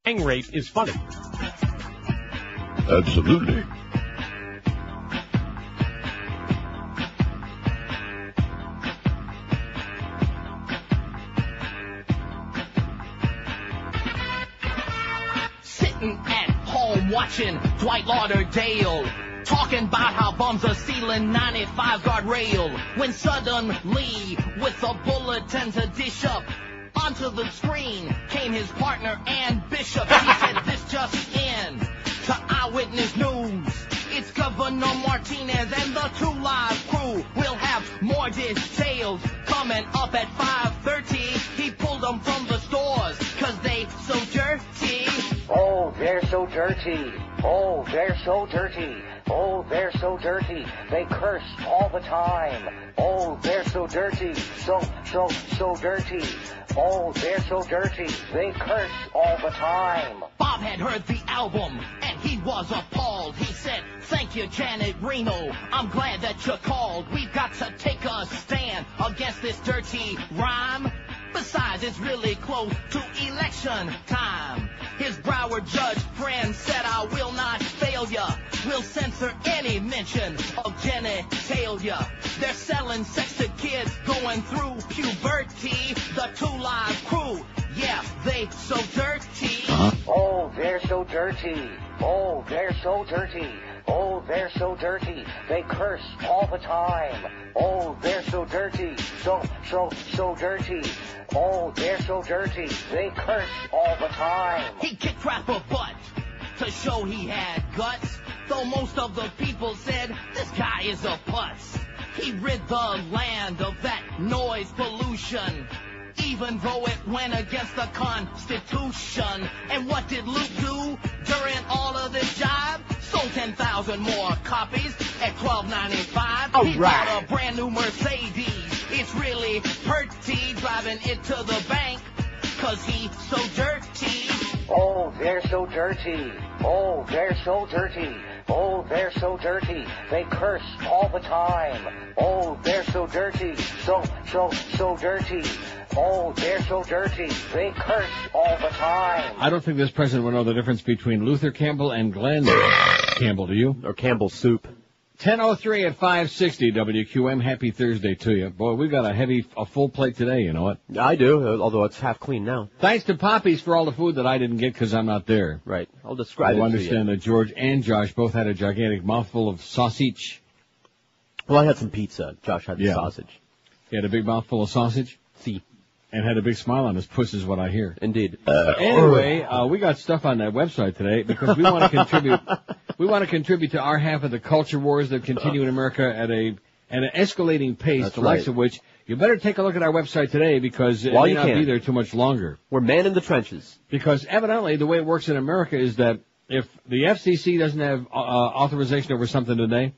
rate is funny. Absolutely. Sitting at home watching Dwight Lauderdale, talking about how bums are stealing 95 guardrail, when suddenly, with a bulletin to dish up, onto the screen came his partner, Ann Bishop. She said, this just in, to Eyewitness News. It's Governor Martinez and the 2 Live crew. We'll have more details coming up at 5:30. He pulled them from the stores, cause they so dirty. Oh, they're so dirty. Oh, they're so dirty. Oh, they're so dirty. They curse all the time. Oh, they're so dirty. So dirty. Oh, they're so dirty. They curse all the time. Bob had heard the album, and he was appalled. He said, thank you, Janet Reno. I'm glad that you called. We've got to take a stand against this dirty rhyme. Besides, it's really close to election time. His Broward judge friend said, I will not fail ya. We'll censor any mention of genitalia. They're selling sex to kids going through puberty. The 2 Live crew, yeah, they so dirty. Oh, they're so dirty. Oh, they're so dirty. Oh, they're so dirty. They curse all the time. Oh, they're so dirty. So dirty. Oh, they're so dirty. They curse all the time. He kicked rapper butt to show he had guts, though most of the people said, this guy is a putz. He rid the land of that noise pollution, even though it went against the Constitution. And what did Luke do during all of this jive? Sold 10,000 more copies at $12.95. He bought a brand new Mercedes. It's really pretty, driving it to the bank, cause he's so dirty. Oh, they're so dirty. Oh, they're so dirty. Oh, they're so dirty. They curse all the time. Oh, they're so dirty. So dirty. Oh, they're so dirty. They curse all the time. I don't think this president will know the difference between Luther Campbell and Glenn Campbell, do you? Or Campbell's soup. 10:03 at 560 WQAM. Happy Thursday to you. Boy, we've got a full plate today, you know what? I do, although it's half clean now. Thanks to Poppy's for all the food that I didn't get because I'm not there. Right. I'll describe it to you. I understand that George and Josh both had a gigantic mouthful of sausage. Well, I had some pizza. Josh had the sausage. He had a big mouthful of sausage? See. And had a big smile on his puss is what I hear. Indeed. Anyway, we got stuff on that website today because we want to contribute. We want to contribute to our half of the culture wars that continue in America at an escalating pace. That's the likes of which you better take a look at our website today because it may not be there too much longer. We're man in the trenches. Because evidently the way it works in America is that if the FCC doesn't have authorization over something today,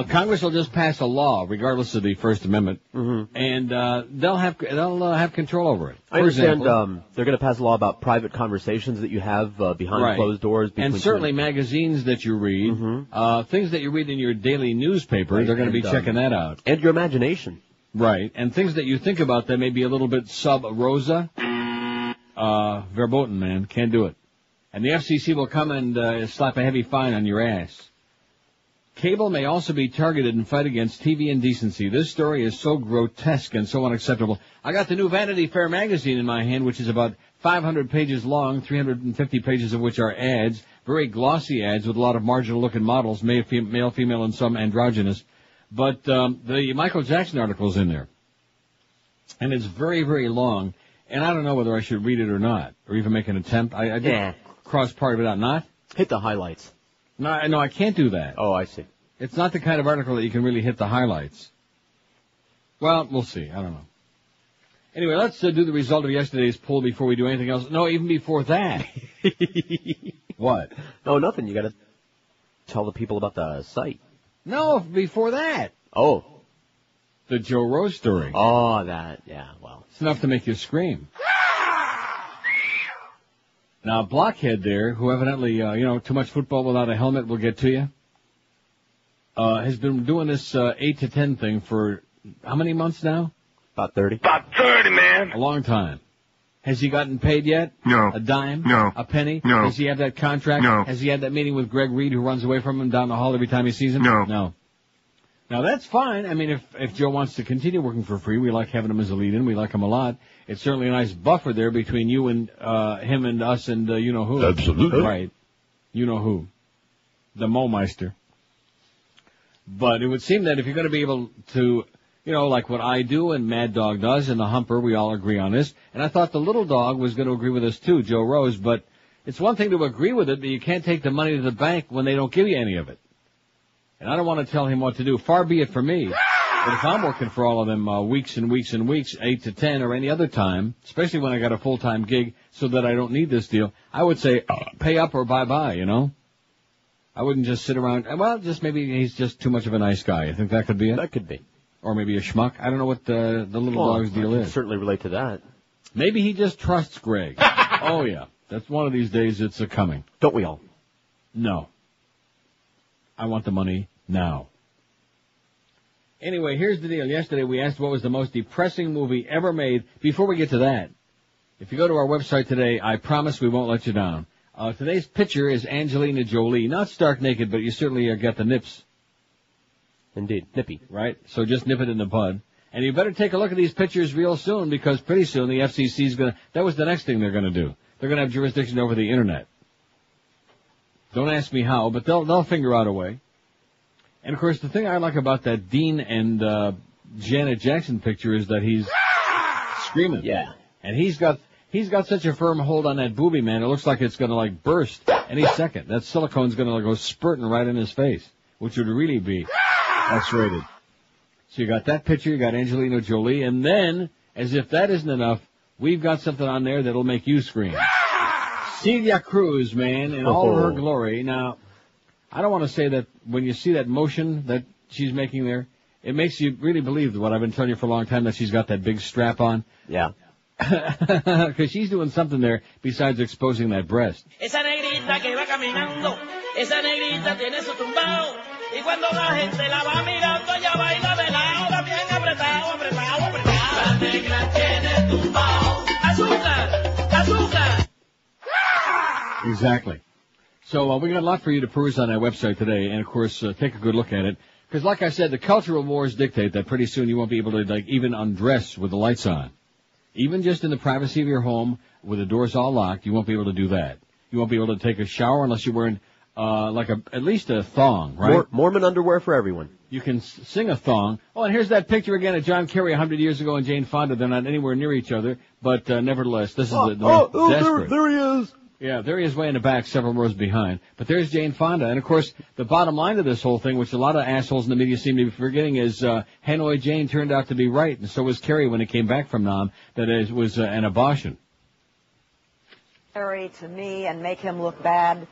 Congress will just pass a law, regardless of the First Amendment, and they'll have control over it. I understand they're going to pass a law about private conversations that you have behind closed doors. And certainly magazines that you read, things that you read in your daily newspaper, they're going to be checking that out. And your imagination. Right, and things that you think about that may be a little bit sub rosa, verboten, man, can't do it. And the FCC will come and slap a heavy fine on your ass. Cable may also be targeted in fight against TV indecency. This story is so grotesque and so unacceptable. I got the new Vanity Fair magazine in my hand, which is about 500 pages long, 350 pages of which are ads, very glossy ads with a lot of marginal-looking models, male, female, and some androgynous. But the Michael Jackson article's in there. And it's very, very long. And I don't know whether I should read it or not, or even make an attempt. I did cross part of it out. Not? Hit the highlights. No, I can't do that. Oh, I see. It's not the kind of article that you can really hit the highlights. Well, we'll see. I don't know. Anyway, let's do the result of yesterday's poll before we do anything else. No, even before that. What? No, nothing. You got to tell the people about the site. No, before that. Oh. The Joe Rose story. Oh, that. Yeah, well. It's enough to make you scream. Now, Blockhead there, who evidently, too much football without a helmet will get to you, has been doing this 8 to 10 thing for how many months now? About 30. About 30, man. A long time. Has he gotten paid yet? No. A dime? No. A penny? No. Does he have that contract? No. Has he had that meeting with Greg Reed, who runs away from him down the hall every time he sees him? No. No. Now, that's fine. I mean, if Joe wants to continue working for free, we like having him as a lead-in. We like him a lot. It's certainly a nice buffer there between you and him and us and you-know-who. Absolutely. Right. You-know-who. The Momeister. But it would seem that if you're going to be able to, like what I do and Mad Dog does and the Humper, we all agree on this. And I thought the little dog was going to agree with us too, Joe Rose. But it's one thing to agree with it, but you can't take the money to the bank when they don't give you any of it. And I don't want to tell him what to do. Far be it for me. But if I'm working for all of them weeks and weeks and weeks, 8 to 10 or any other time, especially when I got a full-time gig so that I don't need this deal, I would say pay up or bye-bye, I wouldn't just sit around. Well, just maybe he's just too much of a nice guy. You think that could be it? That could be. Or maybe a schmuck. I don't know what the little dog's deal I can is. certainly relate to that. Maybe he just trusts Greg. Oh, yeah. That's one of these days it's a coming. Don't we all? No. I want the money now. Anyway, here's the deal. Yesterday we asked what was the most depressing movie ever made. Before we get to that, if you go to our website today, I promise we won't let you down. Today's picture is Angelina Jolie. Not stark naked, but you certainly get the nips. Indeed. Nippy. Right? So just nip it in the bud. And you better take a look at these pictures real soon, because pretty soon the FCC is that was the next thing they're gonna do. They're gonna have jurisdiction over the internet. Don't ask me how, but they'll figure out a way. And of course, the thing I like about that Dean and Janet Jackson picture is that he's screaming. Yeah. And he's got such a firm hold on that boobie, man. It looks like it's gonna burst any second. That silicone's gonna go spurting right in his face, which would really be X-rated. So you got that picture, you got Angelina Jolie, and then, as if that isn't enough, we've got something on there that'll make you scream. Celia Cruz, man, in all of her glory. Now, I don't want to say that when you see that motion that she's making there, it makes you really believe what I've been telling you for a long time, that she's got that big strap on. Yeah. Because she's doing something there besides exposing that breast. Esa negrita que va caminando, esa negrita tiene su tumbao, y cuando la gente la va mirando, ella baila de lado, bien apretado, apretado, apretado. La negra tiene tumbao, azúcar, azúcar. Exactly. So we got a lot for you to peruse on that website today, and of course take a good look at it. Because like I said, the cultural wars dictate that pretty soon you won't be able to even undress with the lights on. Even just in the privacy of your home, with the doors all locked, you won't be able to do that. You won't be able to take a shower unless you're wearing at least a thong, right? Mormon underwear for everyone. You can sing a thong. Oh, and here's that picture again of John Kerry 100 years ago and Jane Fonda. They're not anywhere near each other, but nevertheless, this is the desperate. There he is. Yeah, there he is way in the back, several rows behind. But there's Jane Fonda. And, of course, the bottom line of this whole thing, which a lot of assholes in the media seem to be forgetting, is Hanoi Jane turned out to be right, and so was Kerry when he came back from Nam, that it was an abortion. To me and make him look bad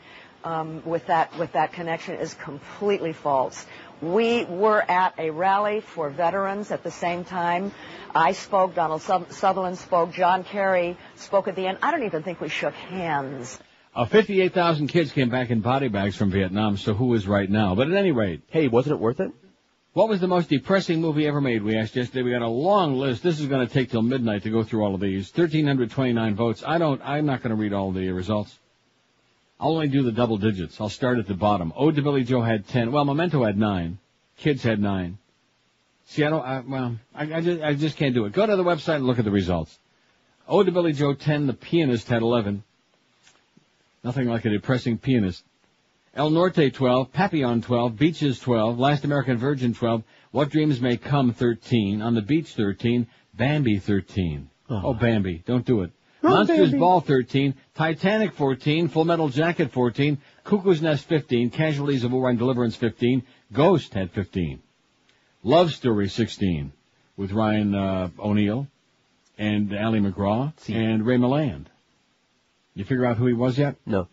with that connection is completely false. We were at a rally for veterans at the same time. I spoke, Donald Sutherland spoke, John Kerry spoke at the end. I don't even think we shook hands. 58,000 kids came back in body bags from Vietnam, so who is right now? But at any rate. Hey, wasn't it worth it? What was the most depressing movie ever made, we asked yesterday. We got a long list. This is going to take till midnight to go through all of these. 1,329 votes. I'm not going to read all the results. I'll only do the double digits. I'll start at the bottom. Ode to Billy Joe had 10. Well, Memento had 9. Kids had 9. See, I just can't do it. Go to the website and look at the results. Ode to Billy Joe 10. The Pianist had 11. Nothing like a depressing pianist. El Norte 12. Papillon 12. Beaches 12. Last American Virgin 12. What Dreams May Come 13. On the Beach 13. Bambi 13. Oh, Bambi. Don't do it. Monsters Ball 13, Titanic 14, Full Metal Jacket 14, Cuckoo's Nest 15, Casualties of War and Deliverance 15, Ghost had 15, Love Story 16, with Ryan O'Neal and Ally McGraw and Ray Milland. You figure out who he was yet? No.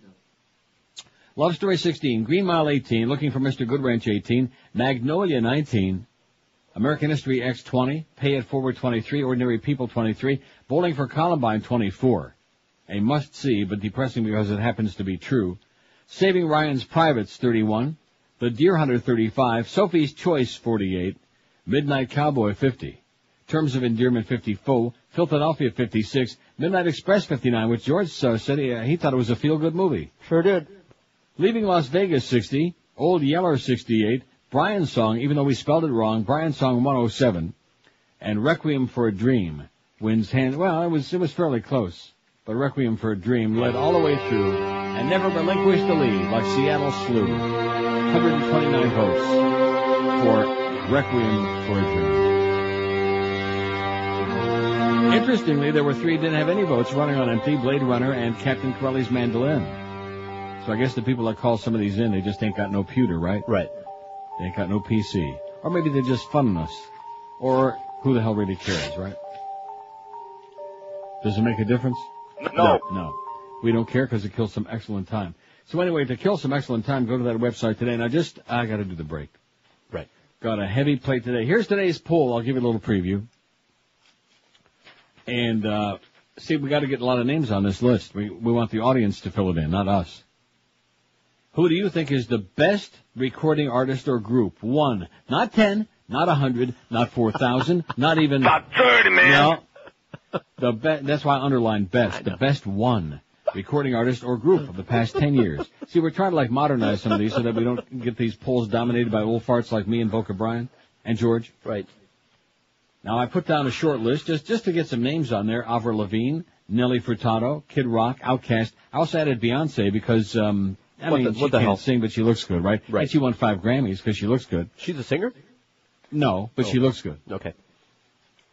Love Story 16, Green Mile 18, Looking for Mr. Goodranch 18, Magnolia 19, American History X 20, Pay It Forward 23, Ordinary People 23, Bowling for Columbine 24. A must-see, but depressing because it happens to be true. Saving Ryan's Privates 31, The Deer Hunter 35, Sophie's Choice 48, Midnight Cowboy 50, Terms of Endearment 54, Philadelphia 56, Midnight Express 59, which George said he thought it was a feel-good movie. Sure did. Leaving Las Vegas 60, Old Yeller 68, Brian's Song, even though we spelled it wrong, Brian's Song 107, and Requiem for a Dream wins hand. Well, it was fairly close, but Requiem for a Dream led all the way through and never relinquished the lead like Seattle Slew. 129 votes for Requiem for a Dream. Interestingly, there were 3 didn't have any votes running on empty, Blade Runner and Captain Corelli's Mandolin. So I guess the people that call some of these in, they just ain't got no pewter, right? Right. They ain't got no PC. Or maybe they're just funning us. Or who the hell really cares, right? Does it make a difference? No. No. We don't care because it kills some excellent time. So anyway, to kill some excellent time, go to that website today. Now I got to do the break. Right. Got a heavy plate today. Here's today's poll. I'll give you a little preview. And, see, we got to get a lot of names on this list. We want the audience to fill it in, not us. Who do you think is the best recording artist or group? 1, not 10, not 100, not 4,000, not even... About 30, man. No. That's why I underlined best. The best one recording artist or group of the past 10 years. See, we're trying to like modernize some of these so that we don't get these polls dominated by old farts like me and Boca Brian and George. Right. Now, I put down a short list just to get some names on there. Avril Lavigne, Nelly Furtado, Kid Rock, Outkast. I also added Beyonce because, she can't sing, but she looks good, right? Right. And she won 5 Grammys because she looks good. She's a singer? No, but she looks good. Okay.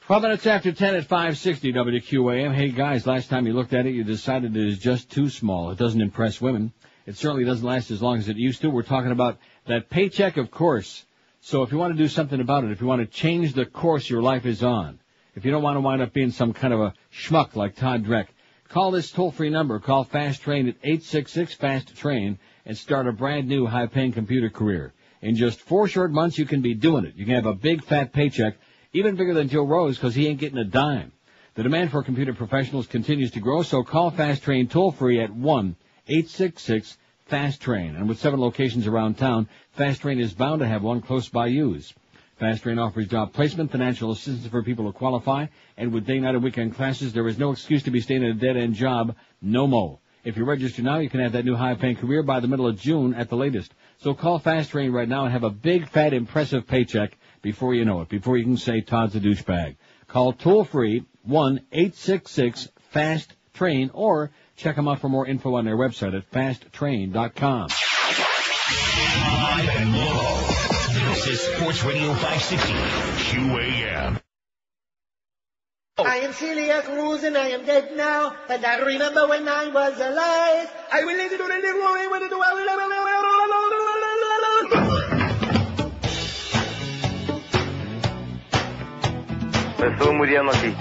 12 minutes after 10 at 560 WQAM. Hey, guys, last time you looked at it, you decided it is just too small. It doesn't impress women. It certainly doesn't last as long as it used to. We're talking about that paycheck, of course. So if you want to do something about it, if you want to change the course your life is on, if you don't want to wind up being some kind of a schmuck like Todd Dreck, call this toll-free number. Call Fast Train at 866-FAST-TRAIN and start a brand new high-paying computer career. In just 4 short months, you can be doing it. You can have a big, fat paycheck, even bigger than Joe Rose, because he ain't getting a dime. The demand for computer professionals continues to grow, so call Fast Train toll-free at 1-866-FAST-TRAIN. And with 7 locations around town, Fast Train is bound to have one close by you. Fast Train offers job placement, financial assistance for people who qualify, and with day, night, and weekend classes, there is no excuse to be staying in a dead-end job. No mo. If you register now, you can have that new high-paying career by the middle of June at the latest. So call Fast Train right now and have a big, fat, impressive paycheck before you know it, before you can say Todd's a douchebag. Call toll-free 1-866-FAST-TRAIN or check them out for more info on their website at fasttrain.com. Live and local. This is Sports Radio 560 QAM. I am Celia Cruz and I am dead now, but I remember when I was alive. I will let you do the little way when it Me estoy muriendo aquí.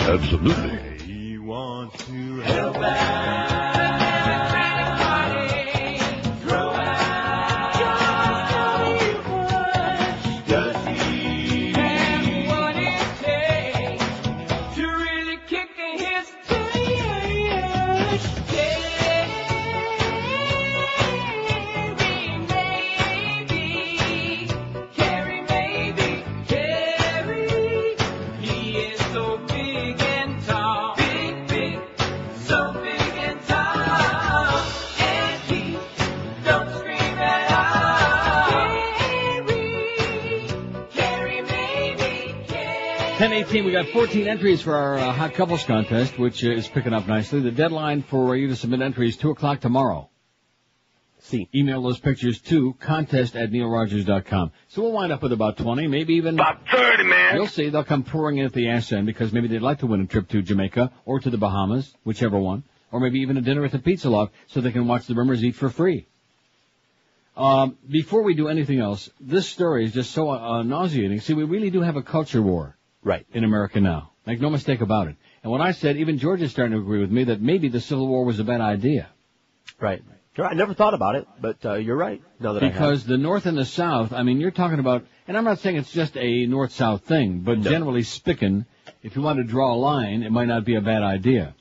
Absolutely. You want to help out. We got 14 entries for our Hot Couples Contest, which is picking up nicely. The deadline for you to submit entries, 2 o'clock tomorrow. See, email those pictures to contest@neilrogers.com. So we'll wind up with about 20, maybe even... About 30, man. You'll see, they'll come pouring in at the ass end because maybe they'd like to win a trip to Jamaica or to the Bahamas, whichever one, or maybe even a dinner at the Pizza Loft so they can watch the Rimmers eat for free. Before we do anything else, this story is just so nauseating. See, we really do have a culture war in America now. Make no mistake about it. And when I said, even George is starting to agree with me, that maybe the Civil War was a bad idea. Right. Sure, I never thought about it, but you're right. Now that because the North and the South, I mean, you're talking about, and I'm not saying it's just a North-South thing, but generally speaking, if you want to draw a line, it might not be a bad idea.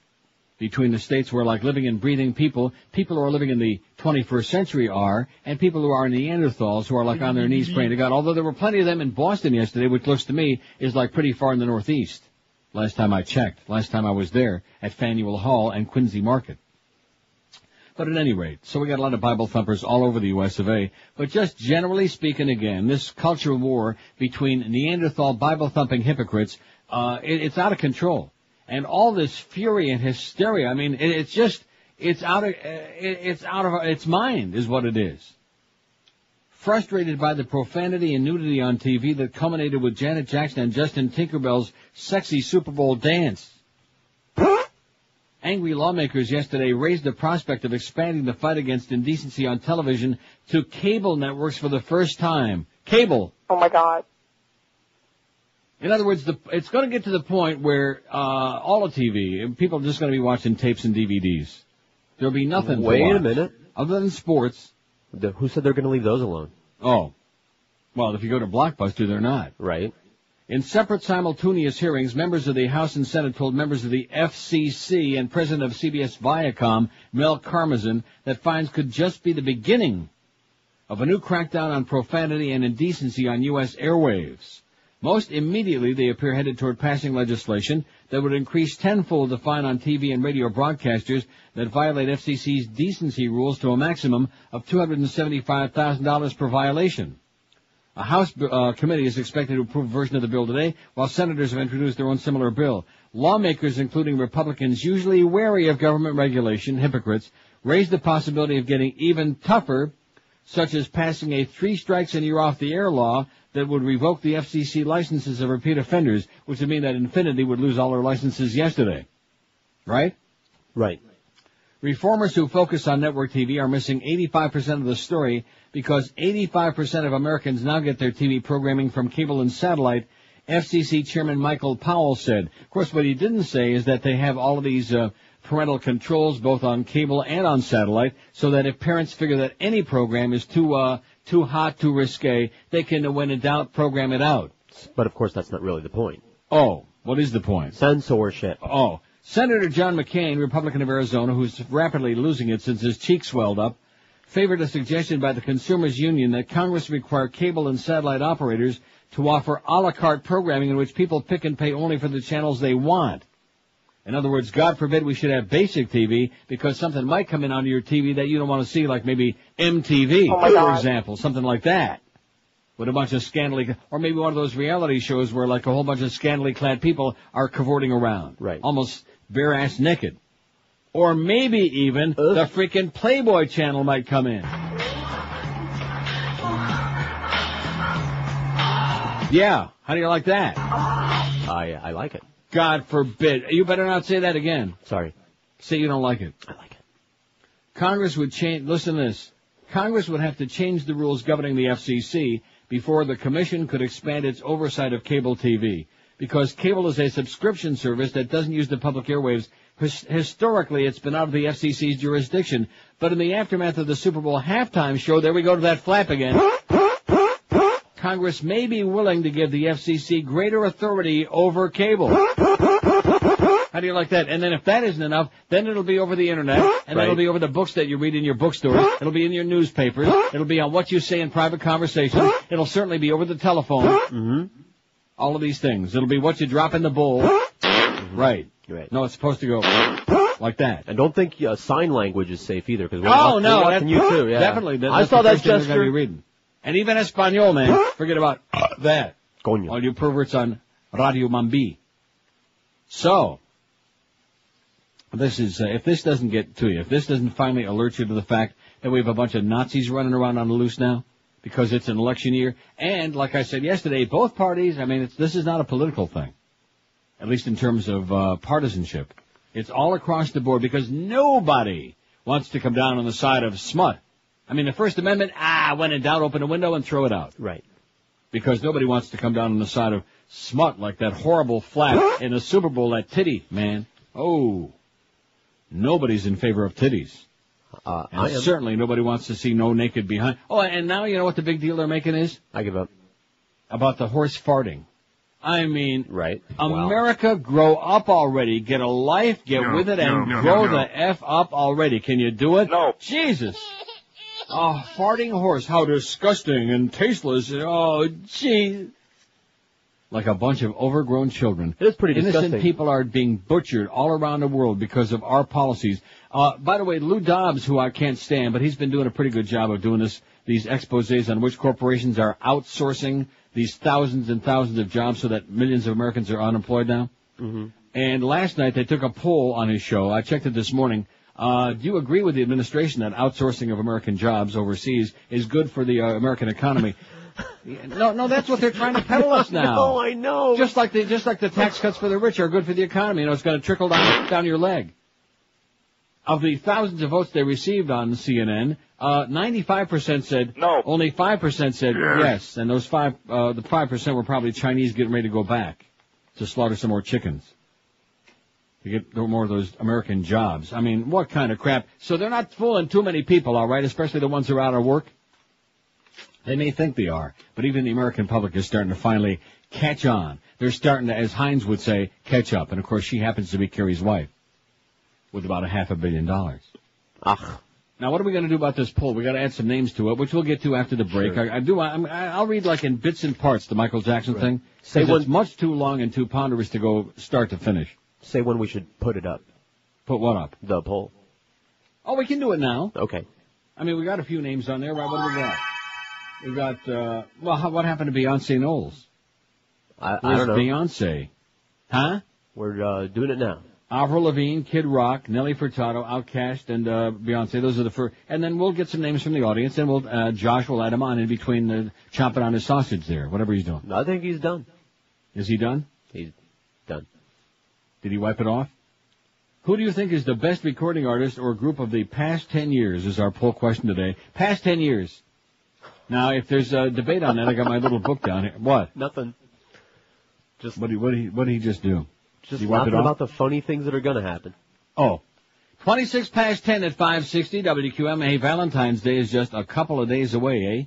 Between the states where, like, living and breathing people who are living in the 21st century are, and people who are Neanderthals who are, like, on their knees praying to God. Although there were plenty of them in Boston yesterday, which looks to me is, like, pretty far in the Northeast. Last time I checked. Last time I was there at Faneuil Hall and Quincy Market. But at any rate, so we got a lot of Bible thumpers all over the U.S. of A. But just generally speaking again, this cultural war between Neanderthal Bible-thumping hypocrites, it's out of control. And all this fury and hysteria, I mean, it's out of its mind is what it is. Frustrated by the profanity and nudity on TV that culminated with Janet Jackson and Justin Tinkerbell's sexy Super Bowl dance. Angry lawmakers yesterday raised the prospect of expanding the fight against indecency on television to cable networks for the first time. Cable. Oh my God. In other words, it's going to get to the point where all of TV, people are just going to be watching tapes and DVDs. There'll be nothing to watch. Wait a minute. Other than sports. Who said they're going to leave those alone? Oh. Well, if you go to Blockbuster, they're not. Right. In separate simultaneous hearings, members of the House and Senate told members of the FCC and president of CBS Viacom, Mel Karmazin, that fines could just be the beginning of a new crackdown on profanity and indecency on U.S. airwaves. Most immediately, they appear headed toward passing legislation that would increase tenfold the fine on TV and radio broadcasters that violate FCC's decency rules to a maximum of $275,000 per violation. A House committee is expected to approve a version of the bill today, while senators have introduced their own similar bill. Lawmakers, including Republicans usually wary of government regulation, hypocrites, raised the possibility of getting even tougher, such as passing a 3 strikes and you're off the air law that would revoke the FCC licenses of repeat offenders, which would mean that Infinity would lose all their licenses yesterday. Right? Right. Reformers who focus on network TV are missing 85% of the story because 85% of Americans now get their TV programming from cable and satellite, FCC Chairman Michael Powell said. Of course, what he didn't say is that they have all of these parental controls both on cable and on satellite, so that if parents figure that any program is too hot, too risque, they can, when in doubt, program it out. But, of course, that's not really the point. Oh, what is the point? Censorship. Oh. Senator John McCain, Republican of Arizona, who's rapidly losing it since his cheek swelled up, favored a suggestion by the Consumers Union that Congress require cable and satellite operators to offer a la carte programming in which people pick and pay only for the channels they want. In other words, God forbid we should have basic TV because something might come in onto your TV that you don't want to see, like maybe MTV, for example, something like that. With a bunch of scantily, or maybe one of those reality shows where like a whole bunch of scantily clad people are cavorting around. Right. Almost bare-ass naked. Or maybe even the freaking Playboy channel might come in. Yeah. How do you like that? I like it. God forbid. You better not say that again. Sorry. Say you don't like it. I like it. Congress would change, listen to this. Congress would have to change the rules governing the FCC before the Commission could expand its oversight of cable TV. Because cable is a subscription service that doesn't use the public airwaves. Historically, it's been out of the FCC's jurisdiction. But in the aftermath of the Super Bowl halftime show, there we go to that flap again. Congress may be willing to give the FCC greater authority over cable. How do you like that? And then if that isn't enough, then it'll be over the internet, and then it'll be over the books that you read in your bookstores. It'll be in your newspapers. It'll be on what you say in private conversations. It'll certainly be over the telephone. Mm-hmm. All of these things. It'll be what you drop in the bowl. Mm-hmm. Right. No, it's supposed to go like that. And don't think sign language is safe either, because we're watching you too. Yeah. Definitely. I saw that gesture. And even Espanol, man. Forget about that. Coño. All you perverts on Radio Mambi. So, this is, if this doesn't get to you, if this doesn't finally alert you to the fact that we have a bunch of Nazis running around on the loose now, because it's an election year, and like I said yesterday, both parties, I mean, this is not a political thing, at least in terms of partisanship. It's all across the board, because nobody wants to come down on the side of smut I mean, the First Amendment, when in doubt, open a window and throw it out. Right. Because nobody wants to come down on the side of smut like that horrible flap in the Super Bowl, that titty, man. Oh, nobody's in favor of titties. And certainly nobody wants to see no naked behind. Oh, and now you know what the big deal they're making is? I give up. About the horse farting. I mean, right. America, grow up already. Get a life, get with it, and grow the F up already. Can you do it? No. Jesus. A farting horse. How disgusting and tasteless. Oh, jeez. Like a bunch of overgrown children. It is pretty disgusting. Innocent people are being butchered all around the world because of our policies. By the way, Lou Dobbs, who I can't stand, but he's been doing a pretty good job of doing these exposés on which corporations are outsourcing these thousands and thousands of jobs so that millions of Americans are unemployed now. Mm-hmm. And last night they took a poll on his show. I checked it this morning. Do you agree with the administration that outsourcing of American jobs overseas is good for the American economy? No, that's what they're trying to peddle us now. No, I know. Just like the tax cuts for the rich are good for the economy. You know, it's going to trickle down your leg. Of the thousands of votes they received on CNN, 95% said no. Only 5% said yes, and those the 5% were probably Chinese getting ready to go back to slaughter some more chickens to get more of those American jobs. I mean, what kind of crap? So they're not fooling too many people, all right, especially the ones who are out of work. They may think they are, but even the American public is starting to finally catch on. They're starting to, as Hines would say, catch up. And, of course, she happens to be Kerry's wife with about $500 million. Ugh. Now, what are we going to do about this poll? We got to add some names to it, which we'll get to after the break. Sure. I'll read like in bits and parts the Michael Jackson thing. Say it's much too long and too ponderous to go start to finish. Say when we should put it up. Put what up? The poll. Oh, we can do it now. Okay. I mean, we got a few names on there, right? What do we got? We got, what happened to Beyonce Knowles? I don't know. Beyonce? Huh? We're doing it now. Avril Lavigne, Kid Rock, Nelly Furtado, Outkast, and Beyonce. Those are the first. And then we'll get some names from the audience, and Josh will add them on in between chomping on his sausage there, whatever he's doing. I think he's done. Is he done? He's done. Did he wipe it off? Who do you think is the best recording artist or group of the past 10 years is our poll question today. Past 10 years. Now, if there's a debate on that, I got my little book down here. What? Nothing. Just what did he just do? Just laughing about the funny things that are going to happen. Oh. 26 past 10 at 560 WQAM. Hey, Valentine's Day is just a couple of days away, eh?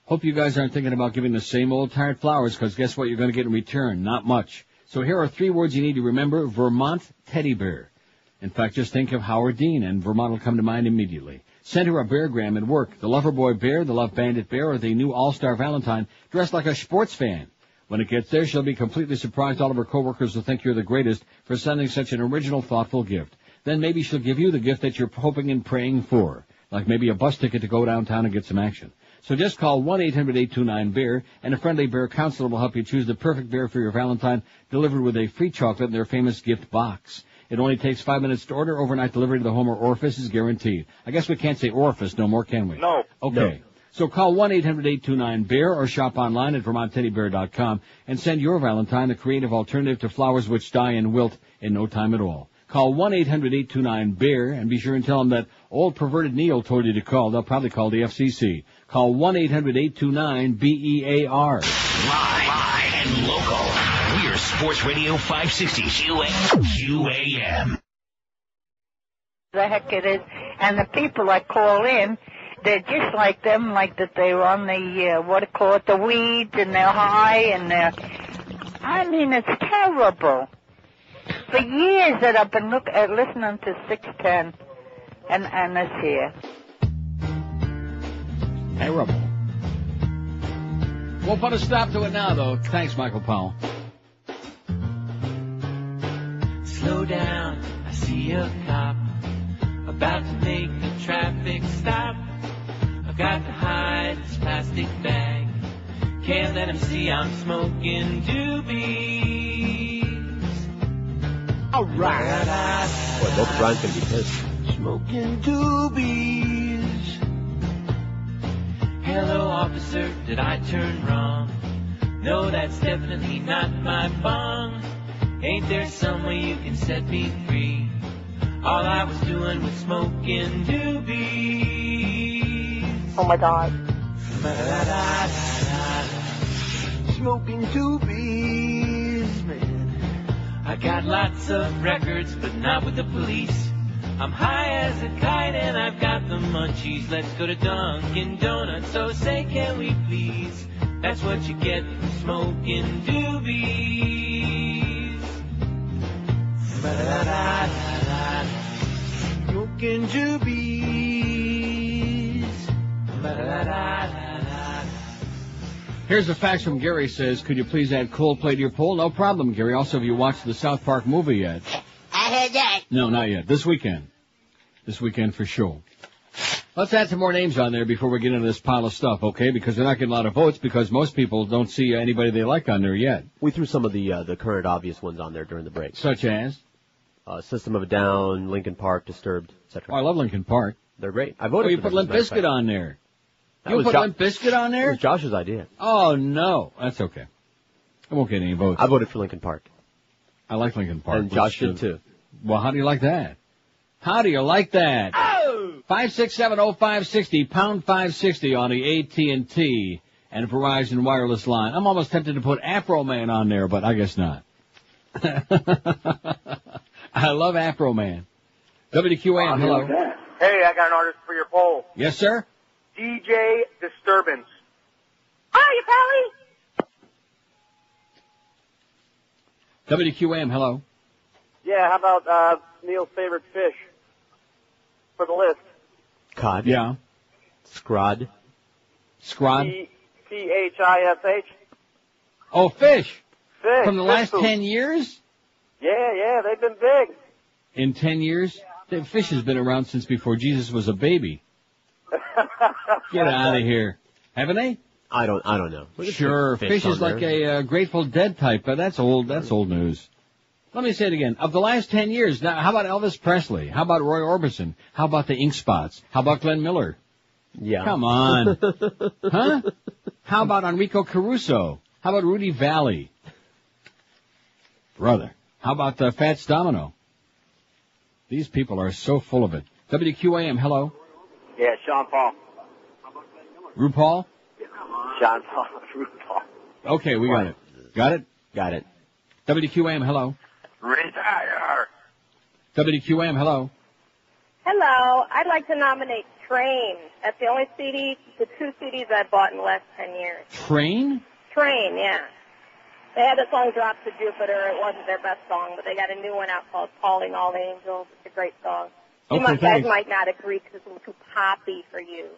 Hope you guys aren't thinking about giving the same old tired flowers, because guess what you're going to get in return? Not much. So here are 3 words you need to remember. Vermont teddy bear. In fact, just think of Howard Dean, and Vermont will come to mind immediately. Send her a beargram at work. The lover boy bear, the love bandit bear, or the new all-star Valentine dressed like a sports fan. When it gets there, she'll be completely surprised. All of her coworkers will think you're the greatest for sending such an original, thoughtful gift. Then maybe she'll give you the gift that you're hoping and praying for, like maybe a bus ticket to go downtown and get some action. So just call 1-800-829-BEAR, and a friendly bear counselor will help you choose the perfect bear for your Valentine, delivered with a free chocolate in their famous gift box. It only takes 5 minutes to order. Overnight delivery to the home or orifice is guaranteed. I guess we can't say orifice no more, can we? No. Okay. No. So call 1-800-829-BEAR or shop online at VermontTeddyBear.com and send your Valentine the creative alternative to flowers which die and wilt in no time at all. Call 1-800-829-BEAR and be sure and tell them that old perverted Neil told you to call. They'll probably call the FCC. Call 1-800-829-BEAR. Live and local. We're Sports Radio 560 QAM. The heck it is. And the people that call in, they're just like them, like that they're on the, the weeds, and they're high, and I mean, it's terrible. For years that I've been listening to 610, and this here. Terrible. We'll put a stop to it now, though. Thanks, Michael Powell. Slow down, I see a cop about to make a traffic stop. I've got to hide this plastic bag. Can't let him see I'm smoking doobies. All right. Boy, both Brian's going to be pissed. Smoking doobies. Hello, officer, did I turn wrong? No, that's definitely not my bong. Ain't there some way you can set me free? All I was doing was smoking doobies. Oh my God. Smoking doobies, man. I got lots of records, but not with the police. I'm high as a kite and I've got the munchies. Let's go to Dunkin' Donuts, so say can we please? That's what you get for smoking doobies. Ba-da-da-da-da. Smoking doobies. Ba-da-da-da-da. Here's a fax from Gary. Says, could you please add Coldplay to your poll? No problem, Gary. Also, have you watched the South Park movie yet? I heard that. No, not yet. This weekend. This weekend for sure. Let's add some more names on there before we get into this pile of stuff, okay? Because they're not getting a lot of votes because most people don't see anybody they like on there yet. We threw some of the current obvious ones on there during the break. Such as? System of a Down, Linkin Park, Disturbed, etc. Oh, I love Linkin Park. They're great. I voted you for put them, Limp Bizkit on there. You put Limp Bizkit on there? It was Josh's idea. Oh, no. That's okay. I won't get any votes. I voted for Linkin Park. I like Linkin Park. And Josh did too. Well, how do you like that? How do you like that? Oh! 5670560, pound 560 on the AT&T and Verizon wireless line. I'm almost tempted to put Afro Man on there, but I guess not. I love Afro Man. WQAM, hello. Hey, I got an artist for your poll. Yes, sir? DJ Disturbance. Hi, Pally. WQAM, hello. Yeah, how about Neil's favorite fish for the list? Cod. Yeah. Scrod. Scrod. Phish. Oh, fish. Fish. From the fish last food. 10 years? Yeah, they've been big. In 10 years? The fish has been around since before Jesus was a baby. Get out of here. Haven't they? I don't know. Sure, fish is like a Grateful Dead type, but that's old news. Let me say it again. Of the last 10 years, now, how about Elvis Presley? How about Roy Orbison? How about the Ink Spots? How about Glenn Miller? Yeah. Come on. Huh? How about Enrico Caruso? How about Rudy Valley? Brother. How about Fats Domino? These people are so full of it. WQAM, hello. Yeah, Sean Paul. RuPaul? Sean Paul. RuPaul. Okay, we got it. Got it? Got it. WQAM, hello. Retire. WQAM, hello. Hello. I'd like to nominate Train. That's the only CD, the two CDs I bought in the last 10 years. Train? Train, yeah. They had the song Drop to Jupiter. It wasn't their best song, but they got a new one out called Calling All Angels. It's a great song. You guys might not agree because it's a little too poppy for you.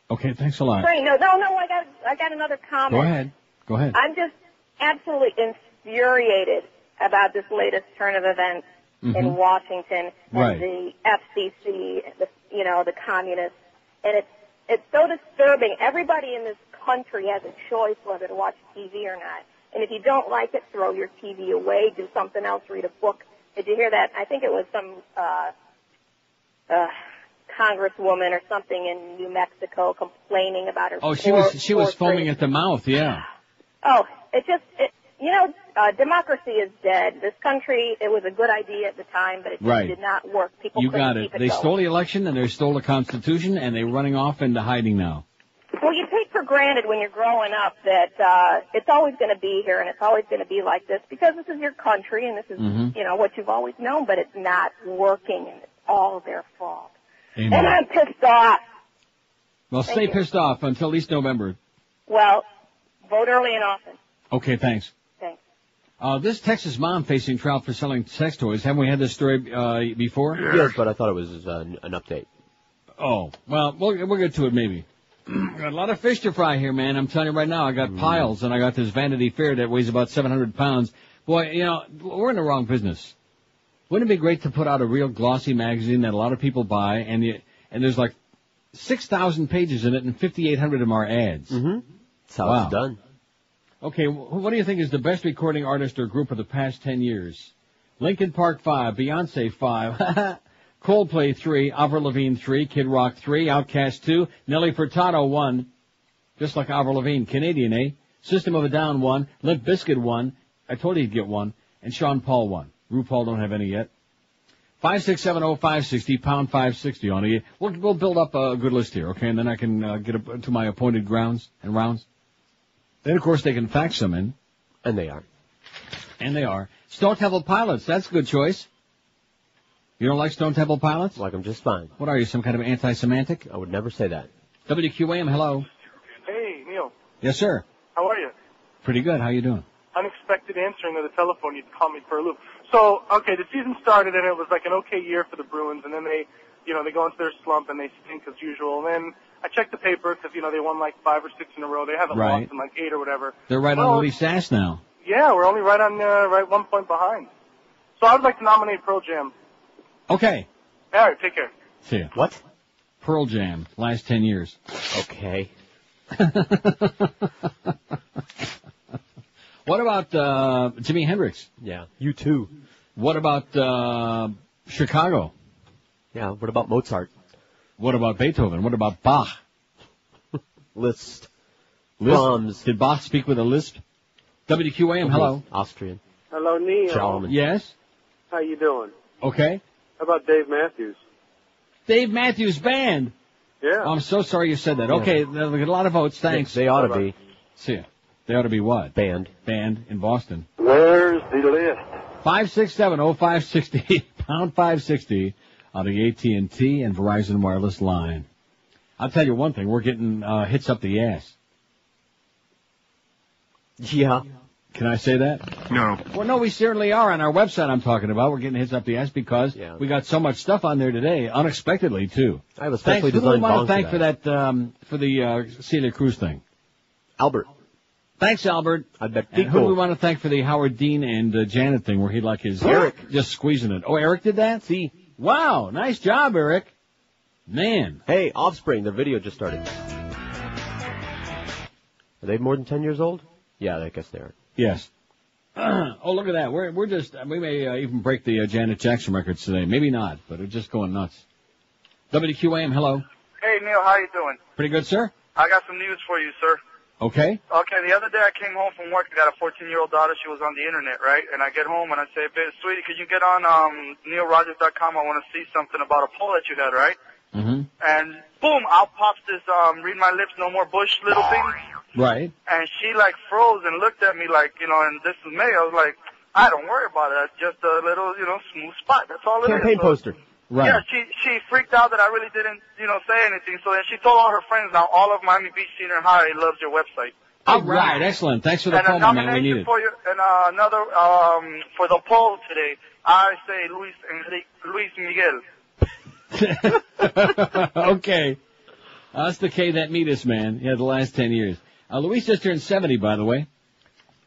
Okay, thanks a lot. Train, no, I got another comment. Go ahead. I'm just absolutely infuriated about this latest turn of events in Washington and the FCC, the communists, and it's so disturbing. Everybody in this country has a choice whether to watch TV or not. And if you don't like it, throw your TV away, do something else, read a book. Did you hear that? I think it was some congresswoman or something in New Mexico complaining about her. Oh, she was foaming at the mouth, yeah. Oh, democracy is dead. This country, it was a good idea at the time, but it just did not work. People couldn't keep it They going. stole the election and they stole the Constitution and they're running off into hiding now. Well, you take for granted when you're growing up that it's always going to be here and it's always going to be like this because this is your country and this is, what you've always known, but it's not working and it's all their fault. Amen. And I'm pissed off. Well, stay pissed off until at least November. Well, vote early and often. Okay, thanks. Thanks. This Texas mom facing trial for selling sex toys. Haven't we had this story before? Yes, but I thought it was an update. Oh, well, we'll get to it maybe. Got a lot of fish to fry here, man. I'm telling you right now, I got piles, and I got this Vanity Fair that weighs about 700 pounds. Boy, we're in the wrong business. Wouldn't it be great to put out a real glossy magazine that a lot of people buy, and there's like 6,000 pages in it, and 5,800 of them are ads. Mm-hmm. That's how it's done. Okay, what do you think is the best recording artist or group of the past 10 years? Linkin Park 5, Beyonce 5, Coldplay 3, Avril Lavigne 3, Kid Rock 3, Outkast 2, Nelly Furtado 1, just like Avril Lavigne, Canadian, eh? System of a Down 1, Limp Bizkit 1, I told you he'd get 1, and Sean Paul 1. RuPaul don't have any yet. 5670560, pound 560 on it. We'll build up a good list here, okay? And then I can get up to my appointed grounds and rounds. Then, of course, they can fax them in. And they are. And they are. Stone Temple Pilots, that's a good choice. You don't like Stone Temple Pilots? Like them just fine. What are you, some kind of anti-Semantic? I would never say that. WQAM, hello. Hey, Neil. Yes, sir. How are you? Pretty good. How you doing? Unexpected answering of the telephone. You'd call me for a loop. So, okay, the season started and it was like an okay year for the Bruins, and then they go into their slump and they stink as usual. And then I checked the paper because, they won like 5 or 6 in a row. They haven't lost in like 8 or whatever. They're right on the least ass now. Yeah, we're only right 1 point behind. So I would like to nominate Pearl Jam. Okay. All right, take care. See ya. What? Pearl Jam, last 10 years. Okay. What about Jimi Hendrix? Yeah, U2. What about Chicago? Yeah, what about Mozart? What about Beethoven? What about Bach? Liszt. Brahms. Did Bach speak with a lisp? WQAM, hello. Austrian. Hello, Neil. Charlemagne. Yes? How you doing? Okay. How about Dave Matthews? Dave Matthews Band. Yeah. I'm so sorry you said that. Okay, we got a lot of votes. Thanks. They ought to be. See ya. They ought to be what? Band in Boston. Where's the list? 5670560, pound 560 on the AT&T and Verizon wireless line. I'll tell you one thing, we're getting hits up the ass. Yeah. Can I say that? No. Well, no, we certainly are. On our website I'm talking about, we're getting hits up the ass because we got so much stuff on there today, unexpectedly, too. I have a specially Who do we designed want bong to thank for that, for the Celia Cruz thing? Albert. Thanks, Albert. I bet. And who do we want to thank for the Howard Dean and Janet thing where he like his Eric just squeezing it? Oh, Eric did that? See? Wow, nice job, Eric. Man. Hey, Offspring, their video just started. Are they more than 10 years old? Yeah, I guess they are. Yes. Oh, look at that. We're just, we may even break the Janet Jackson records today. Maybe not, but we're just going nuts. WQAM, hello. Hey, Neil, how you doing? Pretty good, sir. I got some news for you, sir. Okay. Okay, the other day I came home from work. I got a 14-year-old daughter. She was on the internet, right? And I get home and I say, sweetie, could you get on neilrogers.com? I want to see something about a poll that you had, right? Mm-hmm. And boom, out pops this read my lips, no more Bush little thing. Right. And she like froze and looked at me like, and this is me. I was like, I don't worry about it. That's just a little, smooth spot. That's all it is. Campaign poster. Right. Yeah, she freaked out that I really didn't, say anything. So then she told all her friends. Now all of Miami Beach Senior High loves your website. All right, excellent. Thanks for the call, man. We need it. For you, and another for the poll today, I say Luis Miguel. Okay. That's the K that meet us, man. Yeah, the last 10 years. Luis just turned 70, by the way.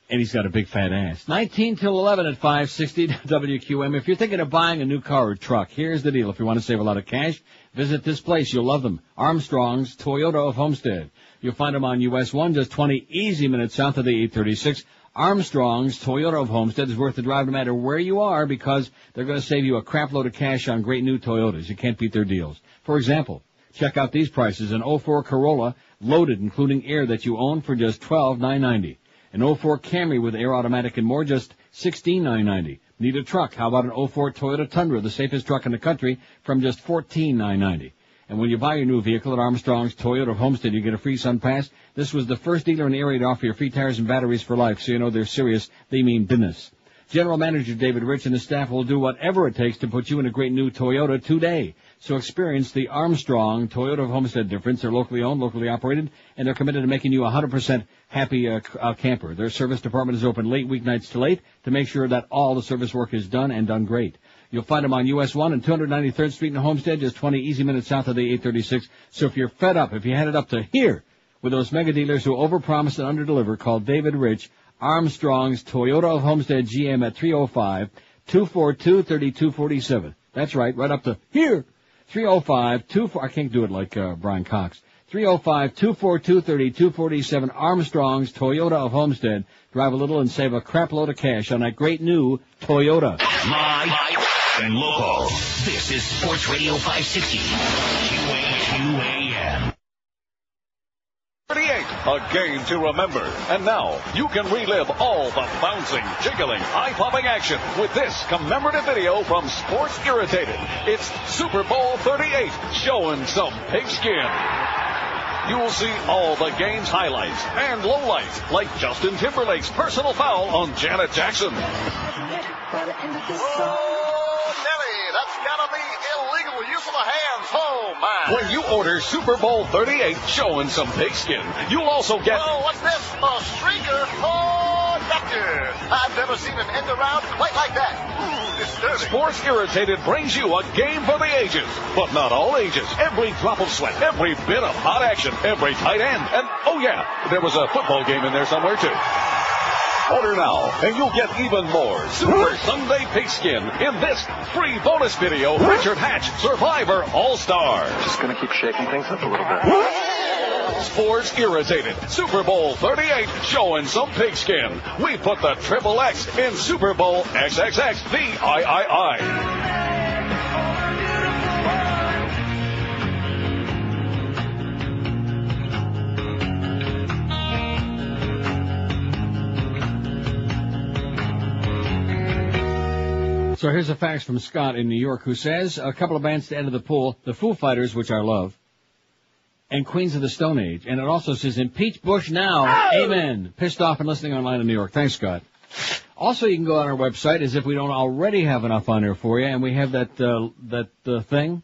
And he's got a big fat ass. 19 till 11 at 560 WQM. If you're thinking of buying a new car or truck, here's the deal. If you want to save a lot of cash, visit this place. You'll love them. Armstrong's Toyota of Homestead. You'll find them on US 1, just 20 easy minutes south of the 836. Armstrong's Toyota of Homestead is worth the drive no matter where you are because they're going to save you a crap load of cash on great new Toyotas. You can't beat their deals. For example, check out these prices. An 04 Corolla loaded, including air that you own, for just $12,990. An 04 Camry with air automatic and more, just $16,990. Need a truck? How about an 04 Toyota Tundra, the safest truck in the country, from just $14,990. And when you buy your new vehicle at Armstrong's Toyota of Homestead, you get a free Sun Pass. This was the first dealer in the area to offer you free tires and batteries for life, so you know they're serious. They mean business. General Manager David Rich and his staff will do whatever it takes to put you in a great new Toyota today. So experience the Armstrong Toyota of Homestead difference. They're locally owned, locally operated, and they're committed to making you a 100% happy camper. Their service department is open late weeknights till 8 to make sure that all the service work is done and done great. You'll find them on US 1 and 293rd Street in Homestead, just 20 easy minutes south of the 836. So if you're fed up, if you headed up to here with those mega dealers who overpromise and underdeliver, call David Rich, Armstrong's Toyota of Homestead GM at 305-242-3247. That's right up to here. 305-24, I can't do it like Brian Cox. 305-242-3247, Armstrong's Toyota of Homestead. Drive a little and save a crap load of cash on that great new Toyota. Live and local. This is Sports Radio 560. QAM. 38. A game to remember. And now, you can relive all the bouncing, jiggling, eye-popping action with this commemorative video from Sports Irritated. It's Super Bowl 38, showing some pigskin. You'll see all the game's highlights and lowlights, like Justin Timberlake's personal foul on Janet Jackson. That's gotta be illegal use of the hands. Oh, my. When you order Super Bowl 38 showing some pigskin, you'll also get... Oh, what's this? A streaker for doctor. I've never seen an end around quite like that. Ooh, disturbing. Sports Irritated brings you a game for the ages. But not all ages. Every drop of sweat, every bit of hot action, every tight end. And, oh yeah, there was a football game in there somewhere, too. Order now, and you'll get even more Super Sunday Pigskin in this free bonus video, Richard Hatch, Survivor All-Star. Just gonna keep shaking things up a little bit. Sports Irritated, Super Bowl 38, showing some pigskin. We put the triple X in Super Bowl XXX, VIII. So here's a fax from Scott in New York who says, a couple of bands to enter the pool, the Foo Fighters, which I love, and Queens of the Stone Age. And it also says, impeach Bush now. Oh! Amen. Pissed off and listening online in New York. Thanks, Scott. Also, you can go on our website as if we don't already have enough on there for you, and we have that thing,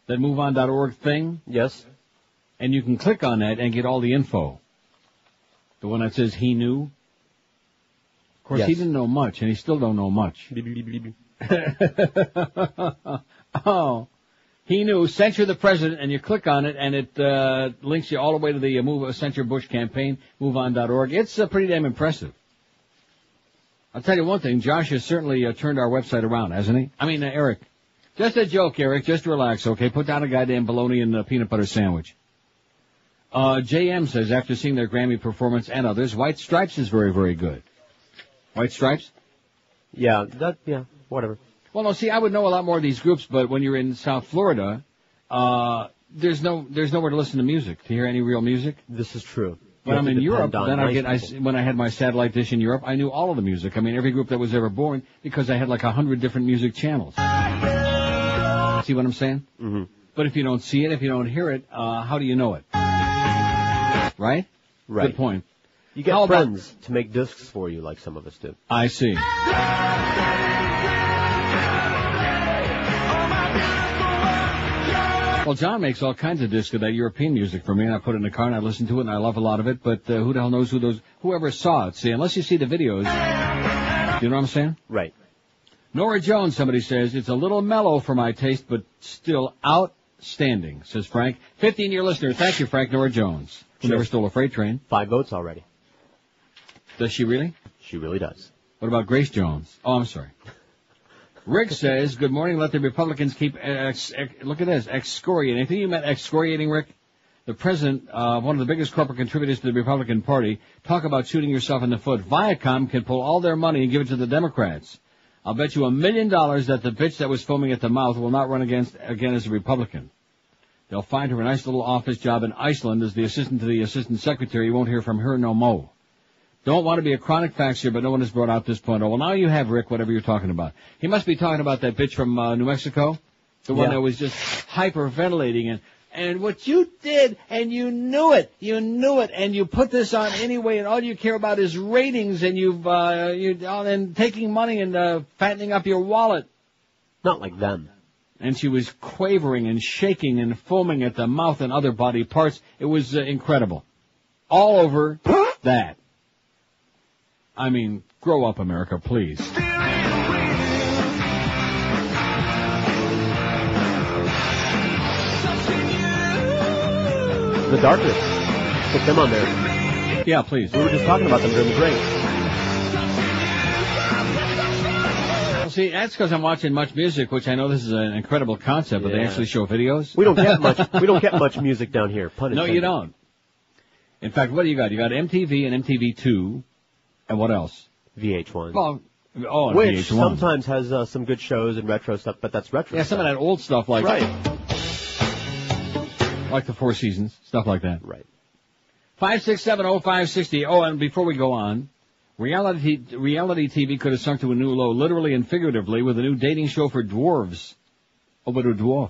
that moveon.org thing. Yes. And you can click on that and get all the info. The one that says he knew. Of course, yes. He didn't know much, and he still don't know much. Oh, he knew. Censure the president, and you click on it, and it links you all the way to the Censure Bush campaign, moveon.org. It's pretty damn impressive. I'll tell you one thing. Josh has certainly turned our website around, hasn't he? I mean, Eric. Just a joke, Eric. Just relax, okay? Put down a goddamn bologna and peanut butter sandwich. JM says, after seeing their Grammy performance and others, White Stripes is very, very good. White Stripes? Yeah, whatever. Well, no, see, I would know a lot more of these groups, but when you're in South Florida, there's nowhere to listen to music, to hear any real music. This is true. When I'm in Europe, then when I had my satellite dish in Europe, I knew all of the music. I mean, every group that was ever born, because I had like 100 different music channels. See what I'm saying? Mm-hmm. But if you don't see it, if you don't hear it, how do you know it? Right? Right. Good point. You get friends to make discs for you like some of us do. I see. Well, John makes all kinds of discs of that European music for me, and I put it in the car, and I listen to it, and I love a lot of it, but who the hell knows whoever saw it. See, unless you see the videos, you know what I'm saying? Right. Nora Jones, somebody says, it's a little mellow for my taste, but still outstanding, says Frank. 15-year listener. Thank you, Frank. Nora Jones, who never stole a freight train. 5 votes already. Does she really? She really does. What about Grace Jones? Oh, I'm sorry. Rick says, good morning, let the Republicans keep, look at this, excoriating. I think you meant excoriating, Rick? The president, one of the biggest corporate contributors to the Republican Party, talk about shooting yourself in the foot. Viacom can pull all their money and give it to the Democrats. I'll bet you $1 million that the bitch that was foaming at the mouth will not run again as a Republican. They'll find her a nice little office job in Iceland as the assistant to the assistant secretary. You won't hear from her no more. Don't want to be a chronic faxier, but no one has brought out this point. Oh, well, now you have, Rick, whatever you're talking about. He must be talking about that bitch from New Mexico, the one that was just hyperventilating and what you did, and you knew it, and you put this on anyway, and all you care about is ratings, and and taking money and fattening up your wallet. Not like them. And she was quavering and shaking and foaming at the mouth and other body parts. It was incredible. All over that. I mean, grow up, America, please. The Darkness. Put them on there. Yeah, please. We were just talking about them during the break. Well, see, that's because I'm watching much music, which I know this is an incredible concept, but they actually show videos. We don't get much. We don't get much music down here. Pun intended. No, you don't. In fact, what do you got? You got MTV and MTV2, and what else? VH1. Well, which VH1. Sometimes has some good shows and retro stuff, but that's retro stuff. Some of that old stuff like right. Like the Four Seasons, stuff like that. Right. 5670560. Oh, and before we go on, reality TV could have sunk to a new low, literally and figuratively, with a new dating show for dwarves. Oh, but a dwarf.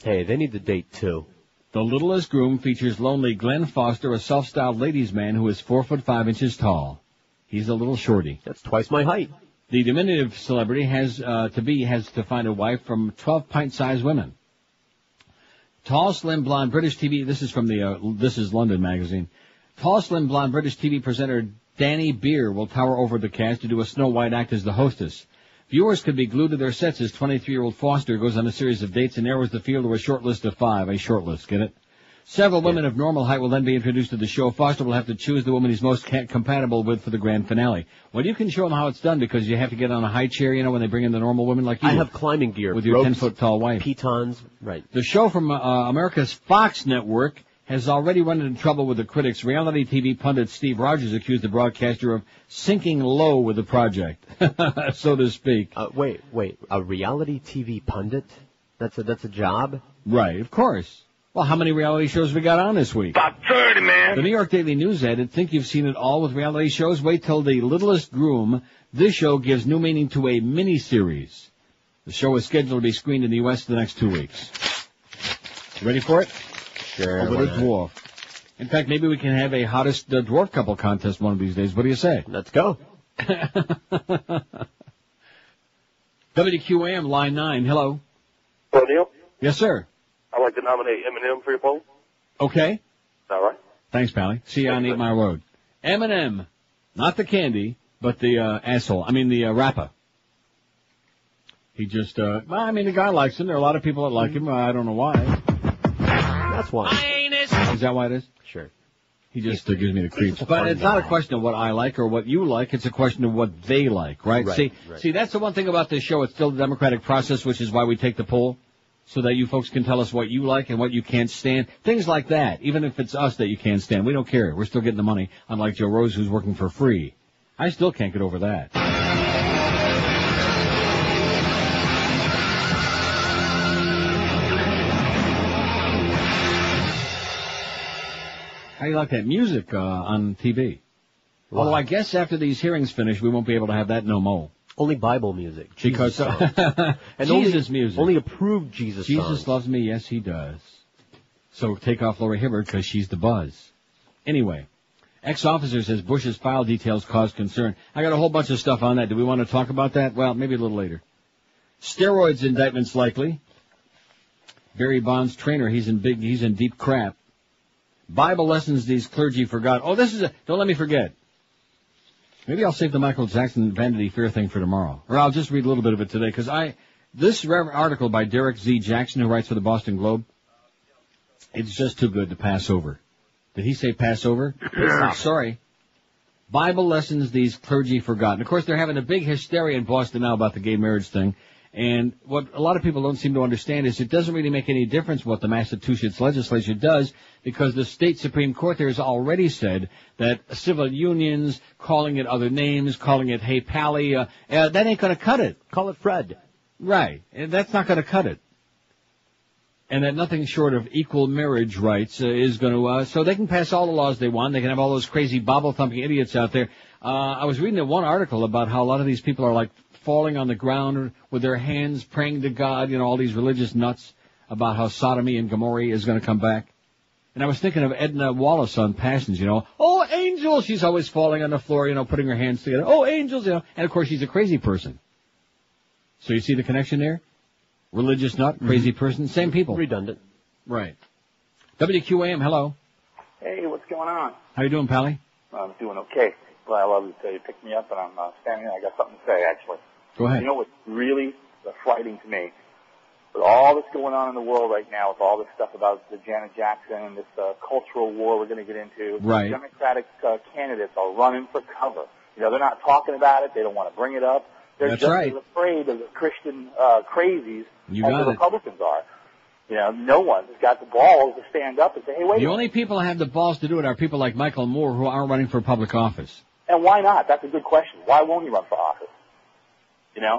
Hey, they need to date too. The Littlest Groom features lonely Glenn Foster, a self-styled ladies' man who is 4'5" tall. He's a little shorty. That's twice my height. The diminutive celebrity has to find a wife from 12-pint-sized women. Tall, slim, blonde British TV. This is from This is London magazine. Tall, slim, blonde British TV presenter Danny Beer will tower over the cast to do a Snow White act as the hostess. Viewers could be glued to their sets as 23-year-old Foster goes on a series of dates and narrows the field to a short list of 5. A short list, get it? Several women of normal height will then be introduced to the show. Foster will have to choose the woman he's most compatible with for the grand finale. Well, you can show him how it's done because you have to get on a high chair, when they bring in the normal women like you. I have climbing gear. With your ropes, 10-foot-tall wife. Pitons, right. The show from America's Fox network has already run into trouble with the critics. Reality TV pundit Steve Rogers accused the broadcaster of sinking low with the project, so to speak. Wait, a reality TV pundit? That's a job? Right, of course. Well, how many reality shows we got on this week? About 30, man. The New York Daily News added, think you've seen it all with reality shows? Wait till The Littlest Groom. This show gives new meaning to a mini-series. The show is scheduled to be screened in the U.S. for the next 2 weeks. You ready for it? Sure. Over the dwarf. In fact, maybe we can have a hottest dwarf couple contest one of these days. What do you say? Let's go. WQAM, line 9. Hello. Hello, Neil. Yes, sir. I'd like to nominate Eminem for your poll. Okay. All right. Thanks, Pally. See you on 8 Mile Road. Eminem. Not the candy, but the asshole. I mean, the rapper. He just, the guy likes him. There are a lot of people that like him. I don't know why. That's why. Is that why it is? Sure. He just gives me the creeps. But it's not a question of what I like or what you like. It's a question of what they like, right? Right. See, that's the one thing about this show. It's still the democratic process, which is why we take the poll, so that you folks can tell us what you like and what you can't stand. Things like that. Even if it's us that you can't stand, we don't care. We're still getting the money, unlike Joe Rose, who's working for free. I still can't get over that. How do you like that music on TV? Wow. Although I guess after these hearings finish, we won't be able to have that no more. Only Bible music. Because and Jesus music. Only approved Jesus songs. Jesus loves me, yes he does. So take off Lori Hibbert because she's the buzz. Anyway, ex-officer says Bush's file details cause concern. I got a whole bunch of stuff on that. Do we want to talk about that? Well, maybe a little later. Steroids indictments likely. Barry Bonds trainer, he's in deep crap. Bible lessons these clergy forgot. Oh, don't let me forget. Maybe I'll save the Michael Jackson Vanity Fair thing for tomorrow. Or I'll just read a little bit of it today, because this article by Derek Z. Jackson, who writes for the Boston Globe, it's just too good to pass over. Did he say pass over? Sorry. Bible lessons these clergy forgot. And of course, they're having a big hysteria in Boston now about the gay marriage thing. And what a lot of people don't seem to understand is it doesn't really make any difference what the Massachusetts legislature does, because the state Supreme Court there has already said that civil unions, calling it other names, calling it Hey Pally, that ain't going to cut it. Call it Fred. Right. That's not going to cut it. And that nothing short of equal marriage rights is going to, so they can pass all the laws they want. They can have all those crazy Bible-thumping idiots out there. I was reading one article about how a lot of these people are like falling on the ground with their hands, praying to God, all these religious nuts about how sodomy and Gomorrah is going to come back. And I was thinking of Edna Wallace on Passions, Oh, angels! She's always falling on the floor, putting her hands together. Oh, angels, And of course, she's a crazy person. So you see the connection there? Religious nut, crazy person, same people. Redundant. Right. WQAM, hello. Hey, what's going on? How you doing, Pally? I'm doing okay. Well, I love you. You picked me up, and I'm standing here. I got something to say, actually. Go ahead. You know what's really frightening to me? With all that's going on in the world right now, with all this stuff about the Janet Jackson, this cultural war we're going to get into, right. The Democratic candidates are running for cover. They're not talking about it. They don't want to bring it up. They're That's just right. as afraid of the Christian crazies as the it. Republicans are. No one's got the balls to stand up and say, hey, wait a minute. The only people who have the balls to do it are people like Michael Moore, who aren't running for public office. And why not? That's a good question. Why won't he run for office?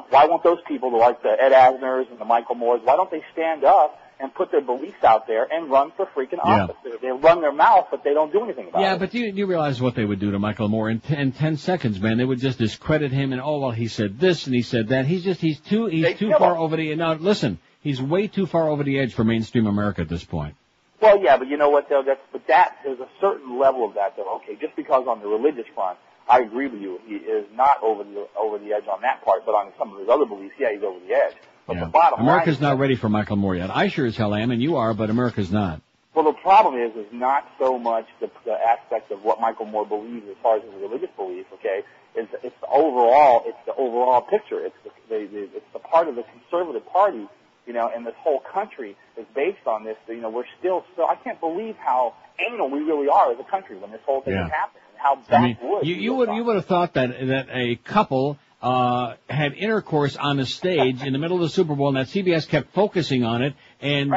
Why won't those people, like the Ed Asners and the Michael Moores, why don't they stand up and put their beliefs out there and run for freaking office. They run their mouth, but they don't do anything about it. Yeah, but you realize what they would do to Michael Moore in 10 seconds, man. They would just discredit him and, oh, well, he said this and he said that. He's too far over the, now listen, he's way too far over the edge for mainstream America at this point. Well, yeah, but you know what, though? There's a certain level of that, though. Okay, just because on the religious front, I agree with you. He is not over the edge on that part, but on some of his other beliefs, yeah, he's over the edge. But the bottom America's line not ready for Michael Moore yet. I sure as hell am, and you are, but America's not. Well, the problem is not so much the aspect of what Michael Moore believes as far as his religious belief. Okay, it's the overall picture. It's the part of the conservative party, you know, and this whole country is based on this. You know, we're still so. I can't believe how anal we really are as a country when this whole thing has happened. How backwoods. You would have thought that a couple had intercourse on the stage in the middle of the Super Bowl, and that CBS kept focusing on it and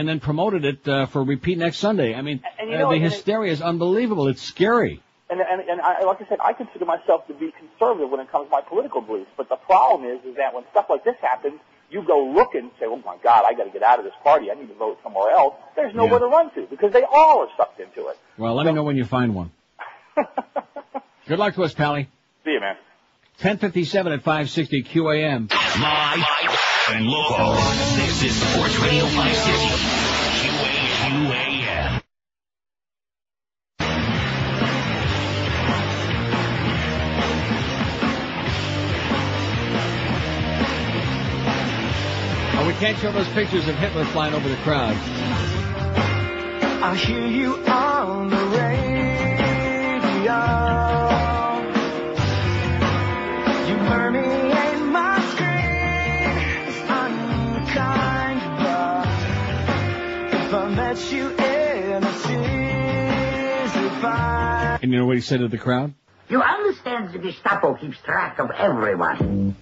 then promoted it for repeat next Sunday. I mean, the hysteria is unbelievable. It's scary. And I, like I said, I consider myself to be conservative when it comes to my political beliefs. But the problem is that when stuff like this happens, you go look and say, oh my God, I got to get out of this party. I need to vote somewhere else. There's nowhere to run to because they all are sucked into it. Well, let me know when you find one. Good luck to us, Pally. See you, man. 10:57 at 560 QAM. Live and local. This is Sports Radio 560 QAM. Oh, we can't show those pictures of Hitler flying over the crowd. I hear you on the radio. You permeate my screen. It's unkind, but if I met you in a season fire. And you know what he said to the crowd? You understand the Gestapo keeps track of everyone.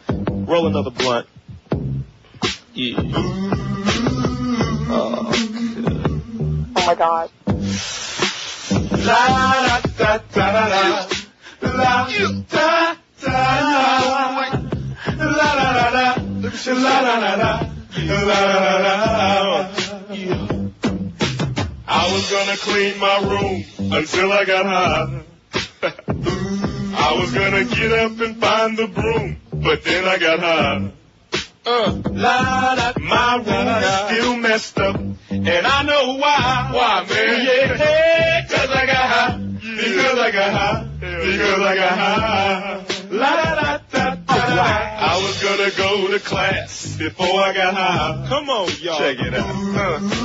Roll another blunt. Yeah. Oh my God. La da da da da da. La da da da. La da da da. La da da da. La da da da. I was gonna clean my room until I got high. I was gonna get up and find the broom, but then I got high. My room is still messed up, and I know why. Why, man? Yeah, 'cause I got high. Because I got high. Because I got high. La da da da. I was gonna go to class before I got high. Come on, y'all. Check it out.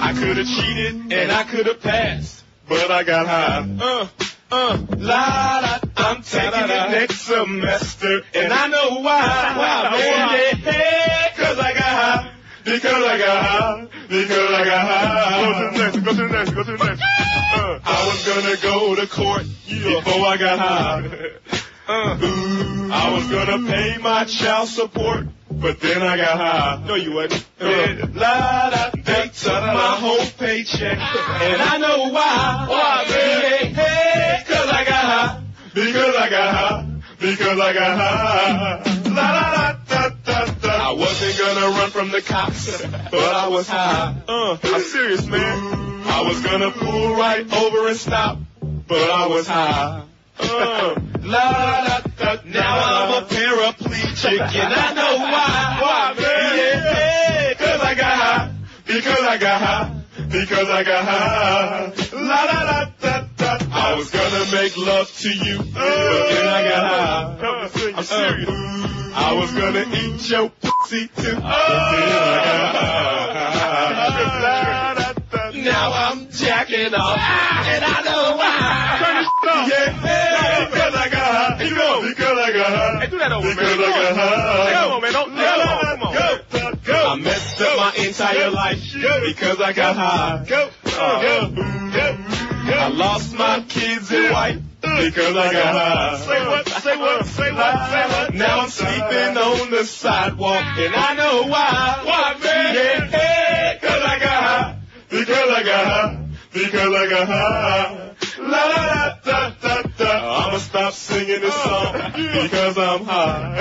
I could have cheated and I could have passed, but I got high. La da. I'm taking it next semester, and I know why. Why, man? Yeah, 'cause I got high. Because I got high. Because I got high. Go to the next. Go to the next. Go to the next. I was gonna go to court before I got high. I was gonna pay my child support, but then I got high. No, you wasn't. La da. They took my whole paycheck, and I know why. Why, man? Hey, 'cause I got high. Because I got high. Because I got high. La da da da da. I wasn't gonna run from the cops, but I was high. I'm serious, man. I was gonna pull right over and stop, but I was high. La da da. Now I'm a paraplegic, and I know why. Why, man? Yeah, 'cause I got high. Because I got high. Because I got high. La da da da da. I was gonna make love to you, but then I got high. I'm serious. I was gonna eat your pussy too, but then I got high. Now I'm jacking off, and I know why. Turn this off. Yeah, because I got high. Because I got high. Hey, do that over, man. Because I got high. Come on, man. Don't come on. Go. I messed up my entire life because I got high. I lost my kids and wife because I got high. Say what? Say what? Say what? Say what? Now I'm sleeping on the sidewalk, and I know why. Why, man? Yeah, 'cause I got high. Because I got high. Because I got high. La da da da da. I'ma stop singing this song because I'm high.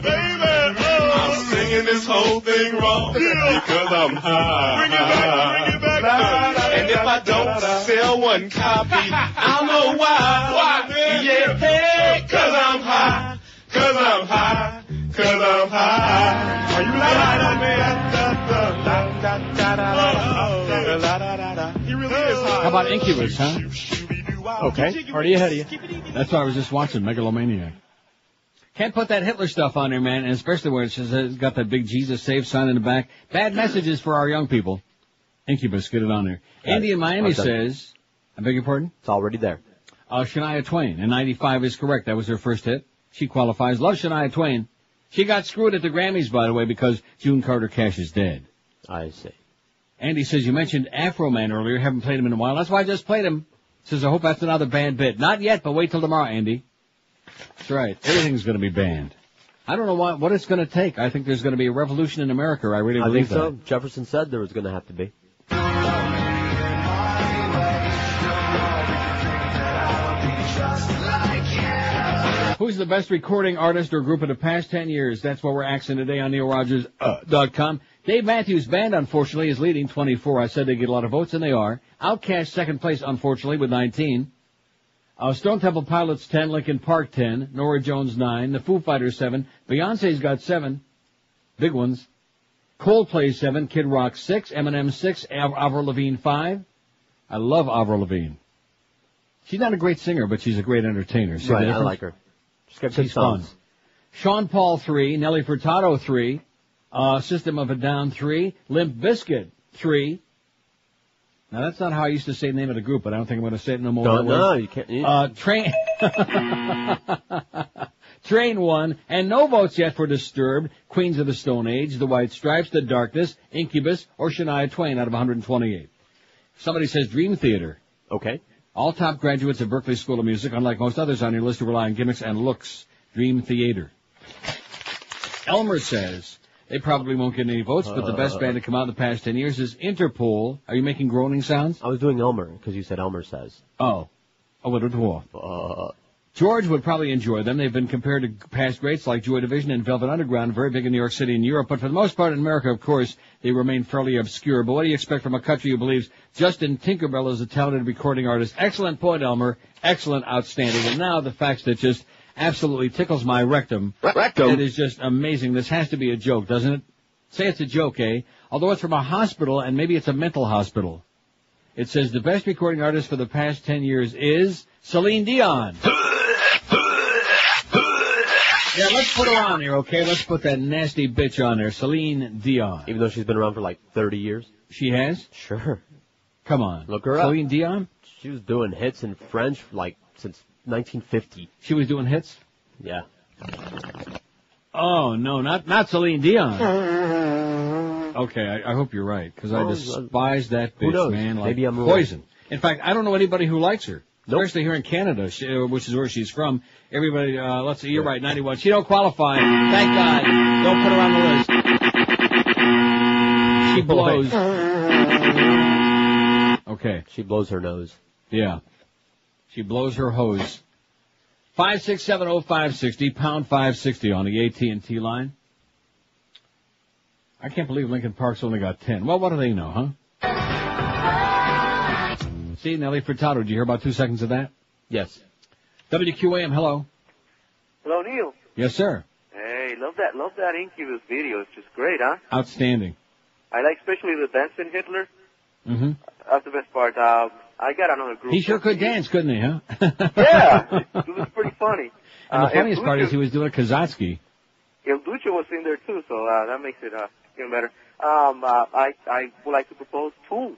Baby, I'm singing this whole thing wrong because I'm high. Bring it back. And if I don't sell one copy, I'll know why. Why? Yeah, hey, 'cause I'm high. 'Cause I'm high. 'Cause I'm high. Are you lying, man? He really is high. How about Incubus, huh? Okay, already ahead of you. That's why I was just watching Megalomaniac. Can't put that Hitler stuff on there, man, and especially where it's got that big Jesus Save sign in the back. Bad messages for our young people. Incubus, get it on there. Andy in Miami says, I beg your pardon? It's already there. Shania Twain, and 95 is correct. That was her first hit. She qualifies. Love Shania Twain. She got screwed at the Grammys, by the way, because June Carter Cash is dead. I see. Andy says, you mentioned Afro Man earlier. Haven't played him in a while. That's why I just played him. Says, I hope that's another banned bit. Not yet, but wait till tomorrow, Andy. That's right. Everything's going to be banned. I don't know what it's going to take. I think there's going to be a revolution in America. I really believe that. I think so. Jefferson said there was going to have to be. Who's the best recording artist or group of the past 10 years? That's what we're asking today on NeilRogers.com. Dave Matthews Band, unfortunately, is leading 24. I said they get a lot of votes, and they are. Outkast, second place, unfortunately, with 19. Stone Temple Pilots, 10. Linkin Park, 10. Norah Jones, 9. The Foo Fighters, 7. Beyonce's got 7. Big ones. Coldplay, 7. Kid Rock, 6. Eminem, 6. Avril Lavigne, 5. I love Avril Lavigne. She's not a great singer, but she's a great entertainer. See right, I like her. She's fun. Sean Paul, 3. Nelly Furtado, 3. System of a Down, 3. Limp Bizkit, 3. Now, that's not how I used to say the name of the group, but I don't think I'm going to say it no more. No, you can't. Train... Train 1, and no votes yet for Disturbed, Queens of the Stone Age, The White Stripes, The Darkness, Incubus, or Shania Twain out of 128. Somebody says Dream Theater. Okay. All top graduates of Berklee School of Music, unlike most others on your list who rely on gimmicks and looks. Dream Theater. Elmer says they probably won't get any votes, but the best band to come out in the past 10 years is Interpol. Are you making groaning sounds? I was doing Elmer, because you said Elmer says. Oh, what a dwarf. George would probably enjoy them. They've been compared to past greats like Joy Division and Velvet Underground, very big in New York City and Europe. But for the most part in America, of course, they remain fairly obscure. But what do you expect from a country who believes Justin Tinkerbell is a talented recording artist? Excellent point, Elmer. Excellent, outstanding. And now the facts that just absolutely tickles my rectum. It is just amazing. This has to be a joke, doesn't it? Say it's a joke, eh? Although it's from a hospital, and maybe it's a mental hospital. It says the best recording artist for the past 10 years is Celine Dion. Yeah, let's put her on here, okay? Let's put that nasty bitch on there, Celine Dion. Even though she's been around for like 30 years? She has? Sure. Come on. Look her up. Celine Dion? She was doing hits in French like since 1950. She was doing hits? Yeah. Oh, no, not Celine Dion. Okay, I hope you're right, because I despise that bitch, man, like Maybe I'm poison. Wrong. In fact, I don't know anybody who likes her. Nope. Especially here in Canada, which is where she's from. Everybody, let's see, you're right, 91. She don't qualify. Thank God. Don't put her on the list. She blows. Okay. She blows her nose. Yeah. She blows her hose. 5670560, pound 560 on the AT&T line. I can't believe Lincoln Park's only got 10. Well, what do they know, huh? See, Nelly Furtado, did you hear about 2 seconds of that? Yes. WQAM, hello. Hello, Neil. Yes, sir. Hey, love that Incubus video. It's just great, huh? Outstanding. I like especially the dancing Hitler. Mm-hmm. That's the best part. I got another group. He sure could dance, couldn't he, huh? Yeah, it was pretty funny. And the funniest part is he was doing Kazatsky. El Duce was in there too, so that makes it even better. I would like to propose Tool.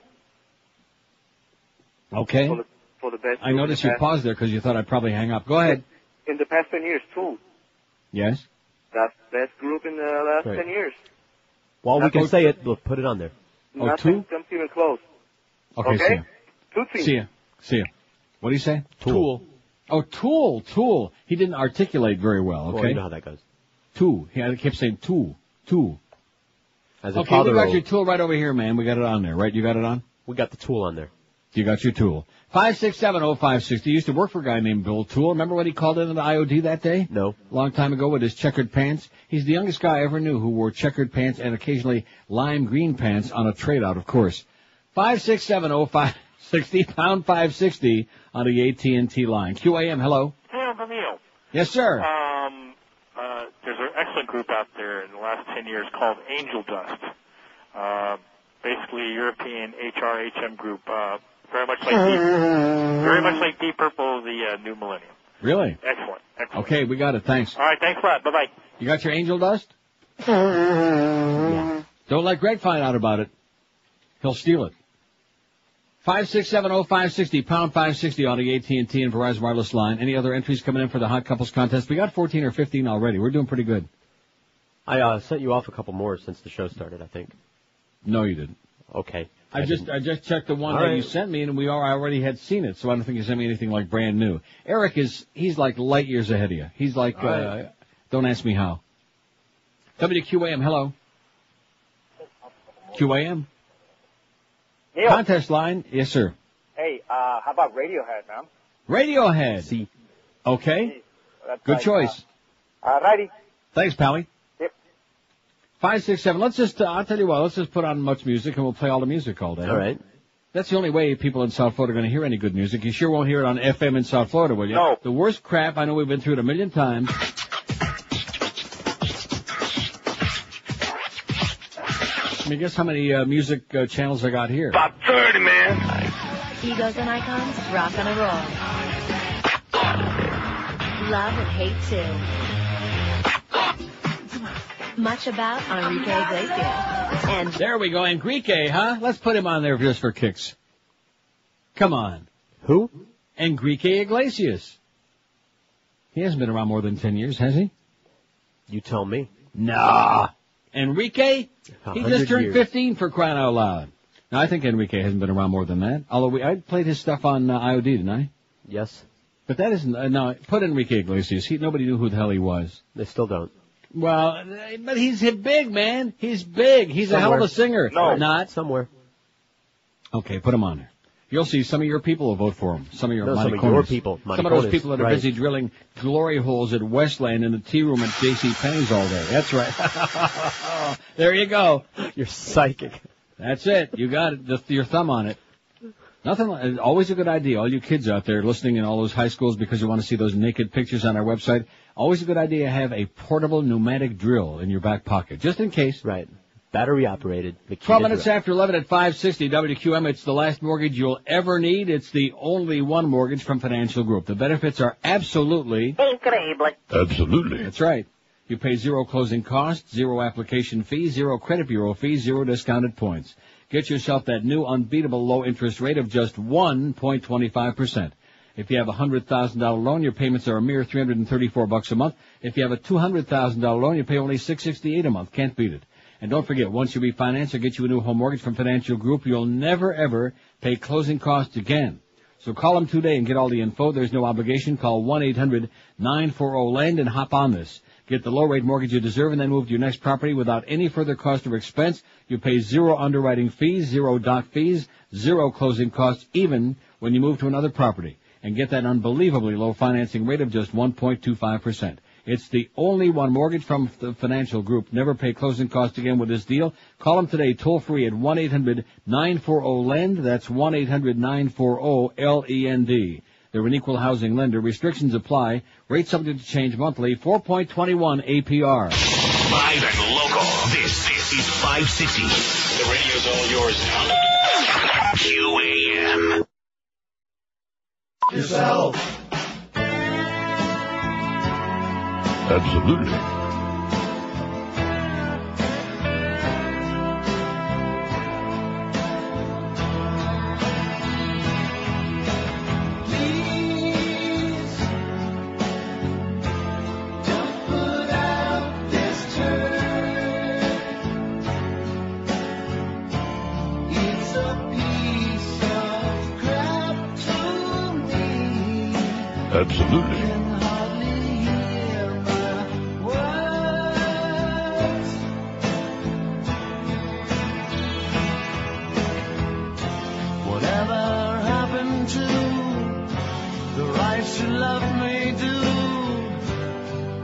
Okay. For the best. I noticed you paused there because you thought I'd probably hang up. Go ahead. In the past 10 years, Tool. Yes. That's the best group in the last 10 years. Well, we can say it. We'll put it on there. Nothing comes even close. Okay, see ya. Tootsie. See ya. What do you say? Tool. Oh, Tool. He didn't articulate very well, okay? Well, you know how that goes. Tool. He kept saying Tool. As a okay, we got your Tool right over here, man. We got it on there, right? You got it on? We got the Tool on there. You got your tool. 5670560. Used to work for a guy named Bill Tool. Remember when he called in the IOD that day? No. Long time ago with his checkered pants. He's the youngest guy I ever knew who wore checkered pants and occasionally lime green pants on a trade-out, of course. 5670560, pound 560 on the AT&T line. QAM, hello. Hey, Uncle Neil. Yes, sir. There's an excellent group out there in the last 10 years called Angel Dust. Basically a European HRHM group, very much like Deep Purple, the new millennium. Really? Excellent. Okay, we got it. Thanks. All right, thanks a lot. Bye-bye. You got your angel dust? Yeah. Don't let Greg find out about it. He'll steal it. 5670560, pound 560 on the AT&T and Verizon wireless line. Any other entries coming in for the Hot Couples contest? We got 14 or 15 already. We're doing pretty good. I sent you off a couple more since the show started, I think. No, you didn't. Okay. I just checked the one All that right. you sent me, and I already had seen it, so I don't think you sent me anything like brand new. Eric he's like light years ahead of you. He's like, don't ask me how. WQAM, hello. QAM? Neil. Contest line, yes, sir. Hey, how about Radiohead, man? Radiohead. See. Okay. That's Good like, choice. Righty. Thanks, Pally. Yep. 567. I'll tell you what, let's just put on much music and we'll play all the music all day. All right. That's the only way people in South Florida are going to hear any good music. You sure won't hear it on FM in South Florida, will you? No. The worst crap, I know we've been through it a million times. Let me guess how many music channels I got here. About 30, man. Egos and icons, rock and a roll. Love and hate too. Much about Enrique Iglesias. And there we go, Enrique, huh? Let's put him on there just for kicks. Come on. Who? Enrique Iglesias. He hasn't been around more than 10 years, has he? You tell me. Nah. Enrique? He just turned years. 15 for crying out loud. Now, I think Enrique hasn't been around more than that. Although I played his stuff on IOD, didn't I? Yes. But that isn't, no, put Enrique Iglesias. Nobody knew who the hell he was. They still don't. Well, but he's big, man. He's big. He's a hell of a singer. No. Not. Somewhere. Okay, put him on there. You'll see some of your people will vote for him. Some of your some of Maricones. your people. Some of those Maricones, people that are right. busy drilling glory holes at Westland in the tea room at J.C. Penney's all day. That's right. There you go. You're psychic. That's it. You got it. Just your thumb on it. Nothing. Always a good idea. All you kids out there listening in all those high schools because you want to see those naked pictures on our website. Always a good idea to have a portable pneumatic drill in your back pocket, just in case. Right. Battery operated. 12 minutes after 11 at 560 WQM. It's the last mortgage you'll ever need. It's the only one mortgage from Financial Group. The benefits are absolutely. Increíble. Absolutely. That's right. You pay zero closing costs, zero application fees, zero credit bureau fees, zero discounted points. Get yourself that new unbeatable low interest rate of just 1.25%. If you have a $100,000 loan, your payments are a mere $334 a month. If you have a $200,000 loan, you pay only $668 a month. Can't beat it. And don't forget, once you refinance or get you a new home mortgage from Financial Group, you'll never, ever pay closing costs again. So call them today and get all the info. There's no obligation. Call 1-800-940-LAND and hop on this. Get the low-rate mortgage you deserve and then move to your next property without any further cost or expense. You pay zero underwriting fees, zero doc fees, zero closing costs, even when you move to another property. And get that unbelievably low financing rate of just 1.25%. It's the only one mortgage from the Financial Group. Never pay closing costs again with this deal. Call them today toll free at 1-800-940-LEND. That's 1-800-940-LEND. They're an equal housing lender. Restrictions apply. Rates subject to change monthly. 4.21 APR. Live and local. This is 560. The radio's all yours now. QAM. Yourself. Absolutely. Absolutely. Whatever left me do.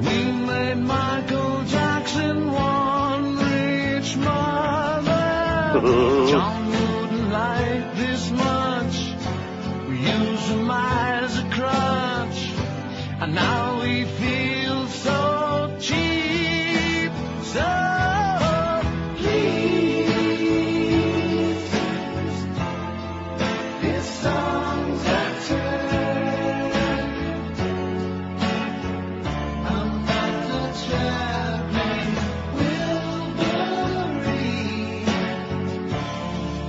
We made Michael Jackson one rich mother. John wouldn't like this much. We use him as a crutch. And now we feel so cheap. So please, this song's a turn. I'm not the traveling Wilbury.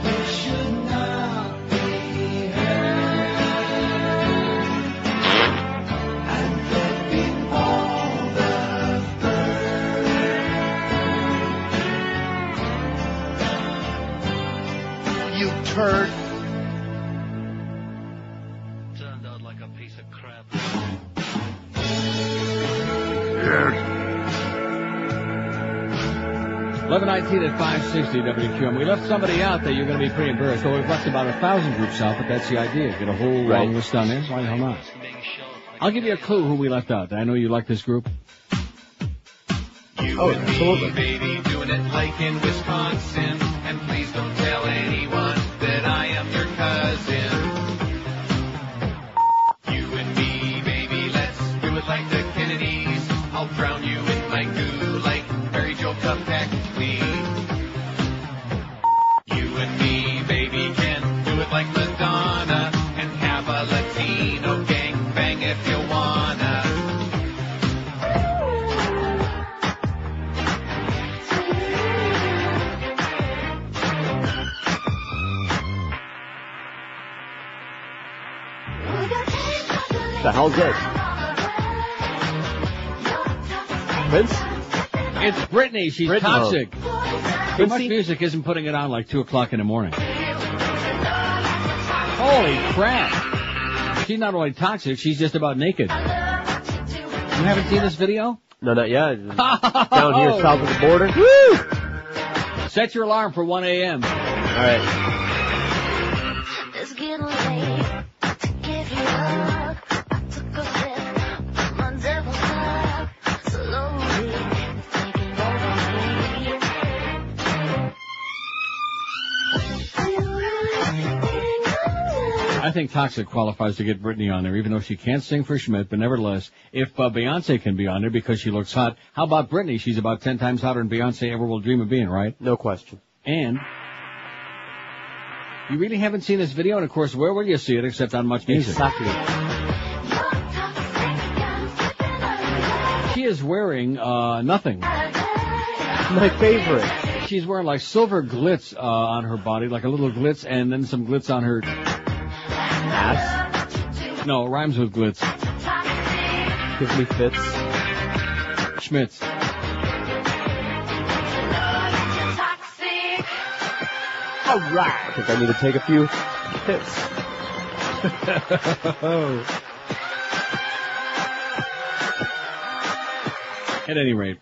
We should not be hurt. And let me all the burn. You turd. Turned out like a piece of crap. 11:19 at 560 WQAM. We left somebody out that you're going to be pretty embarrassed. So we've left about 1,000 groups out, but that's the idea. Get a whole long list on there. Why the hell not? I'll give you a clue who we left out. I know you like this group. You and me, baby, doing it like in Wisconsin. And please don't tell anyone that I am your cousin. You and me, baby, let's do it like the Kennedys. I'll drown you in my goo like Mary Jo Kopechne. You and me, baby, can do it like Madonna and have a Latino gangbang if you wanna. The hell's this? Prince? It's Britney. She's Britney. toxic. Too much music isn't putting it on like 2 o'clock in the morning. Holy crap. She's not only toxic, she's just about naked. You haven't seen this video? No, not yet. Down here south of the border. Woo! Set your alarm for 1 a.m. All right. It's getting late to give you up. I took a sip from my devil's cup. Slowly taking over I think toxic qualifies to get Britney on there, even though she can't sing for Schmidt, but nevertheless, if Beyonce can be on there because she looks hot, how about Britney? She's about 10 times hotter than Beyonce ever will dream of being, right? No question. And you really haven't seen this video, and of course, where will you see it except on Much Music? Exactly. She is wearing nothing. My favorite. She's wearing like silver glitz on her body, like a little glitz, and then some glitz on her ass. No, it rhymes with glitz. Gives me fits. Schmitz. All right. I think I need to take a few hits. At any rate,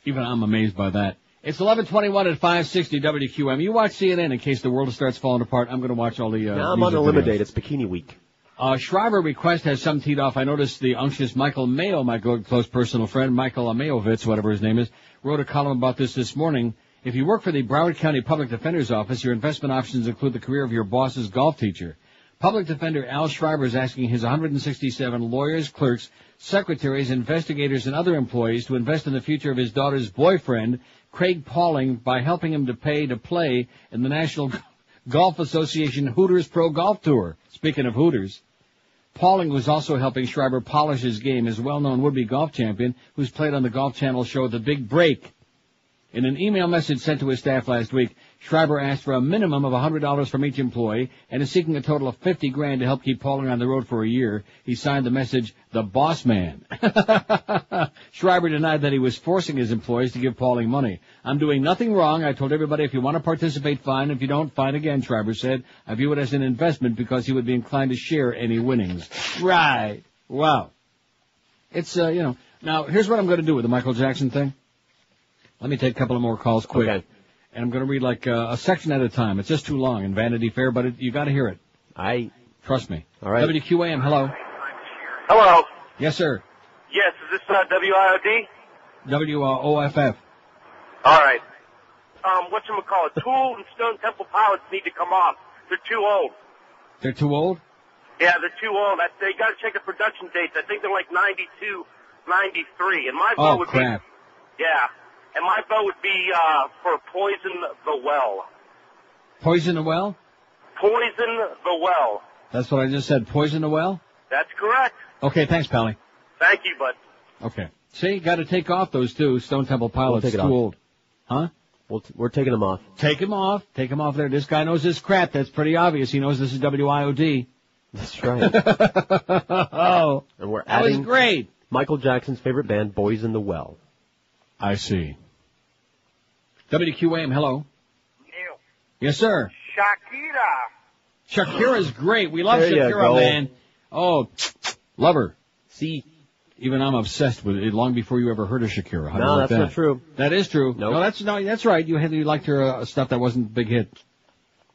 even I'm amazed by that. It's 11:21 at 560 WQAM. You watch CNN in case the world starts falling apart. I'm going to watch all the now I'm on the limit date. It's Bikini Week. Schreiber request has some teed off. I noticed the unctuous Michael Mayo, my close personal friend, Michael Mayovitz, whatever his name is, wrote a column about this morning. If you work for the Broward County Public Defender's Office, your investment options include the career of your boss's golf teacher. Public Defender Al Schreiber is asking his 167 lawyers, clerks, secretaries, investigators, and other employees to invest in the future of his daughter's boyfriend, Craig Pauling, by helping him to play in the National Golf Association Hooters Pro Golf Tour. Speaking of Hooters, Pauling was also helping Schreiber polish his game as well-known would-be golf champion who's played on the Golf Channel show The Big Break. In an email message sent to his staff last week, Schreiber asked for a minimum of $100 from each employee and is seeking a total of $50,000 to help keep Pauling on the road for a year. He signed the message, The Boss Man. Schreiber denied that he was forcing his employees to give Pauling money. I'm doing nothing wrong. I told everybody if you want to participate, fine. If you don't, fine again, Schreiber said. I view it as an investment because he would be inclined to share any winnings. Right. Wow. It's, Now, here's what I'm going to do with the Michael Jackson thing. Let me take a couple of more calls quick. Okay. And I'm going to read like a section at a time. It's just too long in Vanity Fair, but you got to hear it. I trust me. All right. WQAM, hello. Hello. Yes, sir. Yes, is this WIOD? WOFF. All right. Whatchamacallit? Tool and Stone Temple Pilots need to come off. They're too old. They're too old? Yeah, they're too old. They got to check the production dates. I think they're like 92, 93. And my vote would crap. be... Yeah. And my vote would be for Poison the Well. Poison the well? Poison the Well. That's what I just said. Poison the well? That's correct. Okay, thanks, Pally. Thank you, bud. Okay. See, got to take off those two Stone Temple Pilots. We'll take it too off. old. Huh? We're taking them off. Take him off. Take him off there. This guy knows his crap. That's pretty obvious. He knows this is WIOD. That's right. Oh. And we're That was adding great. Michael Jackson's favorite band, Boys in the Well. I see. WQAM, hello. Neil. Yes, sir. Shakira. Shakira's great. We love There you Shakira, go. man. Oh, love her. See. Even I'm obsessed with it long before you ever heard of Shakira. How do you No, like that's that? not true. That is true. Nope. No, that's right. You liked her stuff that wasn't a big hit.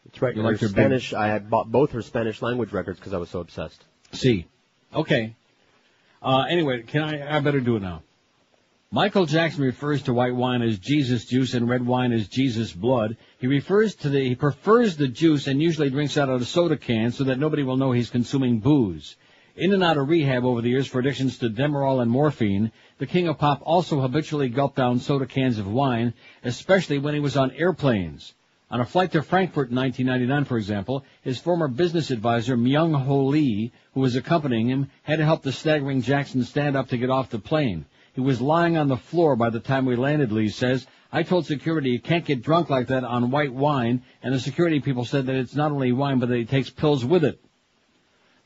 That's right. You liked her Spanish. I had bought both her Spanish language records because I was so obsessed. See. Okay. Anyway, I better do it now. Michael Jackson refers to white wine as Jesus juice and red wine as Jesus blood. He prefers the juice and usually drinks out of a soda can so that nobody will know he's consuming booze. In and out of rehab over the years for addictions to Demerol and morphine, the king of pop also habitually gulped down soda cans of wine, especially when he was on airplanes. On a flight to Frankfurt in 1999, for example, his former business advisor, Myung-Ho Lee, who was accompanying him, had to help the staggering Jackson stand up to get off the plane. He was lying on the floor by the time we landed, Lee says. I told security you can't get drunk like that on white wine, and the security people said that it's not only wine, but that he takes pills with it.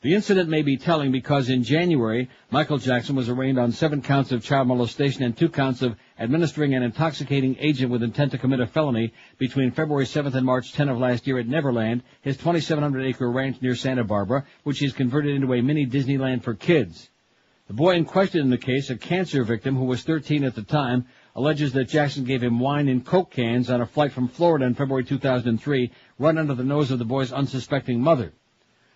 The incident may be telling because in January, Michael Jackson was arraigned on 7 counts of child molestation and 2 counts of administering an intoxicating agent with intent to commit a felony between February 7th and March 10th of last year at Neverland, his 2,700-acre ranch near Santa Barbara, which he's converted into a mini Disneyland for kids. The boy in question in the case, a cancer victim who was 13 at the time, alleges that Jackson gave him wine in Coke cans on a flight from Florida in February 2003, right under the nose of the boy's unsuspecting mother.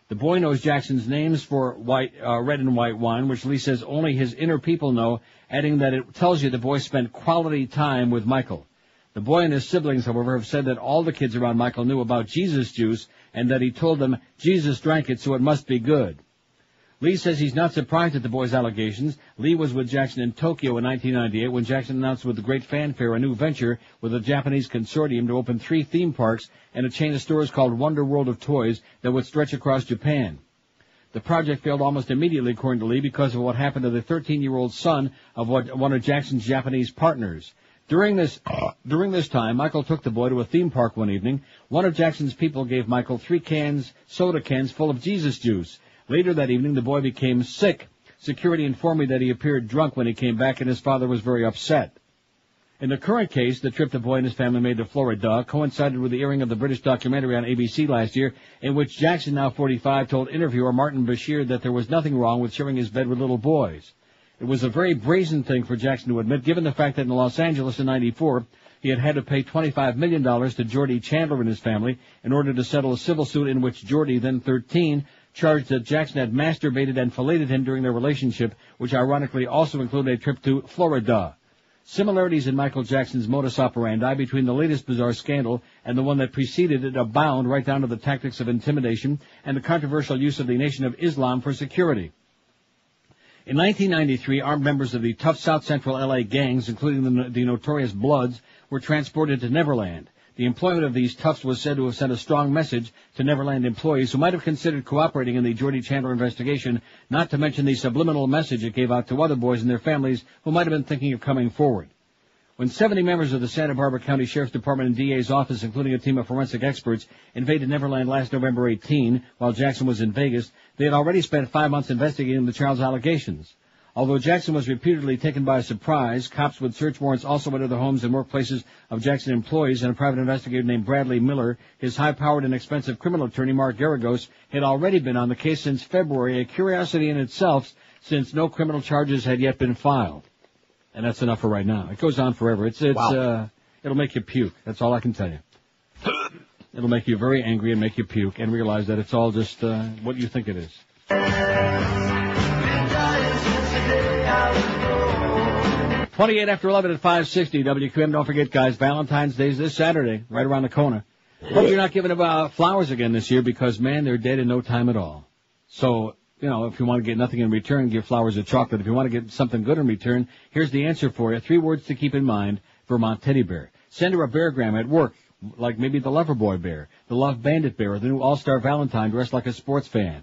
The boy knows Jackson's names for red and white wine, which Lee says only his inner people know, adding that it tells you the boy spent quality time with Michael. The boy and his siblings, however, have said that all the kids around Michael knew about Jesus juice and that he told them Jesus drank it, so it must be good. Lee says he's not surprised at the boy's allegations. Lee was with Jackson in Tokyo in 1998 when Jackson announced with great fanfare a new venture with a Japanese consortium to open 3 theme parks and a chain of stores called Wonder World of Toys that would stretch across Japan. The project failed almost immediately, according to Lee, because of what happened to the 13-year-old son of one of Jackson's Japanese partners. During this time, Michael took the boy to a theme park one evening. One of Jackson's people gave Michael 3 soda cans full of Jesus juice. Later that evening, the boy became sick. Security informed me that he appeared drunk when he came back, and his father was very upset. In the current case, the trip the boy and his family made to Florida coincided with the airing of the British documentary on ABC last year, in which Jackson, now 45, told interviewer Martin Bashir that there was nothing wrong with sharing his bed with little boys. It was a very brazen thing for Jackson to admit, given the fact that in Los Angeles in '94, he had to pay $25 million to Jordy Chandler and his family in order to settle a civil suit in which Jordy, then 13, charged that Jackson had masturbated and filleted him during their relationship, which ironically also included a trip to Florida. Similarities in Michael Jackson's modus operandi between the latest bizarre scandal and the one that preceded it abound, right down to the tactics of intimidation and the controversial use of the Nation of Islam for security. In 1993, armed members of the tough South Central L.A. gangs, including the notorious Bloods, were transported to Neverland. The employment of these toughs was said to have sent a strong message to Neverland employees who might have considered cooperating in the Jordy Chandler investigation, not to mention the subliminal message it gave out to other boys and their families who might have been thinking of coming forward. When 70 members of the Santa Barbara County Sheriff's Department and DA's office, including a team of forensic experts, invaded Neverland last November 18, while Jackson was in Vegas, they had already spent 5 months investigating the child's allegations. Although Jackson was reputedly taken by surprise, cops with search warrants also went to the homes and workplaces of Jackson employees, and a private investigator named Bradley Miller, his high-powered and expensive criminal attorney, Mark Garagos, had already been on the case since February, a curiosity in itself, since no criminal charges had yet been filed. And that's enough for right now. It goes on forever. Wow. It'll make you puke. That's all I can tell you. It'll make you very angry and make you puke and realize that it's all just what you think it is. 28 after 11 at 560 WQAM. Don't forget, guys, Valentine's Day is this Saturday, right around the corner. Hope you're not giving about flowers again this year because, man, they're dead in no time at all. So, you know, if you want to get nothing in return, give flowers or chocolate. If you want to get something good in return, here's the answer for you. 3 words to keep in mind. Vermont Teddy Bear. Send her a beargram at work, like maybe the Loverboy Bear, the Love Bandit Bear, or the new All-Star Valentine dressed like a sports fan.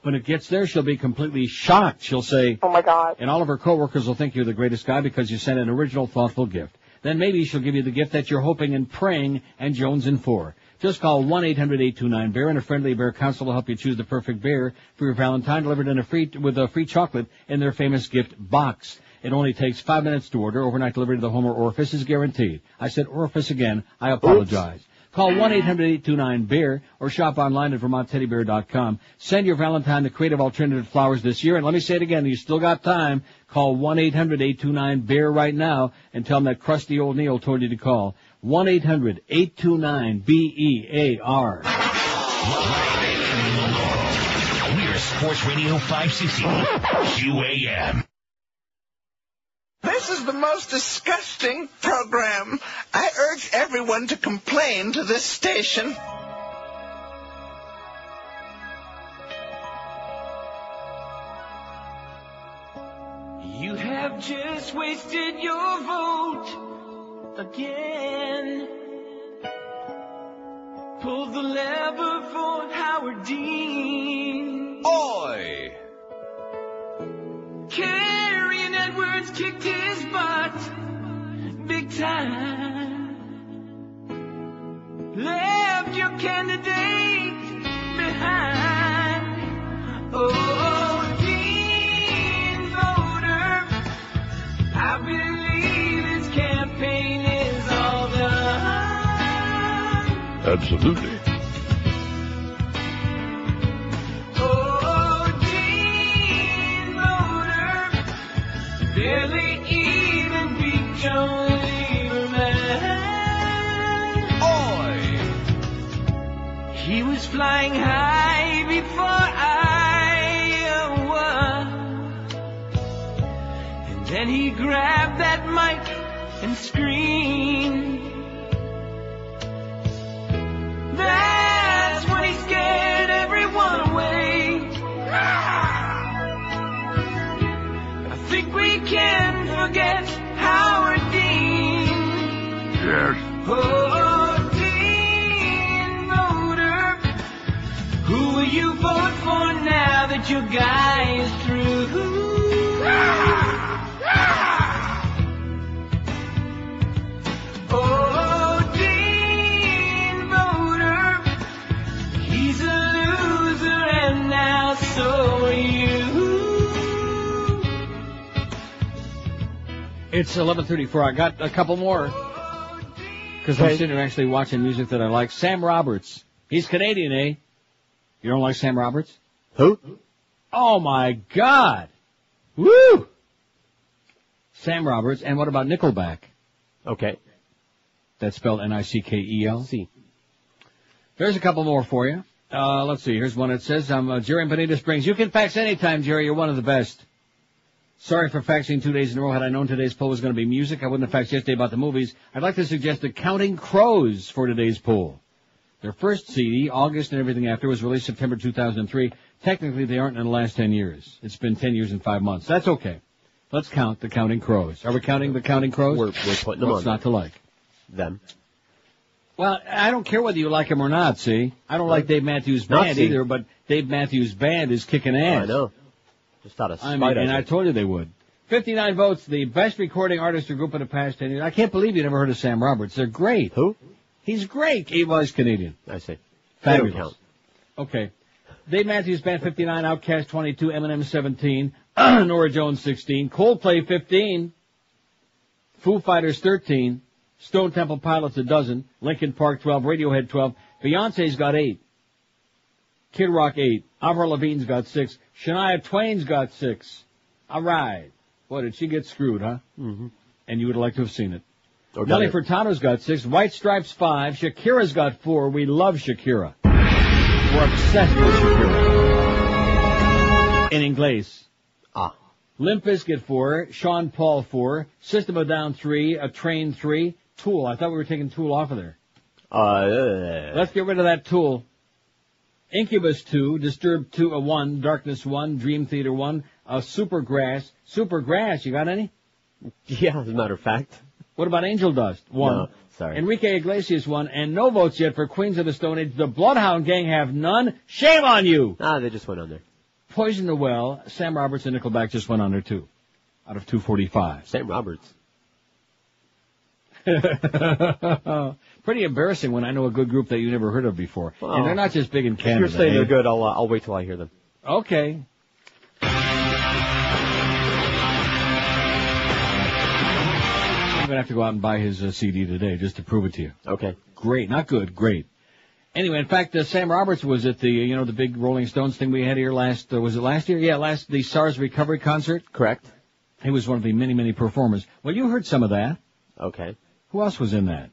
When it gets there, she'll be completely shocked. She'll say, "Oh my God." And all of her coworkers will think you're the greatest guy because you sent an original, thoughtful gift. Then maybe she'll give you the gift that you're hoping and praying and jonesing for. Just call 1-800-829-BEAR and a friendly bear counselor will help you choose the perfect bear for your Valentine, delivered with a free chocolate in their famous gift box. It only takes 5 minutes to order. Overnight delivery to the home or orifice is guaranteed. I said orifice again. I apologize. Oops. Call 1-800-829-BEAR or shop online at VermontTeddyBear.com. Send your Valentine the creative alternative flowers this year. And let me say it again, you still got time. Call 1-800-829-BEAR right now and tell them that crusty old Neil told you to call. 1-800-829-BEAR. We're Sports Radio 560 QAM. This is the most disgusting program. I urge everyone to complain to this station. You have just wasted your vote again. Pull the lever for Howard Dean. Oi! Kerry and Edwards kicked his butt big time. Left your candidate behind. Oh, Dean voter, I believe his campaign is all done. Absolutely. Barely even beat John Lieberman. Oi! He was flying high before Iowa. And then he grabbed that mic and screamed. That's when he scared everyone away. I think we can forget Howard Dean. Yes. Oh, Dean voter, who will you vote for now that your guy is through? Oh, Dean voter, he's a loser and now so are you. It's 11:34. I got a couple more because I'm sitting here actually watching music that I like. Sam Roberts. He's Canadian, eh? You don't like Sam Roberts? Who? Oh, my God. Woo! Sam Roberts. And what about Nickelback? Okay. That's spelled Nickel. C. There's a couple more for you. Let's see. Here's one that says, I'm Jerry in Bonita Springs. You can fax anytime, Jerry. You're one of the best. Sorry for faxing 2 days in a row. Had I known today's poll was going to be music, I wouldn't have faxed yesterday about the movies. I'd like to suggest the Counting Crows for today's poll. Their first CD, August and everything after, was released September 2003. Technically, they aren't in the last 10 years. It's been 10 years and 5 months. That's okay. Let's count the Counting Crows. Are we counting the Counting Crows? We're putting them on. What's not to like? Them. Well, I don't care whether you like him or not, see? I don't like Dave Matthews Band either, but Dave Matthews Band is kicking ass. I know. Just out of spite. I told you they would. 59 votes, the best recording artist or group of the past 10 years. I can't believe you never heard of Sam Roberts. They're great. Who? He's great. He was Canadian. I see. Fabulous. Count. Okay. Dave Matthews Band 59, Outkast 22, Eminem 17, Norah Jones 16, Coldplay 15, Foo Fighters 13, Stone Temple Pilots a dozen, Linkin Park 12, Radiohead 12, Beyonce's got 8, Kid Rock 8, Avril Lavigne's got 6, Shania Twain's got 6. All right. Boy, did she get screwed, huh? Mm-hmm. And you would like to have seen it. Or Nelly Furtado's got 6, White Stripes 5, Shakira's got 4. We love Shakira. We're obsessed with Shakira. In Inglés. Ah. Limp Bizkit 4, Sean Paul 4, System of a Down 3, A Train 3, Tool. I thought we were taking Tool off of there. Let's get rid of that Tool. Incubus 2, Disturbed 2, 1, Darkness 1, Dream Theater 1, Supergrass. Supergrass, you got any? Yeah, as a matter of fact. What about Angel Dust? 1. No, sorry. Enrique Iglesias 1, and no votes yet for Queens of the Stone Age. The Bloodhound Gang have none. Shame on you! They just went on there. Poison the Well, Sam Roberts and Nickelback just went on there too. Out of 245. Sam Roberts. Pretty embarrassing when I know a good group that you never heard of before. Well, and they're not just big in Canada. If you're saying they're good, I'll wait till I hear them. Okay. I'm going to have to go out and buy his CD today just to prove it to you. Okay. Great. Not good. Great. Anyway, in fact, Sam Roberts was at the, the big Rolling Stones thing we had here last, was it last year? Yeah, the SARS recovery concert. Correct. He was one of the many, many performers. Well, you heard some of that. Okay. Who else was in that?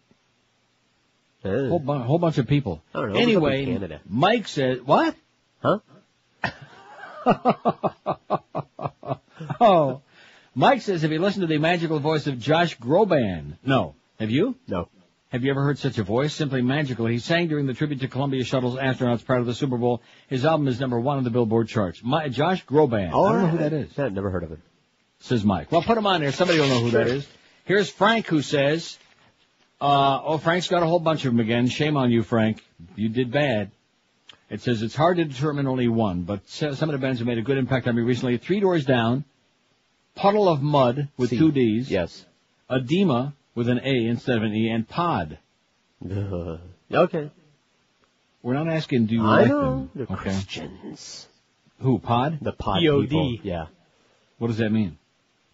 Whole bunch of people. I don't know. Anyway, Canada. Mike said, what? Huh? Oh. Mike says, have you listened to the magical voice of Josh Groban? No. Have you? No. Have you ever heard such a voice? Simply magical. He sang during the tribute to Columbia Shuttle's astronauts prior to the Super Bowl. His album is number 1 on the Billboard charts. Josh Groban. Oh, I don't know who that is. Yeah, never heard of him. Says Mike. Well, put him on there. Somebody will know who that is. Here's Frank, who says, Frank's got a whole bunch of them again. Shame on you, Frank. You did bad. It says, it's hard to determine only one, but some of the bands have made a good impact on me recently. 3 Doors Down, Puddle of Mud with 2 Ds. Yes. Edema with an A instead of an E, and Pod. Okay. We're not asking, do you like them? They're Christians. Who, Pod? The Pod POD. people. Yeah. What does that mean?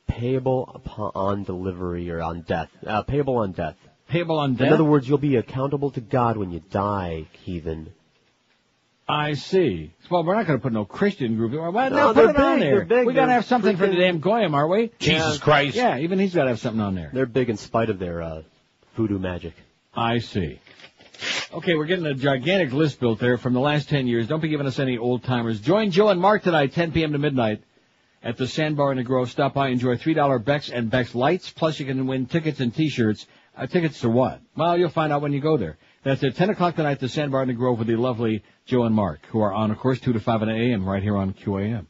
Payable on delivery or on death. Payable on death. Payable on death? In other words, you'll be accountable to God when you die, heathen. I see. Well, we're not going to put no Christian group. Well, no, put they're it on big, there. they're big. We got to They're have something for the damn Goyim, are we? Jesus Christ. Yeah, even he's got to have something on there. They're big in spite of their voodoo magic. I see. Okay, we're getting a gigantic list built there from the last 10 years. Don't be giving us any old-timers. Join Joe and Mark tonight, 10 p.m. to midnight, at the Sandbar in the Grove. Stop by, enjoy $3 Beck's and Beck's Lights, plus you can win tickets and T-shirts. Tickets to what? Well, you'll find out when you go there. That's at 10 o'clock tonight, the Sandbar in the Grove with the lovely Joe and Mark, who are on, of course, 2 to 5 in the a.m. right here on QAM.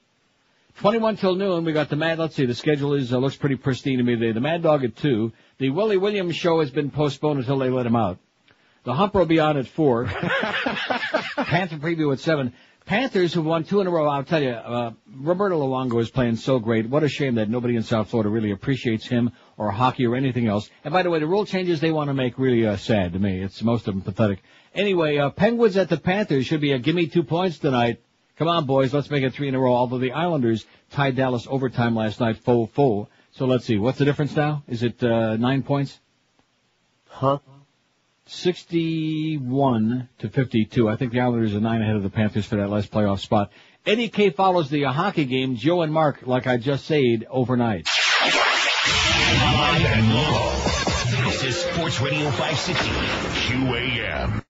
21 till noon, we got the Mad, let's see, the schedule is looks pretty pristine to me today. The Mad Dog at 2. The Willie Williams show has been postponed until they let him out. The Hump will be on at 4. Panther preview at 7. Panthers, who won 2 in a row, I'll tell you, Roberto Luongo is playing so great. What a shame that nobody in South Florida really appreciates him or hockey or anything else. And by the way, the rule changes they want to make really sad to me. It's most of them pathetic. Anyway, Penguins at the Panthers should be a gimme 2 points tonight. Come on, boys, let's make it 3 in a row. Although the Islanders tied Dallas overtime last night, 4-4. So let's see, what's the difference now? Is it 9 points? Huh? 61 to 52. I think the Islanders are 9 ahead of the Panthers for that last playoff spot. Eddie K follows the hockey game. Joe and Mark, like I just said, overnight. Live and local. This is Sports Radio 560 QAM.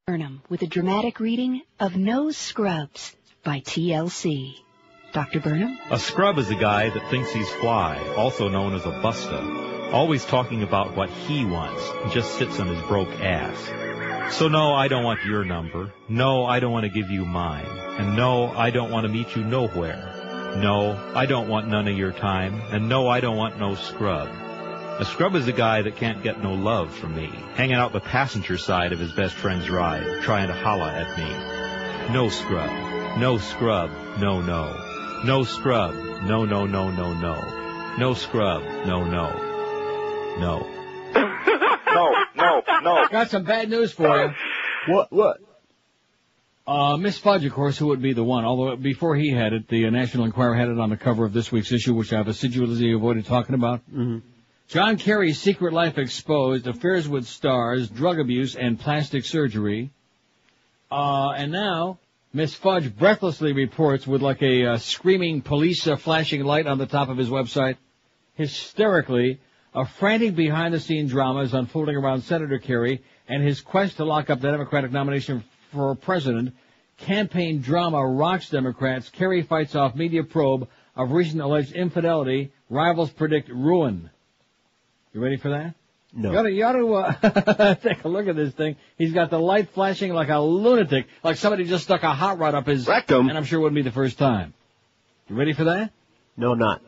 Burnham with a dramatic reading of No Scrubs by TLC. Dr. Burnham? A scrub is a guy that thinks he's fly, also known as a busta, always talking about what he wants, just sits on his broke ass. So no, I don't want your number. No, I don't want to give you mine. And no, I don't want to meet you nowhere. No, I don't want none of your time. And no, I don't want no scrub. A scrub is a guy that can't get no love from me, hanging out the passenger side of his best friend's ride, trying to holla at me. No scrub. No scrub. No, no. No scrub. No, no, no, no, no. No scrub. No, no. No. No. Got some bad news for you. What? Miss Fudge, of course, who would be the one, although before he had it, the National Enquirer had it on the cover of this week's issue, which I've assiduously avoided talking about. Mm-hmm. John Kerry's secret life exposed, affairs with stars, drug abuse, and plastic surgery. And now, Miss Fudge breathlessly reports with like a screaming police flashing light on the top of his website, hysterically, a frantic behind-the-scenes drama is unfolding around Senator Kerry and his quest to lock up the Democratic nomination for president. Campaign drama rocks Democrats. Kerry fights off media probe of recent alleged infidelity. Rivals predict ruin. You ready for that? No. You ought to take a look at this thing. He's got the light flashing like a lunatic, like somebody just stuck a hot rod up his rectum. And I'm sure it wouldn't be the first time. You ready for that? No, I'm not.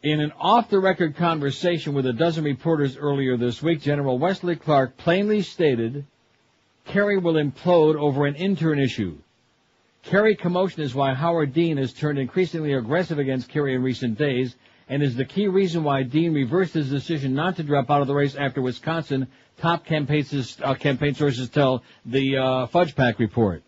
In an off-the-record conversation with a dozen reporters earlier this week, General Wesley Clark plainly stated Kerry will implode over an intern issue. Kerry commotion is why Howard Dean has turned increasingly aggressive against Kerry in recent days, and is the key reason why Dean reversed his decision not to drop out of the race after Wisconsin, top campaign sources tell the Fudge Pack report.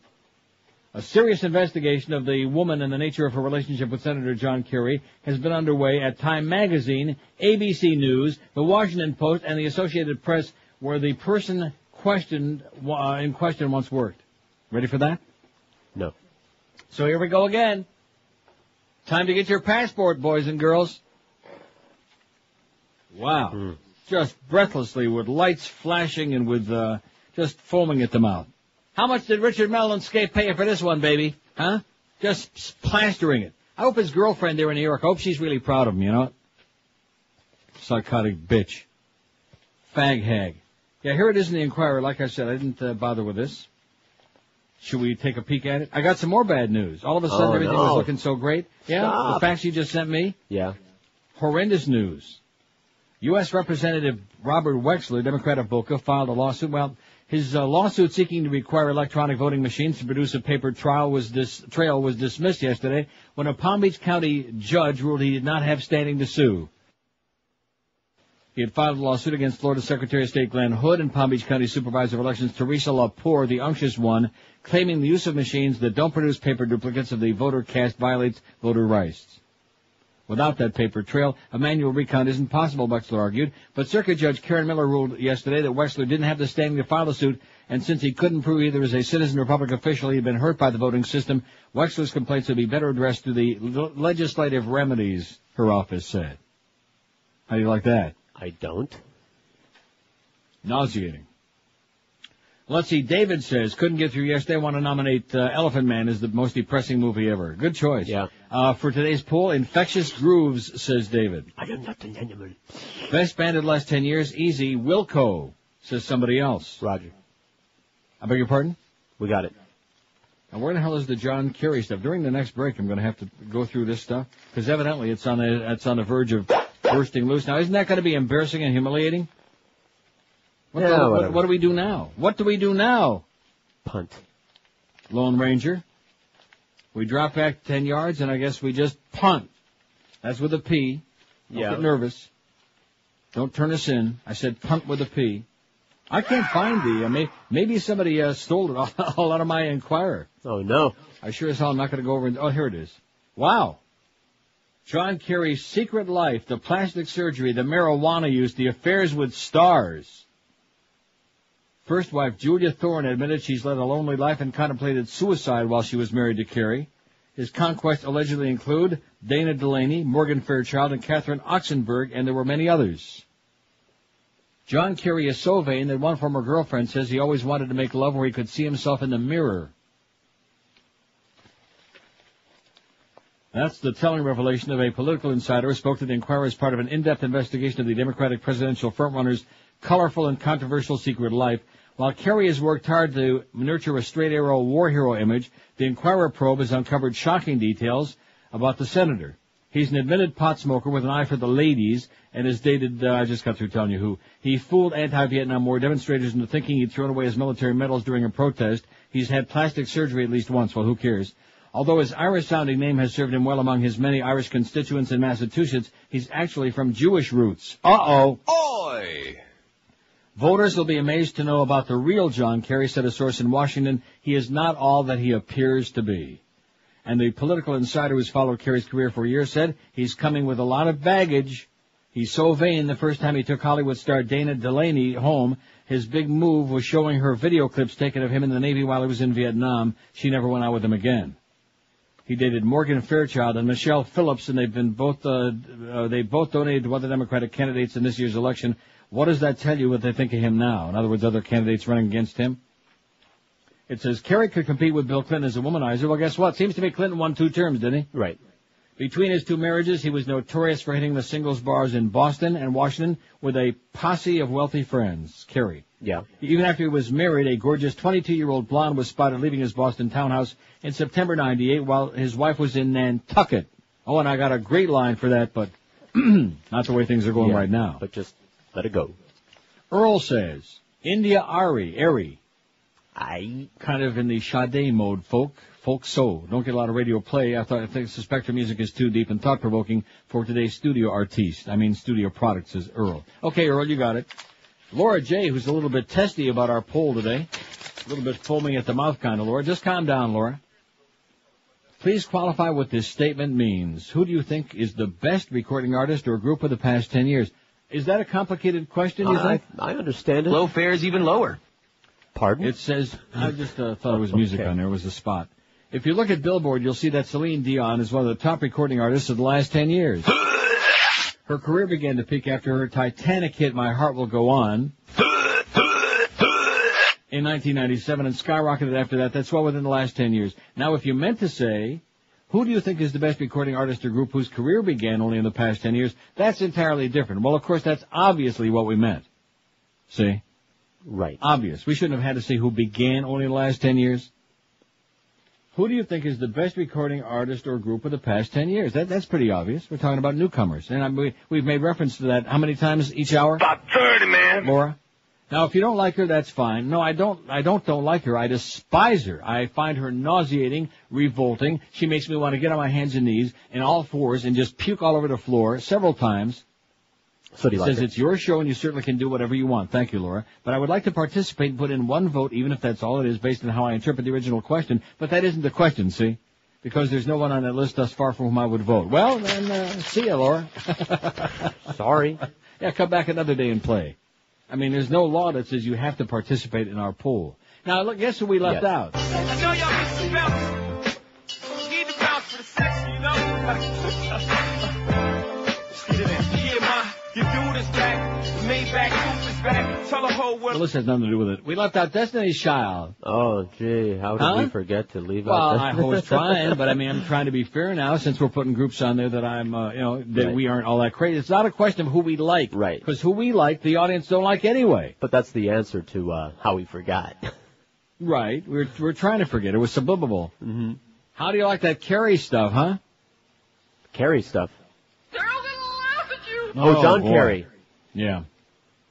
A serious investigation of the woman and the nature of her relationship with Senator John Kerry has been underway at Time Magazine, ABC News, The Washington Post, and the Associated Press, where the person in question once worked. Ready for that? No. So here we go again. Time to get your passport, boys and girls. Wow. Just breathlessly with lights flashing and with just foaming at the mouth. How much did Richard Mellon-Scape pay you for this one, baby? Huh? Just plastering it. I hope his girlfriend there in New York, I hope she's really proud of him, you know? Psychotic bitch. Fag hag. Yeah, here it is in the Inquirer. Like I said, I didn't bother with this. Should we take a peek at it? I got some more bad news. All of a sudden, everything was looking so great. Yeah, Stop. The facts you just sent me? Yeah. Horrendous news. U.S. Representative Robert Wexler, Democrat of Boca, filed a lawsuit. Well, his lawsuit seeking to require electronic voting machines to produce a paper trail was dismissed yesterday when a Palm Beach County judge ruled he did not have standing to sue. He had filed a lawsuit against Florida Secretary of State Glenn Hood and Palm Beach County Supervisor of Elections Teresa Lepore, the unctuous one, claiming the use of machines that don't produce paper duplicates of the voter cast violates voter rights. Without that paper trail, a manual recount isn't possible, Wexler argued, but Circuit Judge Karen Miller ruled yesterday that Wexler didn't have the standing to file the suit, and since he couldn't prove either as a citizen or public official he had been hurt by the voting system, Wexler's complaints would be better addressed through the legislative remedies, her office said. How do you like that? I don't. Nauseating. Let's see, David says, couldn't get through yesterday, want to nominate Elephant Man as the most depressing movie ever. Good choice. Yeah. For today's poll, Infectious Grooves, says David. I am not an animal. Best band in the last 10 years, easy, Wilco, says somebody else. Roger. I beg your pardon? We got it. Now, where the hell is the John Kerry stuff? During the next break, I'm going to have to go through this stuff, because evidently it's on the verge of bursting loose. Now, isn't that going to be embarrassing and humiliating? What do we do now? What do we do now? Punt. Lone Ranger. We drop back 10 yards, and I guess we just punt. That's with a P. Don't get nervous. Don't turn us in. I said punt with a P. I can't find the, maybe somebody stole it all out of my Inquirer. Oh, no. I sure as hell am not going to go over and, here it is. Wow. John Kerry's secret life, the plastic surgery, the marijuana use, the affairs with stars. First wife Julia Thorne admitted she's led a lonely life and contemplated suicide while she was married to Kerry. His conquests allegedly include Dana Delaney, Morgan Fairchild, and Catherine Oxenberg, and there were many others. John Kerry is so vain that one former girlfriend says he always wanted to make love where he could see himself in the mirror. That's the telling revelation of a political insider who spoke to the Inquirer as part of an in-depth investigation of the Democratic presidential frontrunner's colorful and controversial secret life. While Kerry has worked hard to nurture a straight-arrow war hero image, the Inquirer probe has uncovered shocking details about the senator. He's an admitted pot smoker with an eye for the ladies and has dated, I just got through telling you who. He fooled anti-Vietnam War demonstrators into thinking he'd thrown away his military medals during a protest. He's had plastic surgery at least once. Well, who cares? Although his Irish-sounding name has served him well among his many Irish constituents in Massachusetts, he's actually from Jewish roots. Uh-oh. Oi! Voters will be amazed to know about the real John Kerry, said a source in Washington. He is not all that he appears to be. And the political insider who's followed Kerry's career for years said he's coming with a lot of baggage. He's so vain, the first time he took Hollywood star Dana Delaney home, his big move was showing her video clips taken of him in the Navy while he was in Vietnam. She never went out with him again. He dated Morgan Fairchild and Michelle Phillips, and they both donated to other Democratic candidates in this year's election. What does that tell you what they think of him now? In other words, other candidates running against him? It says Kerry could compete with Bill Clinton as a womanizer. Well, guess what? Seems to me Clinton won 2 terms, didn't he? Right. Between his two marriages, he was notorious for hitting the singles bars in Boston and Washington with a posse of wealthy friends. Kerry. Yeah. Even after he was married, a gorgeous 22-year-old blonde was spotted leaving his Boston townhouse in September 98 while his wife was in Nantucket. Oh, and I got a great line for that, but not the way things are going right now. But just let it go. Earl says, India Ari. Kind of in the Sade mode, folk so. Don't get a lot of radio play. I suspect her music is too deep and thought-provoking for today's studio artiste. I mean studio product, says Earl. Okay, Earl, you got it. Laura J., who's a little bit testy about our poll today. A little bit foaming at the mouth kind of, Laura. Just calm down, Laura. Please qualify what this statement means. Who do you think is the best recording artist or group of the past 10 years? Is that a complicated question, you think? I understand it. Low fare is even lower. Pardon? It says, I just thought it was music on there. It was a spot. If you look at Billboard, you'll see that Celine Dion is one of the top recording artists of the last 10 years. Her career began to peak after her Titanic hit My Heart Will Go On in 1997 and skyrocketed after that. That's well within the last 10 years. Now, if you meant to say, who do you think is the best recording artist or group whose career began only in the past 10 years, that's entirely different. Well, of course, that's obviously what we meant. See? Right. Obvious. We shouldn't have had to say who began only in the last 10 years. Who do you think is the best recording artist or group of the past 10 years? That's pretty obvious. We're talking about newcomers. And we've made reference to that how many times each hour? About 30, man. Laura? Now, if you don't like her, that's fine. No, I don't like her. I despise her. I find her nauseating, revolting. She makes me want to get on my hands and knees and all fours and just puke all over the floor several times. So do you like says it? It's your show and you certainly can do whatever you want. Thank you, Laura. But I would like to participate and put in one vote, even if that's all it is, based on how I interpret the original question. But that isn't the question, see? Because there's no one on that list thus far for whom I would vote. Well, then, see ya, Laura. Sorry. Yeah, come back another day and play. I mean, there's no law that says you have to participate in our poll. Now, look, guess who we left out? I know y'all get some bounce. Need the bounce for the sex, you know? Your dude is back. Maybach roof is back. Tell the whole world. Well, this has nothing to do with it. We left out Destiny's Child. Oh, gee, how did we forget to leave out Well, that? I was trying, but I mean, I'm trying to be fair now since we're putting groups on there that I'm, we aren't all that crazy. It's not a question of who we like. Right. Because who we like, the audience don't like anyway. But that's the answer to how we forgot. Right. We're trying to forget. It was subliminal. Mm-hmm. How do you like that Kerry stuff, huh? Kerry stuff? They're all gonna laugh at you. Oh, John boy. Kerry. Yeah.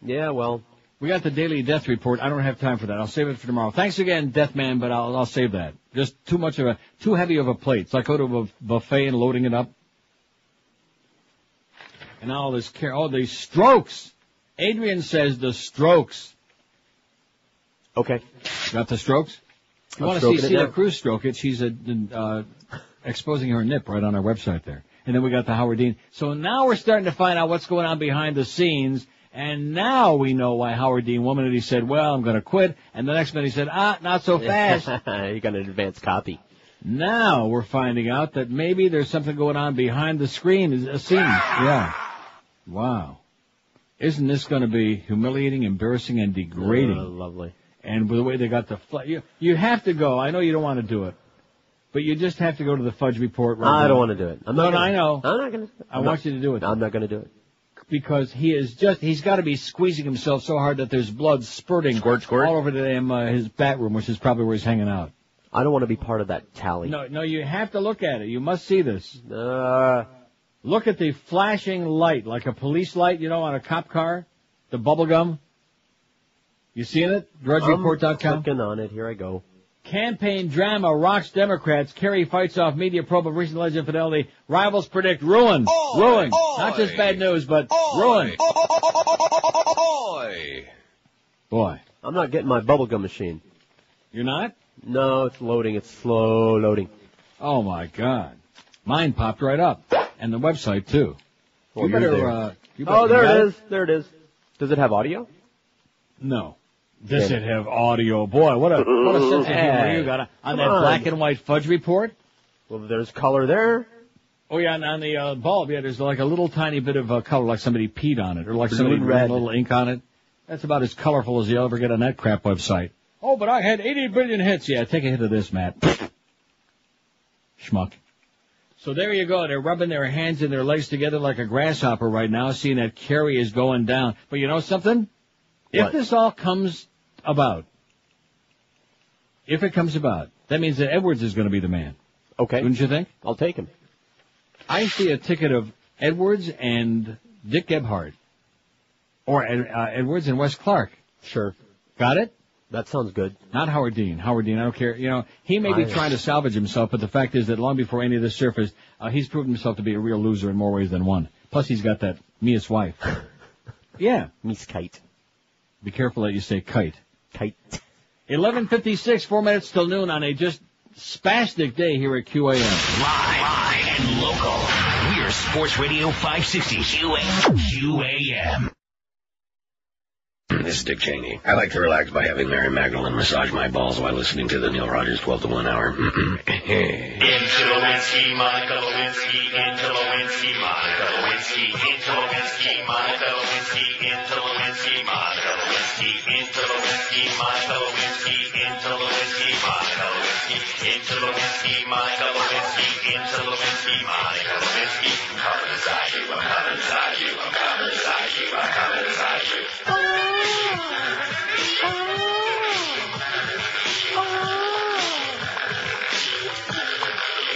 Yeah, well. We got the daily death report. I don't have time for that. I'll save it for tomorrow. Thanks again, Death Man, but I'll save that. Just too heavy of a plate. It's like go to a buffet and loading it up. And now all this the Strokes. Adrian says the Strokes. Okay. Got the Strokes? You want to see Celia Cruz stroke it? She's exposing her nip right on our website there. And then we got the Howard Dean. So now we're starting to find out what's going on behind the scenes. And now we know why Howard Dean, one minute he said, well, I'm going to quit. And the next minute he said, not so fast. You got an advance copy. Now we're finding out that maybe there's something going on behind the scenes. Yeah. Wow. Isn't this going to be humiliating, embarrassing, and degrading? Oh, lovely. And with the way they got the you have to go. I know you don't want to do it. But you just have to go to the Fudge Report right now. I don't want to do it. I know. I'm not going to. I want you to do it. I'm not going to do it. Because he's got to be squeezing himself so hard that there's blood spurting squirt. all over his bat room, which is probably where he's hanging out. I don't want to be part of that tally. No, you have to look at it. You must see this. Look at the flashing light, like a police light, on a cop car. The bubble gum. You seeing it? DrudgeReport.com. I'm clicking on it. Here I go. Campaign drama rocks Democrats. Kerry fights off media probe of recent alleged infidelity. Rivals predict ruin. Ruin. Not just bad news, but ruin. Boy. I'm not getting my bubblegum machine. You're not? No, it's loading. It's slow loading. Oh, my God. Mine popped right up. And the website, too. Well, you better, there it is. There it is. Does it have audio? No. Does it have audio? Boy, what a sense of humor you got on that black and white Fudge Report. Well, there's color there. Oh, yeah, and on the bulb, there's like a little tiny bit of color, like somebody peed on it, or like somebody ran a little ink on it. That's about as colorful as you'll ever get on that crap website. Oh, but I had 80 billion hits. Yeah, take a hit of this, Matt. Schmuck. So there you go. They're rubbing their hands and their legs together like a grasshopper right now, seeing that Kerry is going down. But you know something? If this all comes about, that means that Edwards is going to be the man. Okay. Wouldn't you think? I'll take him. I see a ticket of Edwards and Dick Gebhardt. Or Edwards and Wes Clark. Sure. Got it? That sounds good. Not Howard Dean. Howard Dean, I don't care. You know, he may be trying to salvage himself, but the fact is that long before any of this surfaced, he's proven himself to be a real loser in more ways than one. Plus, he's got that Mia's wife. Yeah. Miss Kite. Be careful that you say kite. Kite. 11:56, 4 minutes till noon on a just spastic day here at QAM. Live and local. We're Sports Radio 560 QAM. This is Dick Cheney. I like to relax by having Mary Magdalene massage my balls while listening to the Neil Rogers 12 to 1 hour. Into Lewinsky, Monica Lewinsky, into Lewinsky, Monica Lewinsky, into Lewinsky, Monica Lewinsky, into Lewinsky, Monica Lewinsky, into Lewinsky, Monica Lewinsky, into Lewinsky, Monica Lewinsky, into Lewinsky, Monica Lewinsky, into Lewinsky, Monica Lewinsky. I'm coming inside you, I'm coming inside you, I'm coming inside you, I'm coming inside you.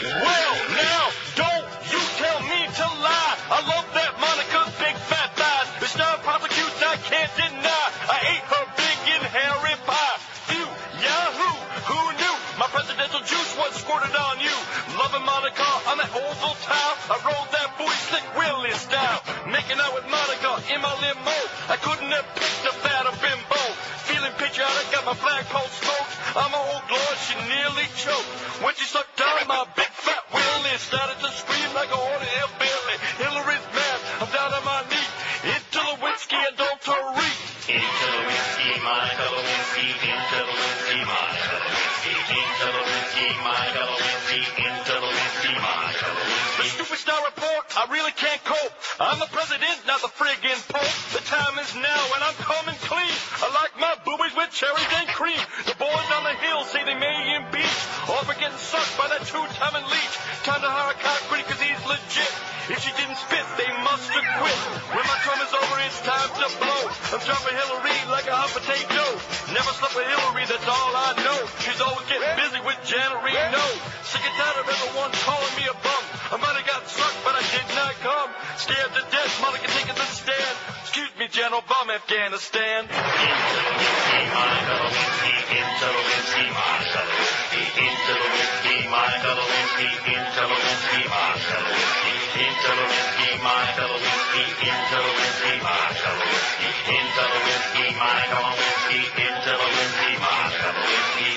Well, now, don't you tell me to lie. I love that Monica's big fat thighs. The star prosecutes I can't deny. I ate her big and hairy pie. Phew, yahoo, who knew? My presidential juice was squirted on you. Loving Monica on that oval tile. I rolled that booty slick Willie style. Making out with Monica in my limo. I couldn't have picked a fatter bimbo. Feeling patriotic, got my flagpole smoked. I'm a old Lord, she nearly choked. When she sucked down my big fat Willie, started to scream like a horny hillbilly. Hillary's mad, I'm down on my knees. Into Lewinsky and don't Tariq. Into Lewinsky, Monica Lewinsky, into Lewinsky, Monica Lewinsky, into Lewinsky, Monica Lewinsky, into Lewinsky, Monica Lewinsky. The stupid star report, I really can't cope. I'm the president, not the friggin' pope. The time is now and I'm coming clean. I like my boobies with cherries and cream. The boys on the hill say they may impeach. All for getting sucked by that two-timing leech. Time to hire a concrete cause he's legit. If she didn't spit, they must have quit. When my term is over, it's time to blow. I'm dropping Hillary like a hot potato. Never slept with Hillary, that's all I know. She's always getting busy with Janet Reno. Sick and tired of everyone calling me a bum. I might have got sucked, but I did not come. Scared to death, Monica taking the stand. Excuse me, General Bomb Afghanistan. Into Lewinsky, Monica Lewinsky, into Lewinsky, Monica Lewinsky, into Lewinsky, Monica Lewinsky, into Lewinsky, Monica Lewinsky, into Lewinsky, Monica Lewinsky, into Lewinsky, Monica Lewinsky, into Lewinsky, Monica Lewinsky, into Lewinsky, Monica Lewinsky.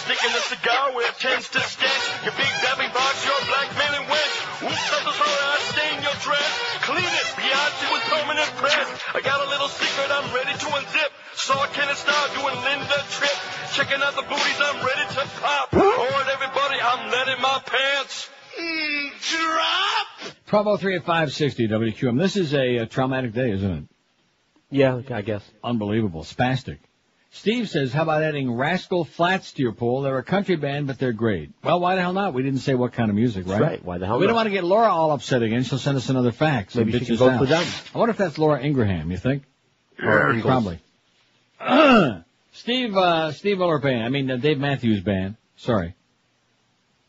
Sticking the cigar where it tends to stench. Your big dabbing box, your blackmailing wench. Oops, I'm so sorry I stained your dress. Clean it, Beyonce with permanent press. I got a little secret, I'm ready to unzip. Saw Kenneth Starr doing Linda Tripp. Checking out the booties, I'm ready to pop. Alright, everybody, I'm letting my pants drop. 1203 at 560 WQAM. This is a traumatic day, isn't it? Yeah, I guess. Unbelievable. Spastic. Steve says, how about adding Rascal Flatts to your poll? They're a country band, but they're great. Well, why the hell not? We didn't say what kind of music, right? That's right. Why the hell not? We don't want to get Laura all upset again. She'll send us another fax. Maybe she can vote for them. I wonder if that's Laura Ingraham, you think? Or probably. Steve Miller Band. I mean, Dave Matthews Band. Sorry.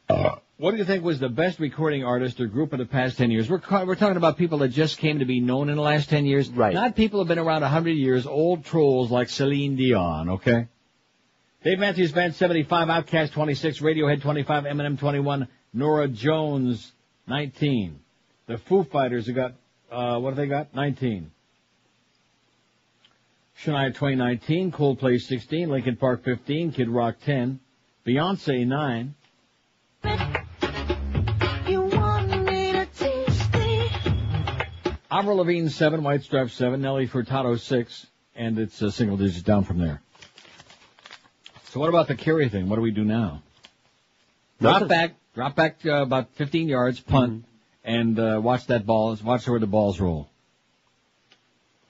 What do you think was the best recording artist or group of the past 10 years? We're talking about people that just came to be known in the last 10 years. Right. Not people who have been around 100 years, old trolls like Celine Dion, okay? Dave Matthews Band, 75, Outkast, 26, Radiohead, 25, Eminem, 21, Norah Jones, 19. The Foo Fighters have got, what have they got? 19. Shania Twain, 19, Coldplay, 16, Linkin Park, 15, Kid Rock, 10, Beyonce, 9. Avril Lavigne, 7, White Stripes, 7, Nelly Furtado, 6, and it's a single digit down from there. So what about the Kerry thing? What do we do now? Drop back about 15 yards, punt, and watch where the balls roll.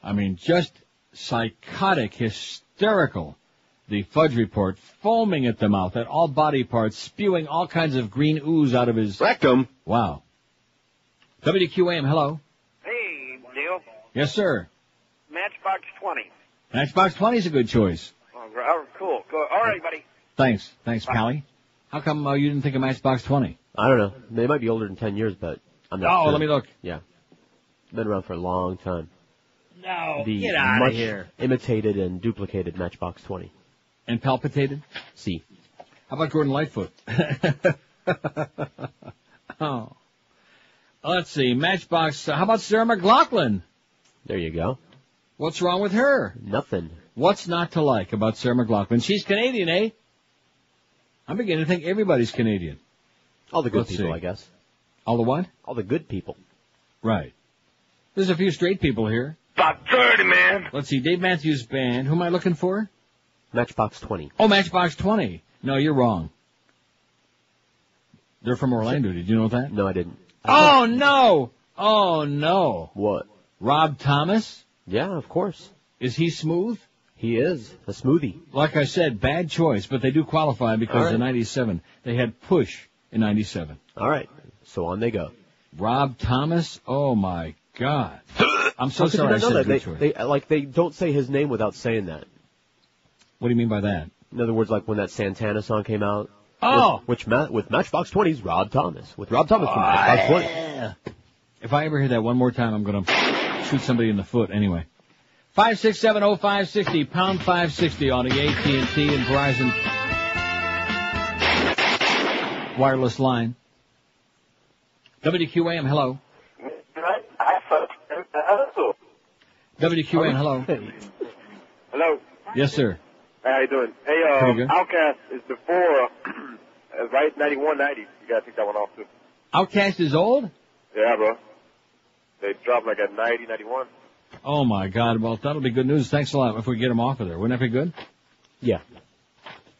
I mean, just psychotic, hysterical. the Fudge Report, foaming at the mouth, at all body parts, spewing all kinds of green ooze out of his rectum. Wow. WQAM, hello. Hey, Neil. Yes, sir. Matchbox 20. Matchbox 20 is a good choice. Oh, cool. All right, buddy. Thanks, Pally. How come you didn't think of Matchbox 20? I don't know. They might be older than 10 years, but I'm not sure. Let me look. Yeah. Been around for a long time. No, The get out much of here. imitated and duplicated Matchbox 20. And palpitated? See. How about Gordon Lightfoot? Oh. Let's see. Matchbox. How about Sarah McLachlan? There you go. What's wrong with her? Nothing. What's not to like about Sarah McLachlan? She's Canadian, eh? I'm beginning to think everybody's Canadian. All the good Let's people, see. I guess. All the what? All the good people. Right. There's a few straight people here. About 30, man. Let's see. Dave Matthews Band. Who am I looking for? Matchbox 20. Oh, Matchbox 20. No, you're wrong. They're from Orlando. Did you know that? No, I didn't. Oh, no! Oh, no. What? Rob Thomas? Yeah, of course. Is he smooth? He is. A smoothie. Like I said, bad choice, but they do qualify because right. in 97, they had Push in 97. All right. So on they go. Rob Thomas? Oh, my God. I'm so How could sorry I you not know said that? good choice. They don't say his name without saying that. What do you mean by that? In other words, like when that Santana song came out. Oh! With Matchbox 20's Rob Thomas. With Rob Thomas from Matchbox 20. Yeah. If I ever hear that one more time, I'm going to shoot somebody in the foot anyway. 5670560, pound 560 on the AT&T and Verizon wireless line. WQAM, hello. WQAM, hello. Hello. Yes, sir. How you doing? Pretty Hey, good. Outcast is before, right, 91, 90. You gotta take that one off, too. Outcast is old? Yeah, bro. They dropped like at 90, 91. Oh, my God. Well, that'll be good news. Thanks a lot if we get them off of there. Wouldn't that be good? Yeah.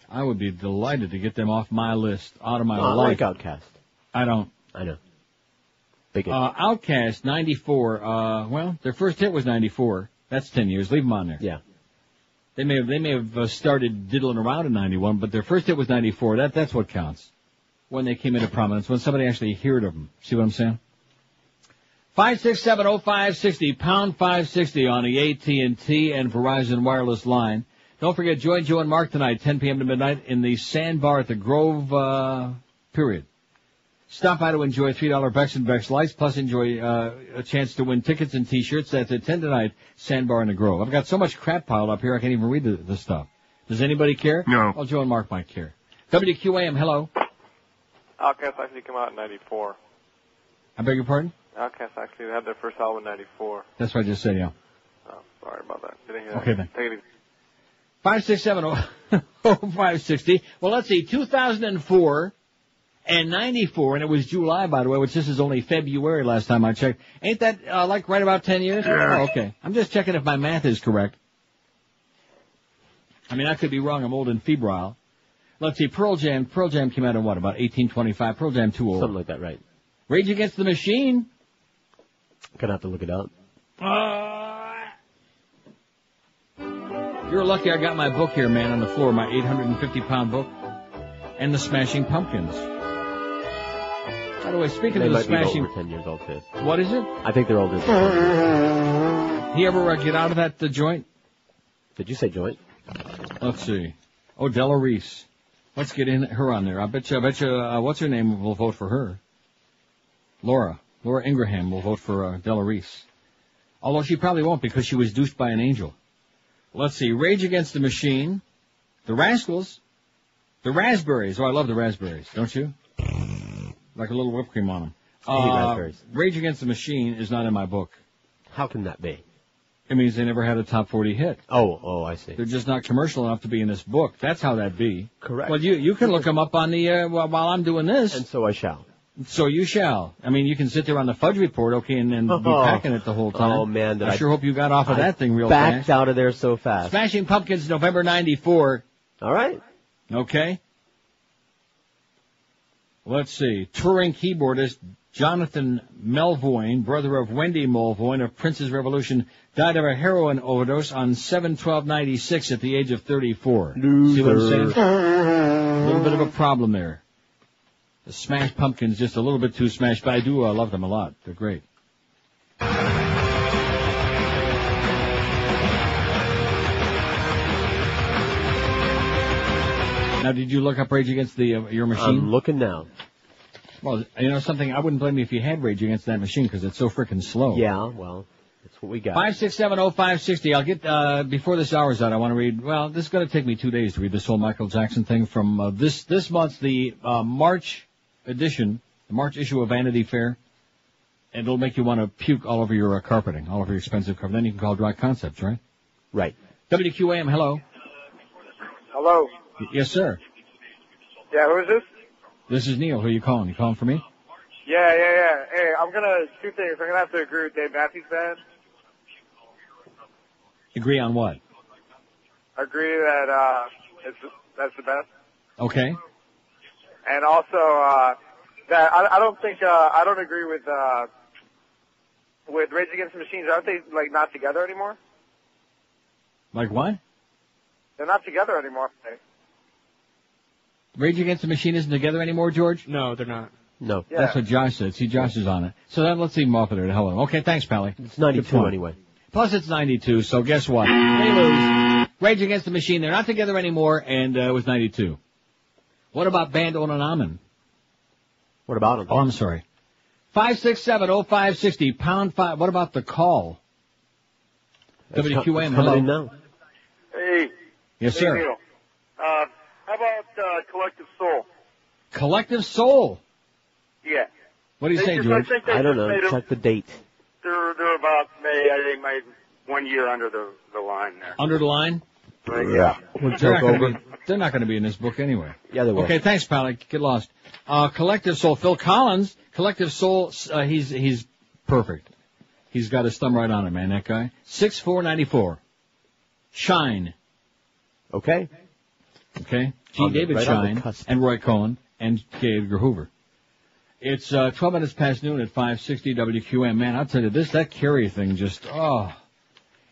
I would be delighted to get them off my list, out of my I life. like Outcast. I don't. I know. Big hit. Outcast, 94. Well, their first hit was 94. That's 10 years. Leave them on there. Yeah. They may have started diddling around in 91, but their first hit was 94. That's what counts. When they came into prominence, when somebody actually heard of them. See what I'm saying? 5670560, pound 560 on the AT&T and Verizon wireless line. Don't forget, join Joe and Mark tonight, 10 p.m. to midnight, in the Sandbar at the Grove, period. Stop by to enjoy $3 Bex and Bex Lights, plus enjoy a chance to win tickets and T-shirts. That's at 10 tonight, Sandbar in the Grove. I've got so much crap piled up here, I can't even read the stuff. Does anybody care? No. Oh, Joe and Mark might care. WQAM, hello. Outcast actually came out in 94. I beg your pardon? Outcast actually had their first album in 94. That's what I just said, yeah. Oh, sorry about that. Didn't hear Okay, that. then. Take it easy. 5670560. Well, let's see, 2004 and 94, and it was July, by the way, which this is only February last time I checked. Ain't that, like right about 10 years? Yeah. Oh, okay. I'm just checking if my math is correct. I mean, I could be wrong. I'm old and febrile. Let's see, Pearl Jam came out in what, about 1825? Pearl Jam too old. Something like that, right. Rage Against the Machine. Gonna have to look it up. You're lucky I got my book here, man, on the floor, my 850-pound book, and the Smashing Pumpkins. By the way, speaking They of the might be Smashing... over 10 years old, too. What is it? I think they're older than 10 years. He ever get out of that joint? Did you say joint? Let's see. Oh, Della Reese. Let's get her on there. I bet you, what's her name will vote for her? Laura Ingraham will vote for Della Reese. Although she probably won't because she was douched by an angel. Let's see. Rage Against the Machine. The Rascals. The Raspberries. Oh, I love the Raspberries. Don't you? Like a little whipped cream on them. I hate raspberries. Rage Against the Machine is not in my book. How can that be? It means they never had a top 40 hit. Oh, I see. They're just not commercial enough to be in this book. That's how that be. Correct. Well, you can look them up on the while I'm doing this. And so I shall. So you shall. I mean, you can sit there on the Fudge Report, okay, and be packing it the whole time. Oh, man. I sure hope you got off of that thing real fast. Backed out of there so fast. Smashing Pumpkins, November 94. All right. Okay. Let's see. Touring keyboardist Jonathan Melvoin, brother of Wendy Melvoin of Prince's Revolution, died of a heroin overdose on 7/12/96 at the age of 34. See what I'm saying? A little bit of a problem there. The Smash Pumpkins just a little bit too smashed, but I do love them a lot. They're great. Now, did you look up Rage Against your machine? I'm looking now. Well, you know something, I wouldn't blame you if you had Rage Against that machine because it's so frickin' slow. Yeah, well, that's what we got. 5670560. I'll get, before this hour's out, I want to read, well, this is going to take me 2 days to read this whole Michael Jackson thing from this month's, the March edition, the March issue of Vanity Fair. And it'll make you want to puke all over your carpeting, all over your expensive carpeting. Then you can call Dry Concepts, right? Right. WQAM, hello. Hello. Yes, sir. Yeah, who is this? This is Neil. Who are you calling? You calling for me? Yeah. Hey, I'm gonna, two things. I'm gonna have to agree with Dave Matthews Band. Agree on what? Agree that, that's the best. Okay. And also, that I don't think, I don't agree with Rage Against the Machines. Aren't they, like, not together anymore? Like what? They're not together anymore. Rage Against the Machine isn't together anymore, George? No, they're not. No. Yeah. That's what Josh said. See, Josh is on it. So then let's leave him off of there to hello. Okay, thanks, Pally. It's 92 anyway. Plus it's 92, so guess what? They lose. Rage Against the Machine, they're not together anymore, and it was 92. What about Band Onanaman? What about him? Oh, I'm sorry. 5670560, pound 5. What about The Call? WQAM, hello. Now. Hey. Yes, sir. Neil. How about Collective Soul? Collective Soul? Yeah. What do you say, George? I don't know. Check the date. They're about, I think, maybe 1 year under the line there. Under the line? Right, yeah. They're not going to be in this book anyway. Yeah, they will. Okay, thanks, pal. Get lost. Collective Soul. Phil Collins, Collective Soul, he's perfect. He's got his thumb right on it, man, that guy. 6494. Shine. Okay. Okay. G. David right Shine and Roy Cohen and K. Edgar Hoover. It's 12 minutes past noon at 560 WQAM. Man, I'll tell you, that Kerry thing just,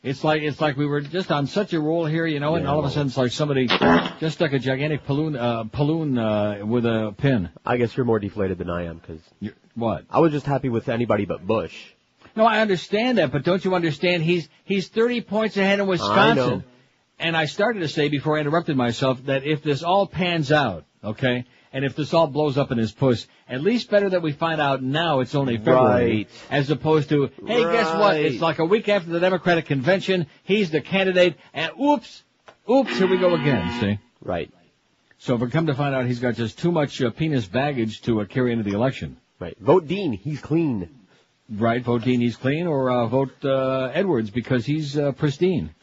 it's like we were just on such a roll here, you know, and all of a sudden it's like somebody just stuck a gigantic balloon with a pin. I guess you're more deflated than I am, because... What? I was just happy with anybody but Bush. No, I understand that, but don't you understand he's 30 points ahead in Wisconsin. I know. And I started to say before I interrupted myself that if this all pans out, okay, and if this all blows up in his puss, at least better that we find out now it's only February, right, as opposed to, hey, guess what? It's like a week after the Democratic convention, he's the candidate, and oops, here we go again, see? Right. So if we come to find out he's got just too much penis baggage to carry into the election. Right. Vote Dean, he's clean. Right, vote Dean, he's clean, or vote Edwards because he's pristine.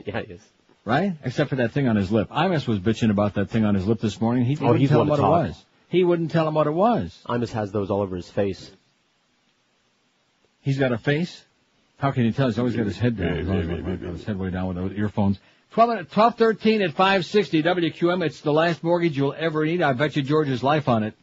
Yeah, he is. Right? Except for that thing on his lip. Imus was bitching about that thing on his lip this morning. He wouldn't he's tell him one what to it talk. was. He wouldn't tell him what it was. Imus has those all over his face. He's got a face? How can you tell? He's always got his head down. He's always got his head way down with earphones. 12:13 at 560 WQM. It's the last mortgage you'll ever need. I bet you George's life on it.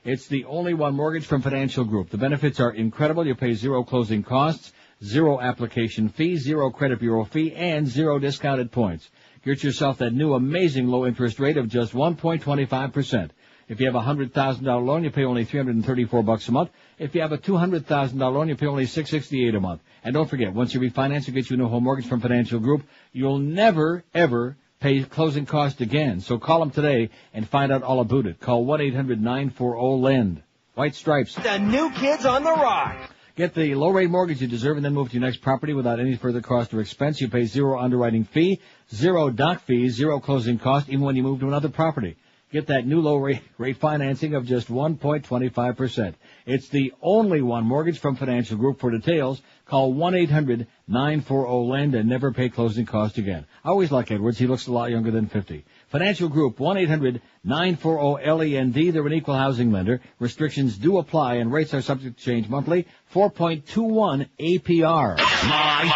It's the only one mortgage from Financial Group. The benefits are incredible. You pay zero closing costs, zero application fee, zero credit bureau fee, and zero discounted points. Get yourself that new amazing low interest rate of just 1.25%. If you have a $100,000 loan, you pay only $334 a month. If you have a $200,000 loan, you pay only $668 a month. And don't forget, once you refinance or get you a new home mortgage from Financial Group, you'll never, ever pay closing costs again. So call them today and find out all about it. Call 1-800-940-LEND. White Stripes. The new kids on the rock. Get the low-rate mortgage you deserve and then move to your next property without any further cost or expense. You pay zero underwriting fee, zero doc fees, zero closing cost, even when you move to another property. Get that new low-rate financing of just 1.25%. It's the only one mortgage from Financial Group. For details, call 1-800-940-LEND and never pay closing cost again. I always like Edwards. He looks a lot younger than 50. Financial Group, 1-800-940-LEND. They're an equal housing lender. Restrictions do apply and rates are subject to change monthly. 4.21 APR. Live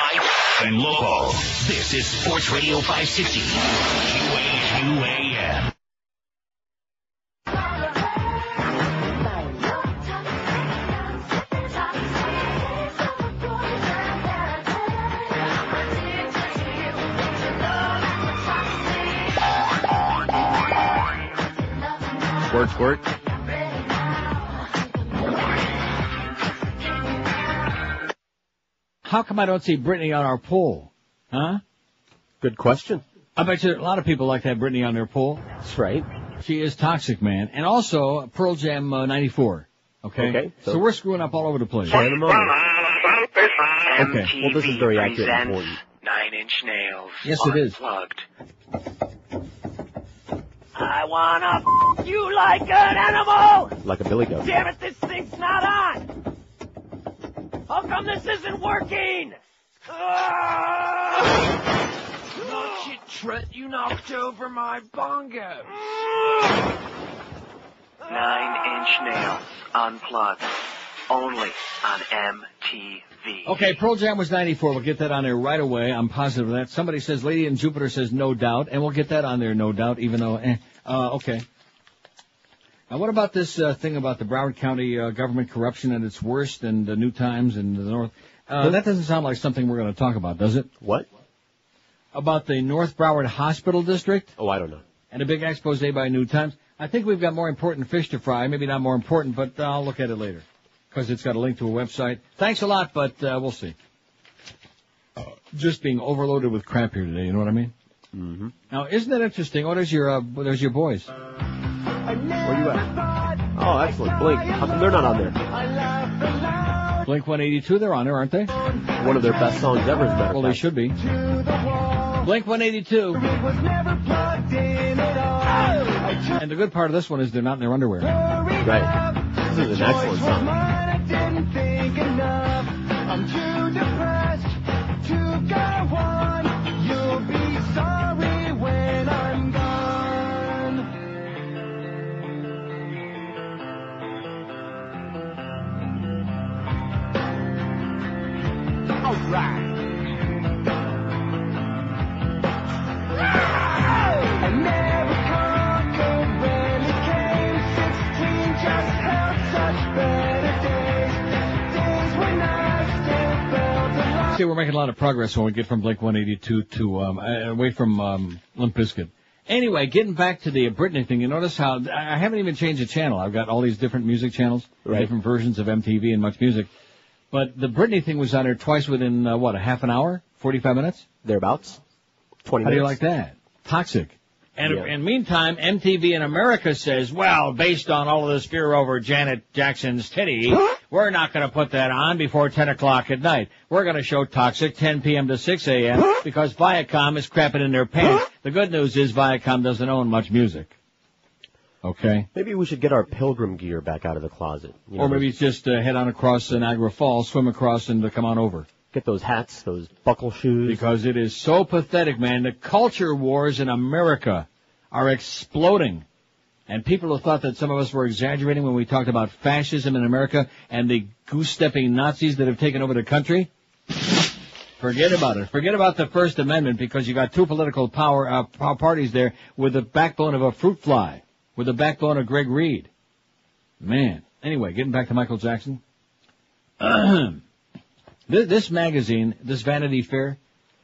and local. This is Sports Radio 560. QAM. Squirt, squirt. How come I don't see Britney on our poll? Huh? Good question. I bet you a lot of people like to have Britney on their poll. That's right. She is toxic, man. And also Pearl Jam 94. Okay? So we're screwing up all over the place. Okay. Well, this is very MTV accurate and important. presents 9 Inch Nails. Yes, it is. Unplugged. I wanna f you like an animal! Like a billy goat. Damn it, this thing's not on! How come this isn't working? Watch it, Trent, you knocked over my bongo. 9 Inch Nails. Unplugged. Only on MTV. Okay, Pearl Jam was 94. We'll get that on there right away. I'm positive of that. Somebody says Lady in Jupiter says no doubt, and we'll get that on there, no doubt, even though, okay. Now, what about this thing about the Broward County government corruption at its worst and the New Times and the North? That doesn't sound like something we're going to talk about, does it? What? About the North Broward Hospital District? Oh, I don't know. And a big expose by New Times. I think we've got more important fish to fry. Maybe not more important, but I'll look at it later. Because it's got a link to a website. Thanks a lot, but we'll see. Just being overloaded with crap here today, you know what I mean? Mm-hmm. Now, isn't that interesting? Oh, there's your boys. Where you at? Oh, excellent. Blink. How come they're not on there? Blink 182, they're on there, aren't they? One of their best songs ever, as a matter of Well, they fact. should be. Blink 182. And the good part of this one is they're not in their underwear. Right. This is an excellent song. I'm too depressed to go on. You'll be sorry when I'm gone. All right. I never conquered, barely came 16, just held such better days. Days when I still felt alive. See, we're making a lot of progress when we get from Blink 182 to away from Limp Bizkit. Anyway, getting back to the Britney thing, you notice how I haven't even changed the channel. I've got all these different music channels, different versions of MTV and Much Music. But the Britney thing was on there twice within, a half an hour? 45 minutes? Thereabouts. 20 How do minutes. you like that? Toxic. And Yeah. in meantime, MTV in America says, well, based on all of this fear over Janet Jackson's titty, we're not going to put that on before 10 o'clock at night. We're going to show Toxic 10 p.m. to 6 a.m. because Viacom is crapping in their pants. The good news is Viacom doesn't own Much Music. Okay? Maybe we should get our pilgrim gear back out of the closet. You know, Or maybe just head on across Niagara Falls, swim across, and come on over. get those hats, those buckle shoes. Because it is so pathetic, man. The culture wars in America are exploding. And people who thought that some of us were exaggerating when we talked about fascism in America and the goose-stepping Nazis that have taken over the country, forget about it. Forget about the First Amendment because you got two political power parties there with the backbone of a fruit fly, with the backbone of Greg Reed. Man. Anyway, getting back to Michael Jackson. This magazine, this Vanity Fair,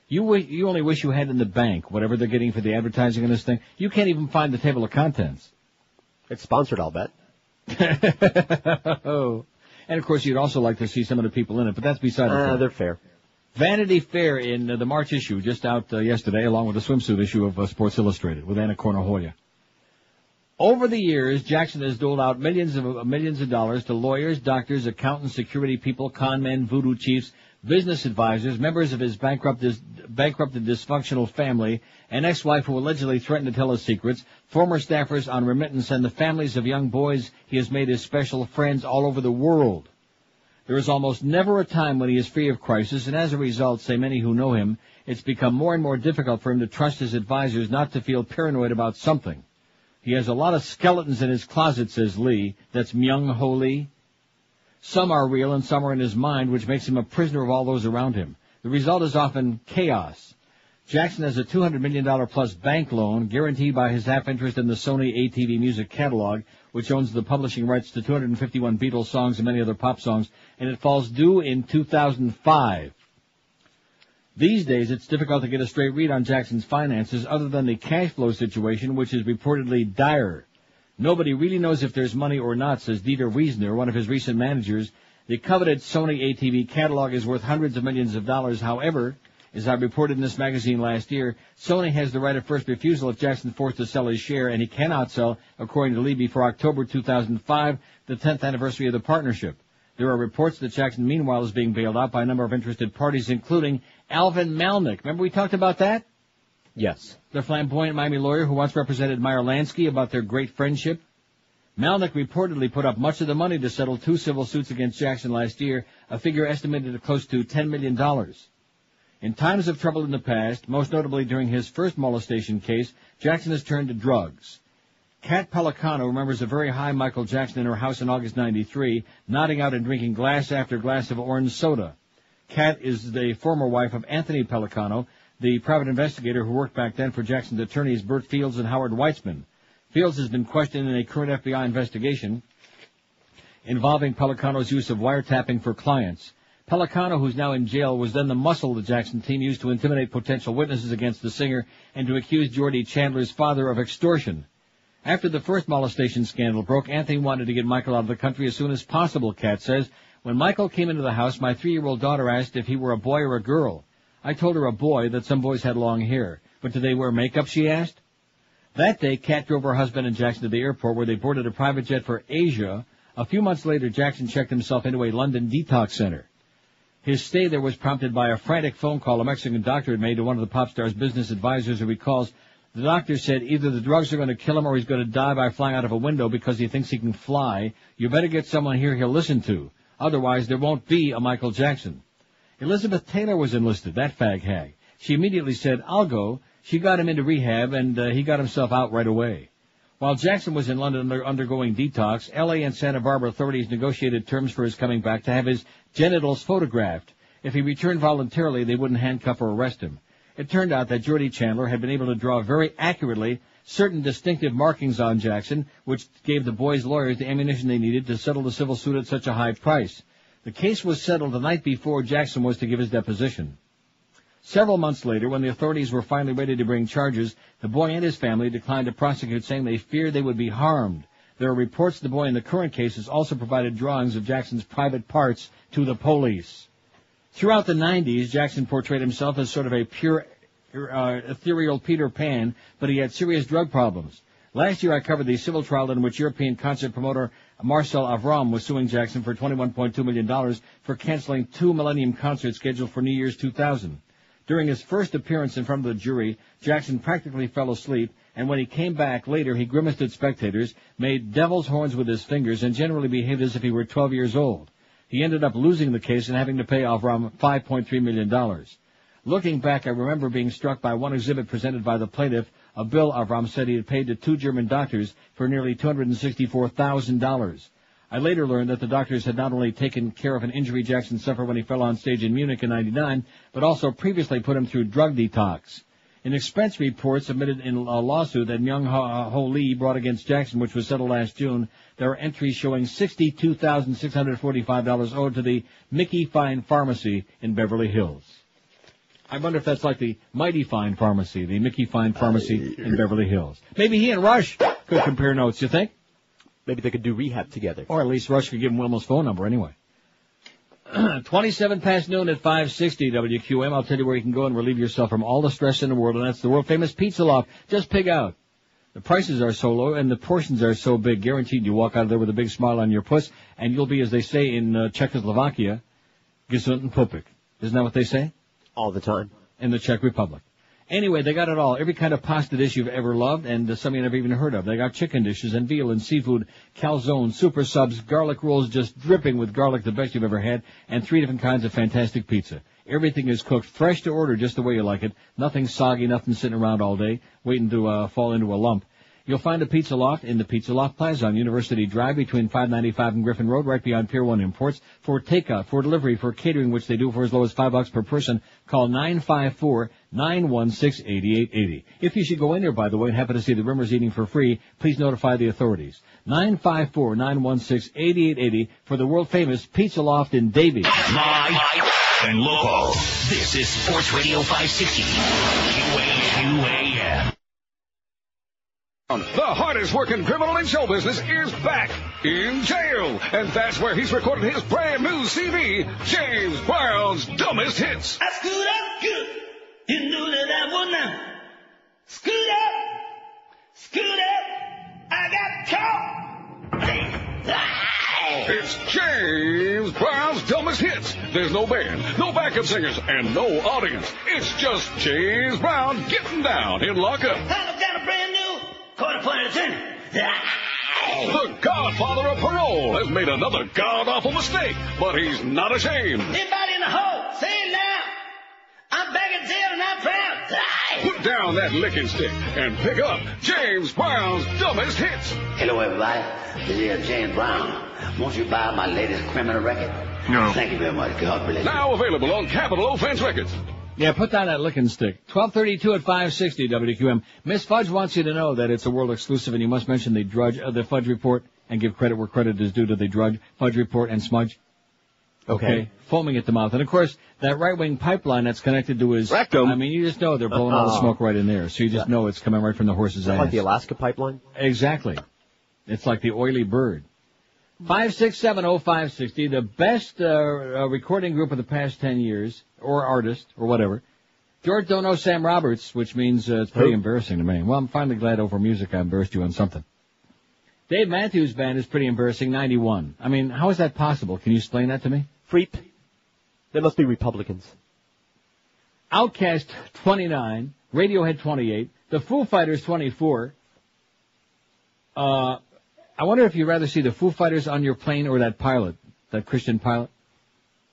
you only wish you had in the bank whatever they're getting for the advertising in this thing. You can't even find the table of contents. It's sponsored, I'll bet. Oh. And of course, you'd also like to see some of the people in it, but that's beside the point. They're fair. Vanity Fair in the March issue, just out yesterday, along with the swimsuit issue of Sports Illustrated with Anna Cornahoya. Over the years, Jackson has doled out millions of dollars to lawyers, doctors, accountants, security people, con men, voodoo chiefs, business advisors, members of his bankrupted dysfunctional family, an ex-wife who allegedly threatened to tell his secrets, former staffers on remittance, and the families of young boys he has made his special friends all over the world. There is almost never a time when he is free of crisis, and as a result, say many who know him, it's become more and more difficult for him to trust his advisors not to feel paranoid about something. He has a lot of skeletons in his closet, says Lee. That's Myung-Ho Lee. Some are real and some are in his mind, which makes him a prisoner of all those around him. The result is often chaos. Jackson has a $200 million plus bank loan guaranteed by his half interest in the Sony ATV music catalog, which owns the publishing rights to 251 Beatles songs and many other pop songs, and it falls due in 2005. These days, it's difficult to get a straight read on Jackson's finances other than the cash flow situation, which is reportedly dire. Nobody really knows if there's money or not, says Dieter Wiesner, one of his recent managers. The coveted Sony ATV catalog is worth hundreds of millions of dollars. However, as I reported in this magazine last year, Sony has the right of first refusal if Jackson's forced to sell his share, and he cannot sell, according to Lee, before October 2005, the 10th anniversary of the partnership. There are reports that Jackson, meanwhile, is being bailed out by a number of interested parties, including Alvin Malnick. Remember we talked about that? Yes. The flamboyant Miami lawyer who once represented Meyer Lansky about their great friendship. Malnick reportedly put up much of the money to settle 2 civil suits against Jackson last year, a figure estimated at close to $10 million. In times of trouble in the past, most notably during his first molestation case, Jackson has turned to drugs. Kat Pelicano remembers a very high Michael Jackson in her house in August 93, nodding out and drinking glass after glass of orange soda. Kat is the former wife of Anthony Pelicano, the private investigator who worked back then for Jackson's attorneys Burt Fields and Howard Weitzman. Fields has been questioned in a current FBI investigation involving Pelicano's use of wiretapping for clients. Pelicano, who's now in jail, was then the muscle the Jackson team used to intimidate potential witnesses against the singer and to accuse Jordy Chandler's father of extortion. After the first molestation scandal broke, Anthony wanted to get Michael out of the country as soon as possible, Kat says. When Michael came into the house, my 3-year-old daughter asked if he were a boy or a girl. I told her a boy, that some boys had long hair. But do they wear makeup, she asked? That day, Kat drove her husband and Jackson to the airport where they boarded a private jet for Asia. A few months later, Jackson checked himself into a London detox center. His stay there was prompted by a frantic phone call a Mexican doctor had made to one of the pop star's business advisors who recalls the doctor said either the drugs are going to kill him or he's going to die by flying out of a window because he thinks he can fly. You better get someone here he'll listen to. Otherwise, there won't be a Michael Jackson. Elizabeth Taylor was enlisted, that fag hag. She immediately said, I'll go. She got him into rehab, and he got himself out right away. While Jackson was in London undergoing detox, L.A. and Santa Barbara authorities negotiated terms for his coming back to have his genitals photographed. If he returned voluntarily, they wouldn't handcuff or arrest him. It turned out that Jordy Chandler had been able to draw very accurately certain distinctive markings on Jackson, which gave the boys' lawyers the ammunition they needed to settle the civil suit at such a high price. The case was settled the night before Jackson was to give his deposition. Several months later, when the authorities were finally ready to bring charges, the boy and his family declined to prosecute, saying they feared they would be harmed. There are reports the boy in the current cases also provided drawings of Jackson's private parts to the police. Throughout the 90s, Jackson portrayed himself as sort of a pure, ethereal Peter Pan, but he had serious drug problems. Last year I covered the civil trial in which European concert promoter Marcel Avram was suing Jackson for $21.2 million for canceling 2 Millennium concerts scheduled for New Year's 2000. During his first appearance in front of the jury, Jackson practically fell asleep, and when he came back later, he grimaced at spectators, made devil's horns with his fingers, and generally behaved as if he were 12 years old. He ended up losing the case and having to pay Avram $5.3 million. Looking back, I remember being struck by one exhibit presented by the plaintiff, a bill Avram said he had paid to 2 German doctors for nearly $264,000. I later learned that the doctors had not only taken care of an injury Jackson suffered when he fell on stage in Munich in '99, but also previously put him through drug detox. In expense reports submitted in a lawsuit that Myung-Ho Lee brought against Jackson, which was settled last June, there are entries showing $62,645 owed to the Mickey Fine Pharmacy in Beverly Hills. I wonder if that's like the Mighty Fine Pharmacy, the Mickey Fine Pharmacy in Beverly Hills. Maybe he and Rush could compare notes, you think? Maybe they could do rehab together. Or at least Rush could give him Wilma's phone number anyway. 27 past noon at 560 WQAM. I'll tell you where you can go and relieve yourself from all the stress in the world, and that's the world-famous Pizza Loft. Just pig out. The prices are so low and the portions are so big. Guaranteed you walk out of there with a big smile on your puss, and you'll be, as they say in Czechoslovakia, gesund and pupik. Isn't that what they say? All the time. In the Czech Republic. Anyway, they got it all. Every kind of pasta dish you've ever loved and some you never even heard of. They got chicken dishes and veal and seafood, calzone, super subs, garlic rolls just dripping with garlic, the best you've ever had, and 3 different kinds of fantastic pizza. Everything is cooked fresh to order just the way you like it. Nothing soggy, nothing sitting around all day, waiting to fall into a lump. You'll find a Pizza Loft in the Pizza Loft Plaza on University Drive between 595 and Griffin Road, right beyond Pier 1 Imports. For takeout, for delivery, for catering, which they do for as low as $5 per person, call 954-916-8880. If you should go in there, by the way, and happen to see the Rimmers eating for free, please notify the authorities. 954-916-8880 for the world-famous Pizza Loft in Davie. Live and local. This is Sports Radio 560. QAM. The hardest working criminal in show business is back in jail. And that's where he's recorded his brand new CD, James Brown's Dumbest Hits. I stood up good. You knew that I would not. Scoot up. I got caught. It's James Brown's Dumbest Hits. There's no band, no backup singers, and no audience. It's just James Brown getting down in lockup. I've got a brand new court-appointed attorney. The Godfather of Parole has made another god-awful mistake, but he's not ashamed. Anybody in the hole, say it now. I'm back in jail and I'm proud. Put down that licking stick and pick up James Brown's Dumbest Hits. Hello, everybody. This is James Brown. Won't you buy my latest criminal record? No. Thank you very much. God bless you. Now available on Capital Offense Records. Yeah, put down that licking stick. 1232 at 560 WQM. Miss Fudge wants you to know that it's a world exclusive, and you must mention the Fudge Report and give credit where credit is due to the Fudge Report and Smudge. Okay. Foaming at the mouth. And, of course, that right-wing pipeline that's connected to his rectum. I mean, you just know they're blowing all the smoke right in there. So you just know it's coming right from the horse's ass. Like the Alaska pipeline? Exactly. It's like the oily bird. 5670560, the best recording group of the past 10 years, or artist, or whatever. George don't know Sam Roberts, which means it's pretty embarrassing to me. Well, I'm finally glad over music I embarrassed you on something. Dave Matthews Band is pretty embarrassing, 91. I mean, how is that possible? Can you explain that to me? Freep. They must be Republicans. Outkast, 29. Radiohead, 28. The Foo Fighters, 24. I wonder if you'd rather see the Foo Fighters on your plane or that pilot, that Christian pilot.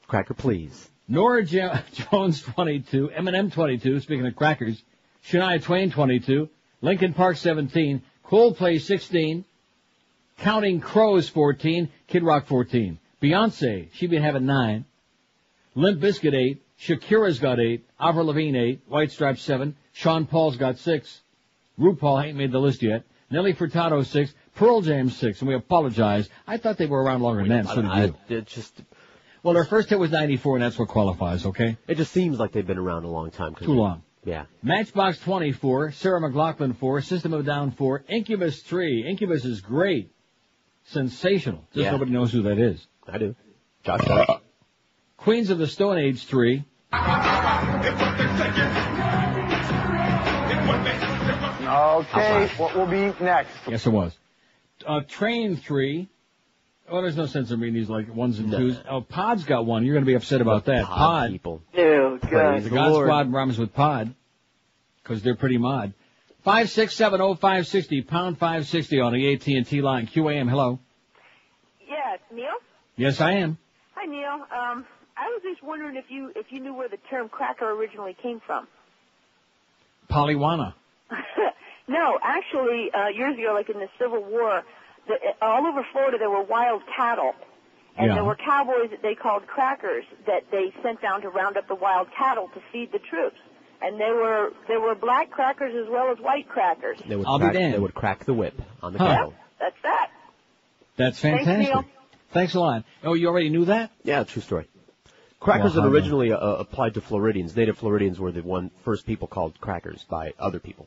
Cracker, please. Nora Jones, 22. Eminem, 22. Speaking of crackers. Shania Twain, 22. Linkin Park, 17. Coldplay, 16. Counting Crows, 14. Kid Rock, 14. Beyonce, she been having 9. Limp Bizkit, 8. Shakira's got 8. Avril Lavigne, 8. White Stripes, 7. Sean Paul's got 6. RuPaul ain't made the list yet. Nelly Furtado, 6. Pearl Jam, 6. And we apologize. I thought they were around longer than that. So did you. Well, their first hit was 94, and that's what qualifies, okay? It just seems like they've been around a long time. Too long. Yeah. Matchbox 24. Sarah McLachlan, 4. System of a Down, 4. Incubus, 3. Incubus is great. Sensational. Just nobody knows who that is. I do. Josh does. Queens of the Stone Age, 3. Okay, what will be next? Yes, it was. Train, 3. Oh, there's no sense in reading these like ones and twos. Oh, Pod's got 1. You're going to be upset about that. Pod. People. Ew, God. The God Squad rhymes with Pod because they're pretty mod. 5670560, pound 560 on the AT&T line. QAM, hello. Yes, Neil? Yes, I am. Hi, Neil. I was just wondering if you knew where the term cracker originally came from. Polywana. No, actually, years ago, like in the Civil War, all over Florida there were wild cattle. And there were cowboys that they called crackers that they sent down to round up the wild cattle to feed the troops. And there were black crackers as well as white crackers. They would crack the whip on the cattle. That's that. That's fantastic. Thanks, Neil. Thanks a lot. Oh, you already knew that? Yeah, true story. Crackers had originally applied to Floridians. Native Floridians were the first people called crackers by other people.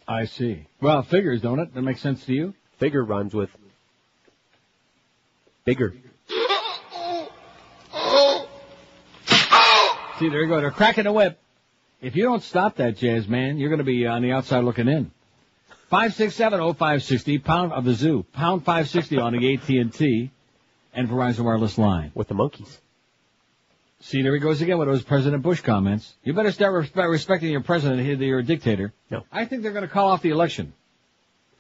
I see. Well, it figures, don't it? That makes sense to you? Figure rhymes with bigger. See, there you go. They're cracking the whip. If you don't stop that, Jazz man, you're going to be on the outside looking in. 5670560, pound of the zoo, pound 560 on the AT&T and Verizon Wireless line. With the monkeys. See, there he goes again with those President Bush comments. You better start respecting your president, your dictator. No. I think they're going to call off the election.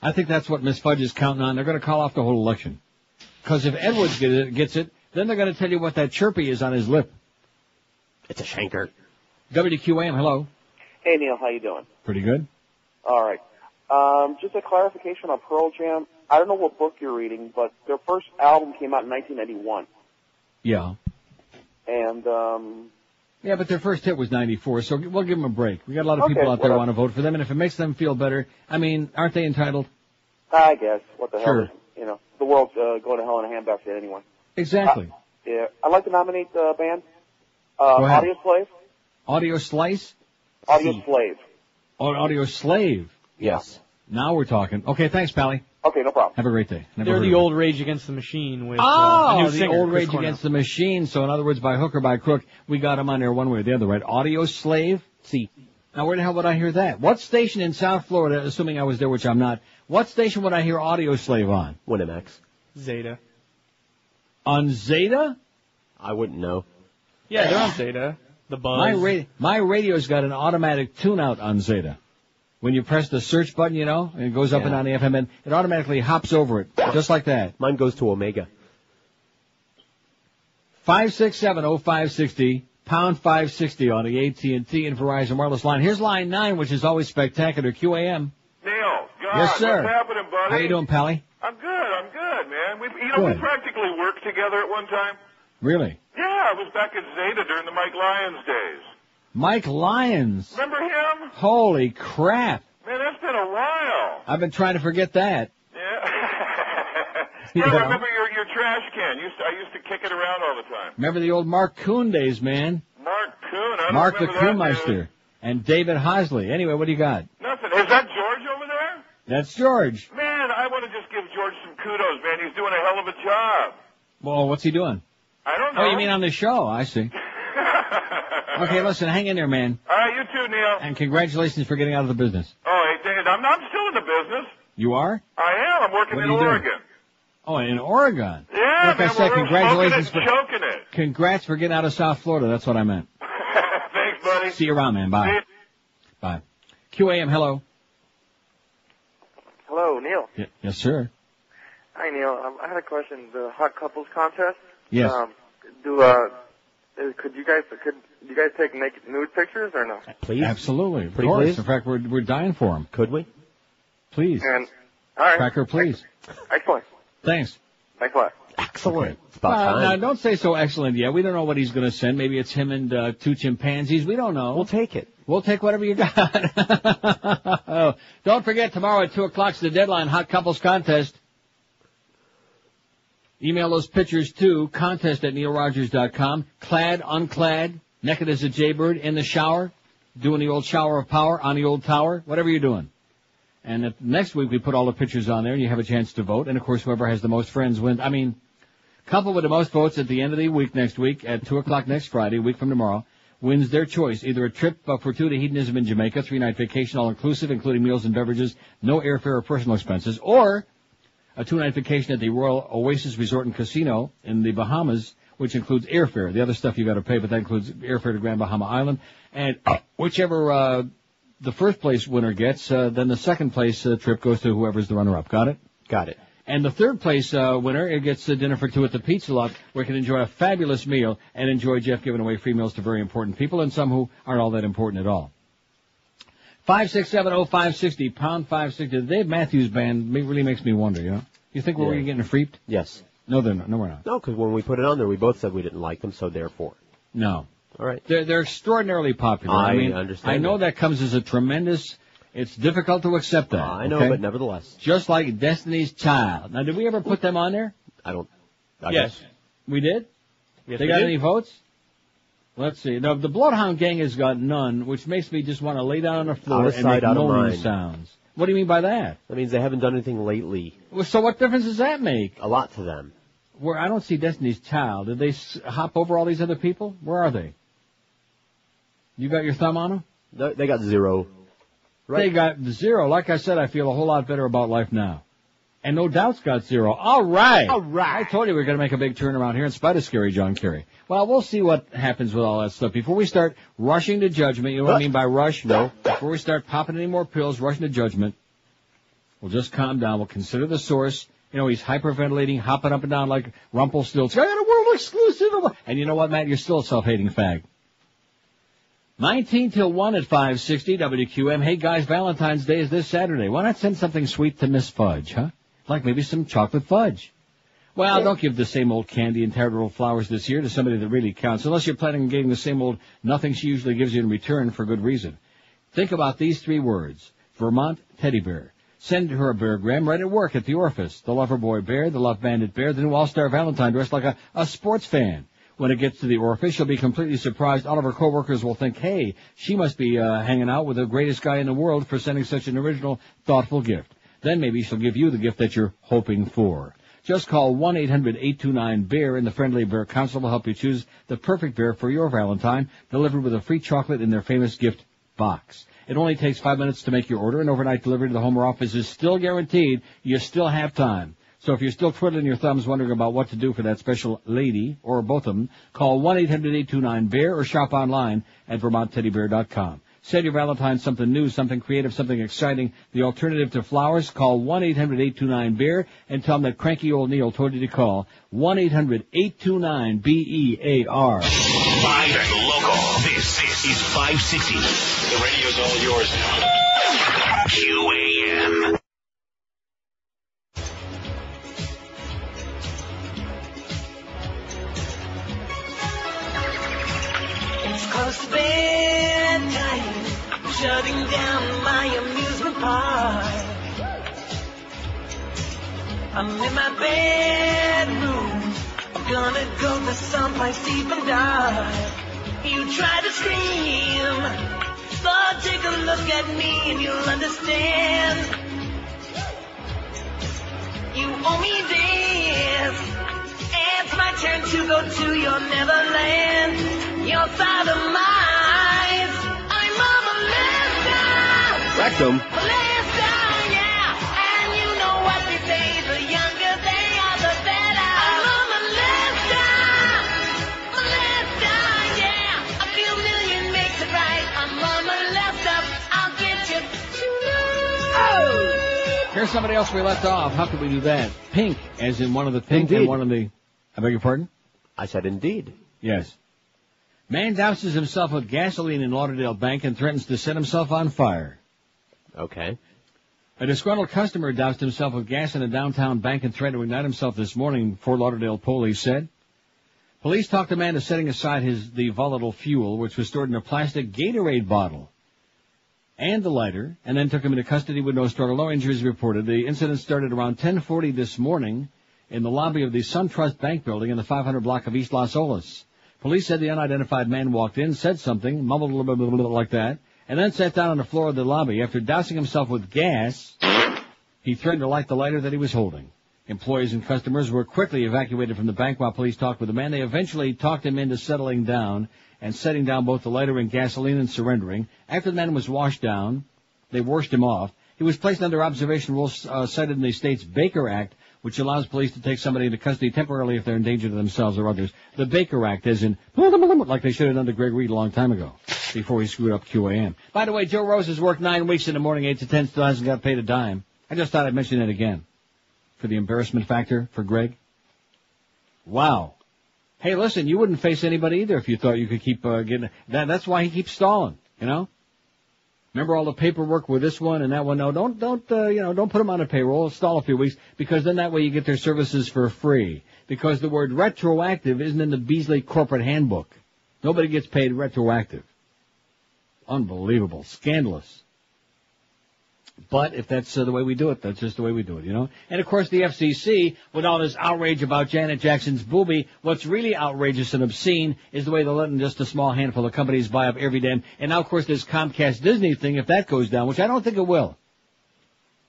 I think that's what Miss Fudge is counting on. They're going to call off the whole election. Because if Edwards gets it, then they're going to tell you what that chirpy is on his lip. It's a shanker. WQAM, hello. Hey, Neil, how you doing? Pretty good. All right. Just a clarification on Pearl Jam. I don't know what book you're reading, but their first album came out in 1991. Yeah. And, yeah, but their first hit was 94, so we'll give them a break. We got a lot of people out there who want to vote for them, and if it makes them feel better, I mean, aren't they entitled? I guess. What the Sure. hell? You know, the world's going to hell in a handbasket anyway. Exactly. Yeah. I'd like to nominate the band. Go ahead. Audio Slave. Audio Slice? Audio Slave. Audio Slave. Yes. Now we're talking. Okay, thanks, Pally. Okay, no problem. Have a great day. Never They're heard the of old Rage Against the Machine with Oh, a new the singer, old Chris Rage Cornell. Against the Machine. So in other words, by hook or by crook, we got him on there one way or the other, right? Audio Slave? See. Now where the hell would I hear that? What station in South Florida, assuming I was there, which I'm not, what station would I hear Audio Slave on? Winamax. Zeta. On Zeta? I wouldn't know. Yeah, they're on Zeta. The Buzz. My radio's got an automatic tune-out on Zeta. When you press the search button, you know, and it goes up and down the FM, and it automatically hops over it, just like that. Mine goes to Omega. 567-0560, pound 560 on the AT&T and Verizon wireless line. Here's line 9, which is always spectacular, QAM. Neil, God, Yes, sir. what's happening, buddy? How you doing, Pally? I'm good, man. We Good. practically worked together at one time. Really? Yeah, I was back at Zeta during the Mike Lyons days. Mike Lyons. Remember him? Holy crap. Man, that's been a while. I've been trying to forget that. Yeah. Yeah. I remember your trash can. I used to kick it around all the time. Remember the old Mark Kuhn days, man. Mark Kuhn, I don't Mark the remember that, dude. Kuhnmeister. And David Hosley. Anyway, what do you got? Nothing. Is that George over there? That's George. Man, I want to just give George some kudos, man. He's doing a hell of a job. Well, what's he doing? I don't know. Oh, you mean on the show? I see. Okay, listen, hang in there, man. All right, you too, Neil. And congratulations for getting out of the business. Oh, hey, David, I'm still in the business. You are? I am. I'm working What in are you doing? Oregon. Oh, in Oregon. Yeah, like man, I said, we're congratulations smoking it, choking it. Congrats for getting out of South Florida. That's what I meant. Thanks, buddy. See you around, man. Bye. Bye. QAM, hello. Hello, Neil. Yes, sir. Hi, Neil. I had a question. The Hot Couples Contest. Yes. Could you guys take naked nude pictures or no? Please. Absolutely. Of Pretty course. please. In fact, we're dying for them. Could we? Please. And all right. Cracker, please. Excellent. Thanks. Thanks a lot. Excellent. It's about time. Now, don't say so excellent yet. We don't know what he's going to send. Maybe it's him and 2 chimpanzees. We don't know. We'll take it. We'll take whatever you got. Oh, don't forget, tomorrow at 2 o'clock is the deadline, Hot Couples Contest. Email those pictures to contest@neilrogers.com. Clad, unclad, naked as a jaybird, in the shower, doing the old shower of power on the old tower, whatever you're doing. And next week we put all the pictures on there and you have a chance to vote. And of course whoever has the most friends wins. I mean, couple with the most votes at the end of the week next week at 2 o'clock next Friday, a week from tomorrow, wins their choice. Either a trip for 2 to hedonism in Jamaica, 3-night vacation all inclusive, including meals and beverages, no airfare or personal expenses, or a 2-night vacation at the Royal Oasis Resort and Casino in the Bahamas, which includes airfare. The other stuff you got to pay, but that includes airfare to Grand Bahama Island. And whichever the first place winner gets, then the second place trip goes to whoever's the runner-up. Got it? Got it. And the third place winner, it gets dinner for 2 at the Pizza Lot, where you can enjoy a fabulous meal and enjoy Jeff giving away free meals to very important people and some who aren't all that important at all. 5670560, pound 560. The Dave Matthews Band really makes me wonder, you know? You think we're getting freaked? Yes. No, they're not. No, we're not. No, because when we put it on there, we both said we didn't like them, so therefore. No. All right. They're extraordinarily popular. I mean, understand I know that. that comes as a tremendous... It's difficult to accept that. I know, okay? but nevertheless. Just like Destiny's Child. Now, did we ever put them on there? I Yes. guess. We did? Yes, They we got did. any votes? Let's see. Now, the Bloodhound Gang has got none, which makes me just want to lay down on the floor Out of and sight, make out of moaning mind. sounds. What do you mean by that? That means they haven't done anything lately. Well, so what difference does that make? A lot to them. Where I don't see Destiny's Child. Did they hop over all these other people? Where are they? You got your thumb on them? They got 0. Right. They got 0. Like I said, I feel a whole lot better about life now. And No Doubt's got 0. All right. All right. I told you we were going to make a big turnaround here in spite of scary John Kerry. Well, we'll see what happens with all that stuff. Before we start rushing to judgment, you know what I mean by rush? No. Before we start popping any more pills, rushing to judgment, we'll just calm down. We'll consider the source. You know, he's hyperventilating, hopping up and down like Rumpelstiltskin. I got a world exclusive. And you know what, Matt? You're still a self-hating fag. 19 till 1 at 560 WQAM. Hey guys, Valentine's Day is this Saturday. Why not send something sweet to Miss Fudge, huh? Like maybe some chocolate fudge. Well, don't give the same old candy and terrible flowers this year to somebody that really counts, unless you're planning on getting the same old nothing she usually gives you in return for good reason. Think about these 3 words. Vermont Teddy Bear. Send her a beargram right at work at the orifice. The lover boy bear, the love bandit bear, the new all-star Valentine dressed like a sports fan. When it gets to the orifice, she'll be completely surprised. All of her coworkers will think, hey, she must be hanging out with the greatest guy in the world for sending such an original, thoughtful gift. Then maybe she'll give you the gift that you're hoping for. Just call 1-800-829-BEAR and the Friendly Bear Council will help you choose the perfect bear for your Valentine, delivered with a free chocolate in their famous gift box. It only takes 5 minutes to make your order, and overnight delivery to the home or office is still guaranteed. You still have time. So if you're still twiddling your thumbs wondering about what to do for that special lady, or both of them, call 1-800-829-BEAR or shop online at VermontTeddyBear.com. Send your Valentine something new, something creative, something exciting. The alternative to flowers, call 1-800-829-BEAR and tell them that cranky old Neil told you to call 1-800-829-BEAR. Live and local. This is 560. The radio's all yours now. QAM. It's close to bedtime, shutting down my amusement park. I'm in my bedroom, gonna go to someplace deep and dark. You try to scream, but take a look at me and you'll understand. You owe me this, it's my turn to go to your Neverland. Your sodomites, I'm a molester. Rectum. Molester, yeah. And you know what they say, the younger they are, the better. I'm a molester. Molester, yeah. A few million makes it right. I'm a molester. I'll get you tonight. Oh! Here's somebody else we left off. How could we do that? Pink, as in one of the pink Indeed. and one of the... I beg your pardon? I said indeed. Yes. Man douses himself with gasoline in Lauderdale Bank and threatens to set himself on fire. Okay. A disgruntled customer doused himself with gas in a downtown bank and threatened to ignite himself this morning, Fort Lauderdale police said. Police talked the man to setting aside the volatile fuel, which was stored in a plastic Gatorade bottle, and the lighter, and then took him into custody with no struggle. No injuries reported. The incident started around 10:40 this morning in the lobby of the SunTrust Bank building in the 500 block of East Los Olas. Police said the unidentified man walked in, said something, mumbled a little bit like that, and then sat down on the floor of the lobby. After dousing himself with gas, he threatened to light the lighter that he was holding. Employees and customers were quickly evacuated from the bank while police talked with the man. They eventually talked him into settling down and setting down both the lighter and gasoline and surrendering. After the man was washed down, they washed him off. He was placed under observation rules cited in the state's Baker Act, which allows police to take somebody into custody temporarily if they're in danger to themselves or others. The Baker Act is in, like they should have done to Greg Reed a long time ago, before he screwed up QAM. By the way, Joe Rose has worked 9 weeks in the morning, 8 to 10, still hasn't got paid a dime. I just thought I'd mention it again. For the embarrassment factor for Greg. Wow. Hey, listen, you wouldn't face anybody either if you thought you could keep getting... That's why he keeps stalling, you know? Remember all the paperwork with this one and that one? No, don't put them on a payroll. Stall a few weeks, because then that way you get their services for free. Because the word retroactive isn't in the Beasley corporate handbook. Nobody gets paid retroactive. Unbelievable. Scandalous. But if that's the way we do it, that's just the way we do it, you know? And of course the FCC, with all this outrage about Janet Jackson's boobie, what's really outrageous and obscene is the way they're letting just a small handful of companies buy up every damn... And now of course this Comcast Disney thing, if that goes down, which I don't think it will.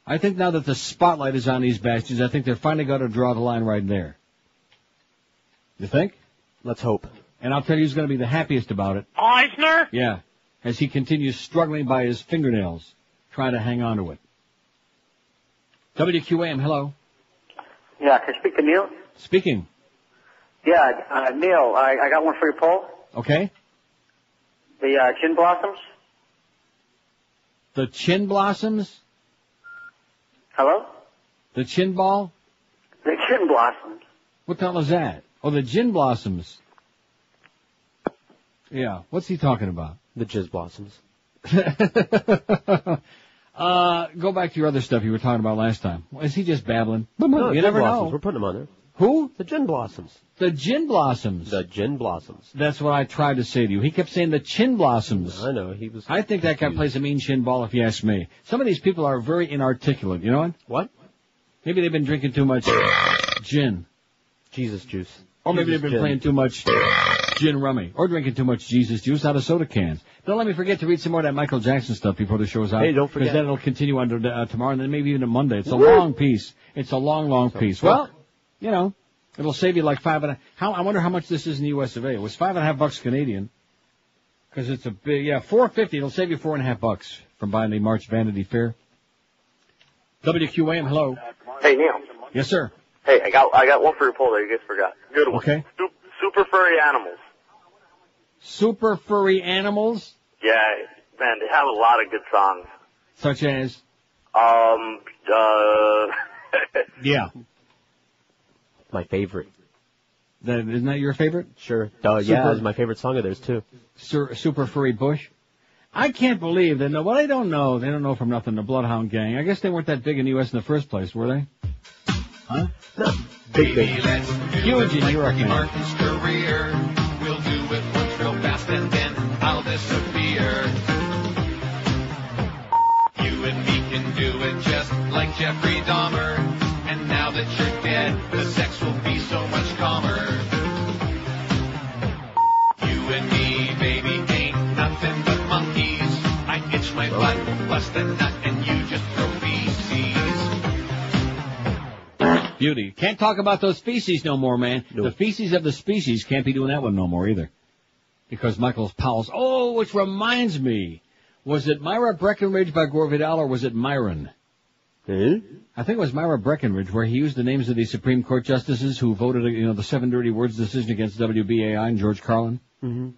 I think now that the spotlight is on these bastards, I think they're finally going to draw the line right there. You think? Let's hope. And I'll tell you who's going to be the happiest about it. Eisner? Yeah. As he continues struggling by his fingernails, trying to hang on to it. WQAM, hello. Yeah, can I speak to Neil? Speaking. Yeah, Neil, I got one for your poll. Okay. The chin blossoms. The chin blossoms? Hello? The chin ball? The chin blossoms. What the hell is that? Oh, the gin blossoms. Yeah, what's he talking about? The jizz blossoms. Go back to your other stuff you were talking about last time. Is he just babbling? No, you gin never blossoms. know. We're putting them on there. Who? The gin blossoms. The gin blossoms. The gin blossoms. That's what I tried to say to you. He kept saying the chin blossoms. I know, he was... I think that guy plays a mean chin ball if you ask me. Some of these people are very inarticulate, you know what? What? Maybe they've been drinking too much gin. Jesus juice. Or maybe they've been playing too much gin rummy. Or drinking too much Jesus juice out of soda cans. Don't let me forget to read some more of that Michael Jackson stuff before the show's out. Hey, don't forget. Because then it'll continue on to tomorrow and then maybe even to Monday. It's a long piece. It's a long piece. Well, you know, it'll save you like I wonder how much this is in the US of A. It was $5.50 Canadian. Because it's a big, $4.50. It'll save you $4.50 from buying the March Vanity Fair. WQAM, hello. Hey, Neil. Yes, sir. Hey, I got one for your poll that you guys forgot. Good one. Okay. Super furry animals. Super furry animals? Yeah, man, they have a lot of good songs. Such as? Yeah. My favorite. Isn't that your favorite? Sure. Yeah, it's my favorite song of theirs, too. Super Furry Bush? I can't believe they know. Well, they don't know from nothing, the Bloodhound Gang. I guess they weren't that big in the U.S. in the first place, were they? Huh? No. Big. Huge in Europe, man. Martin's career. We'll do it once real fast and then I'll disappear. You and me can do it just like Jeffrey Dahmer. And now that you're dead, the sex will be so much calmer. You and me, baby, ain't nothing but monkeys. I itch my butt, bust a nut, and you just throw feces. Beauty. Can't talk about those feces no more, man. No. The feces of the species can't be doing that one no more either. Because Michael Powell's, which reminds me, was it Myra Breckinridge by Gore Vidal or was it Myron? I think it was Myra Breckinridge where he used the names of the Supreme Court justices who voted, the 7 dirty words decision against WBAI and George Carlin. Mm-hmm.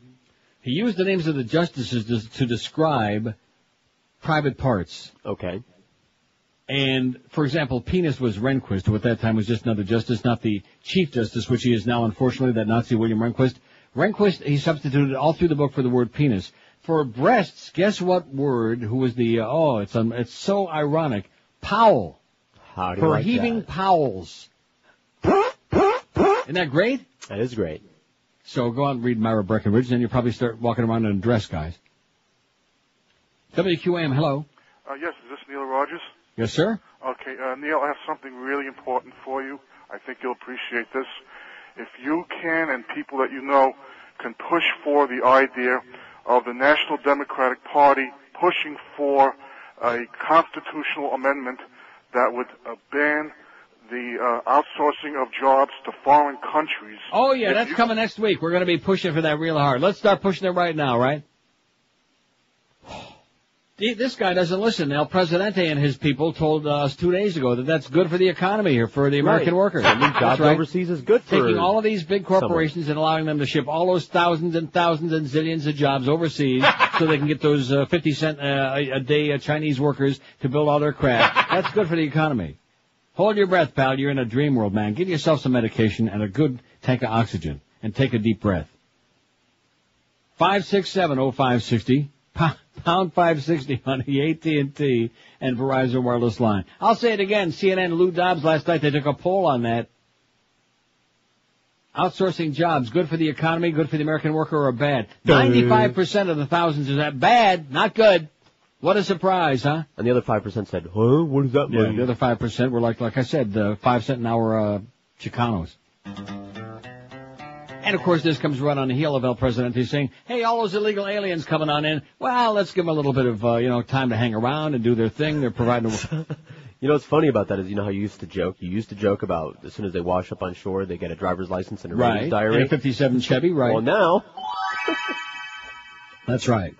He used the names of the justices to describe private parts. Okay. And, for example, penis was Rehnquist, who at that time was just another justice, not the Chief Justice, which he is now, unfortunately, that Nazi William Rehnquist. Rehnquist, he substituted all through the book for the word penis. For breasts, guess what word, who was the, it's so ironic, Powell. How do you for like heaving that? Powells. Isn't that great? That is great. So go out and read Myra Breckinridge, then you'll probably start walking around in a dress, guys. WQAM, hello. Yes, is this Neil Rogers? Yes, sir. Okay, Neil, I have something really important for you. I think you'll appreciate this. If you can, and people that you know, can push for the idea of the National Democratic Party pushing for a constitutional amendment that would ban the outsourcing of jobs to foreign countries. Oh, yeah, that's coming next week. We're going to be pushing for that real hard. Let's start pushing it right now, right? This guy doesn't listen. El Presidente and his people told us 2 days ago that that's good for the economy here, for the American workers. Jobs overseas is good for taking all of these big corporations and allowing them to ship all those thousands and thousands and zillions of jobs overseas so they can get those 50 cent a day Chinese workers to build all their crap. That's good for the economy. Hold your breath, pal. You're in a dream world, man. Give yourself some medication and a good tank of oxygen and take a deep breath. 567-0560. Pound 560 on the AT&T and Verizon wireless line. I'll say it again. CNN and Lou Dobbs last night, they took a poll on that. Outsourcing jobs, good for the economy, good for the American worker, or bad? 95% of the thousands is that bad, not good. What a surprise, huh? And the other 5% said, huh? What does that mean? Yeah, the other 5% were like I said, 5 cent an hour Chicanos. And, of course, this comes right on the heel of El Presidente saying, hey, all those illegal aliens coming on in, well, let's give them a little bit of, time to hang around and do their thing. They're providing... You know what's funny about that is, how you used to joke? You used to joke about as soon as they wash up on shore, they get a driver's license and a raised diary. And a 57 Chevy, right. Well, now... That's right.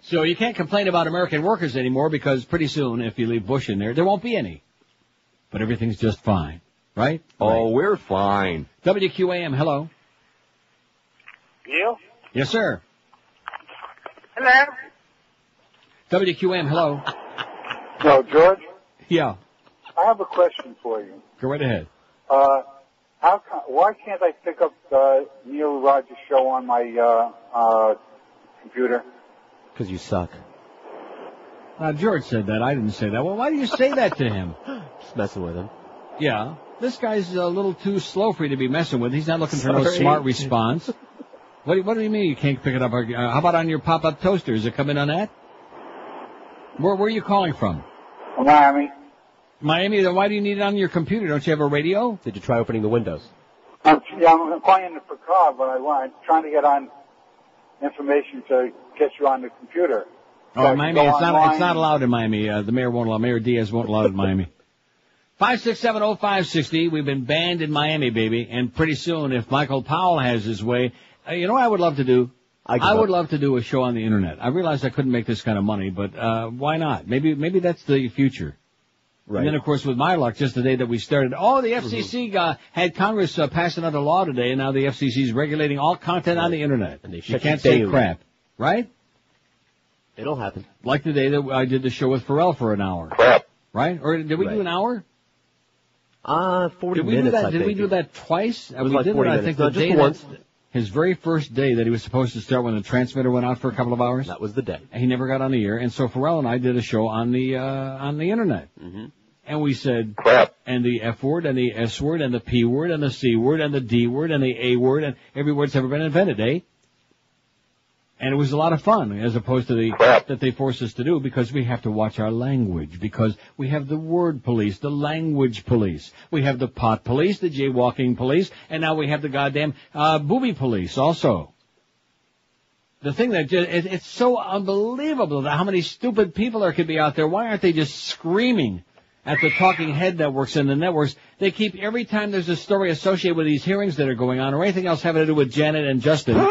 So you can't complain about American workers anymore because pretty soon, if you leave Bush in there won't be any. But everything's just fine, right? Oh, we're fine. WQAM, hello. Neil? Yes, sir. Hello? WQAM, hello. No, George? Yeah. I have a question for you. Go right ahead. Why can't I pick up the Neil Rogers show on my computer? Because you suck. George said that. I didn't say that. Well, why do you say that to him? Just messing with him. Yeah. This guy's a little too slow for you to be messing with. He's not looking for no smart response. What do you mean you can't pick it up? How about on your pop-up toaster? Does it come in on that? Where are you calling from? Miami. Miami? Then why do you need it on your computer? Don't you have a radio? Did you try opening the windows? I'm calling for Carl, but I'm trying to get on information to get you on the computer. Oh, Miami, it's not allowed in Miami. The mayor won't allow. Mayor Diaz won't allow it in Miami. 5670560. We've been banned in Miami, baby. And pretty soon, if Michael Powell has his way, you know what I would love to do? I would love to do a show on the internet. I realized I couldn't make this kind of money, but why not? Maybe that's the future. Right. And then, of course, with my luck, just the day that we started, the FCC had Congress pass another law today, and now the FCC is regulating all content on the internet. And you can't say crap, right? It'll happen. Like the day that I did the show with Pharrell for an hour. Crap. Right? Or did we do an hour? 40 minutes, Did we do that twice? It was like 40 minutes. I think the day once. His very first day that he was supposed to start when the transmitter went out for a couple of hours. That was the day. And he never got on the air. And so Pharrell and I did a show on the internet. Mm-hmm. And we said crap, and the F word, and the S word, and the P word, and the C word, and the D word, and the A word, and every word's ever been invented, eh? And it was a lot of fun, as opposed to the crap that they force us to do, because we have to watch our language, because we have the word police, the language police. We have the pot police, the jaywalking police, and now we have the goddamn booby police also. The thing that it's so unbelievable that how many stupid people there could be out there. Why aren't they just screaming at the talking head networks and the networks? They keep, every time there's a story associated with these hearings that are going on or anything else having to do with Janet and Justin,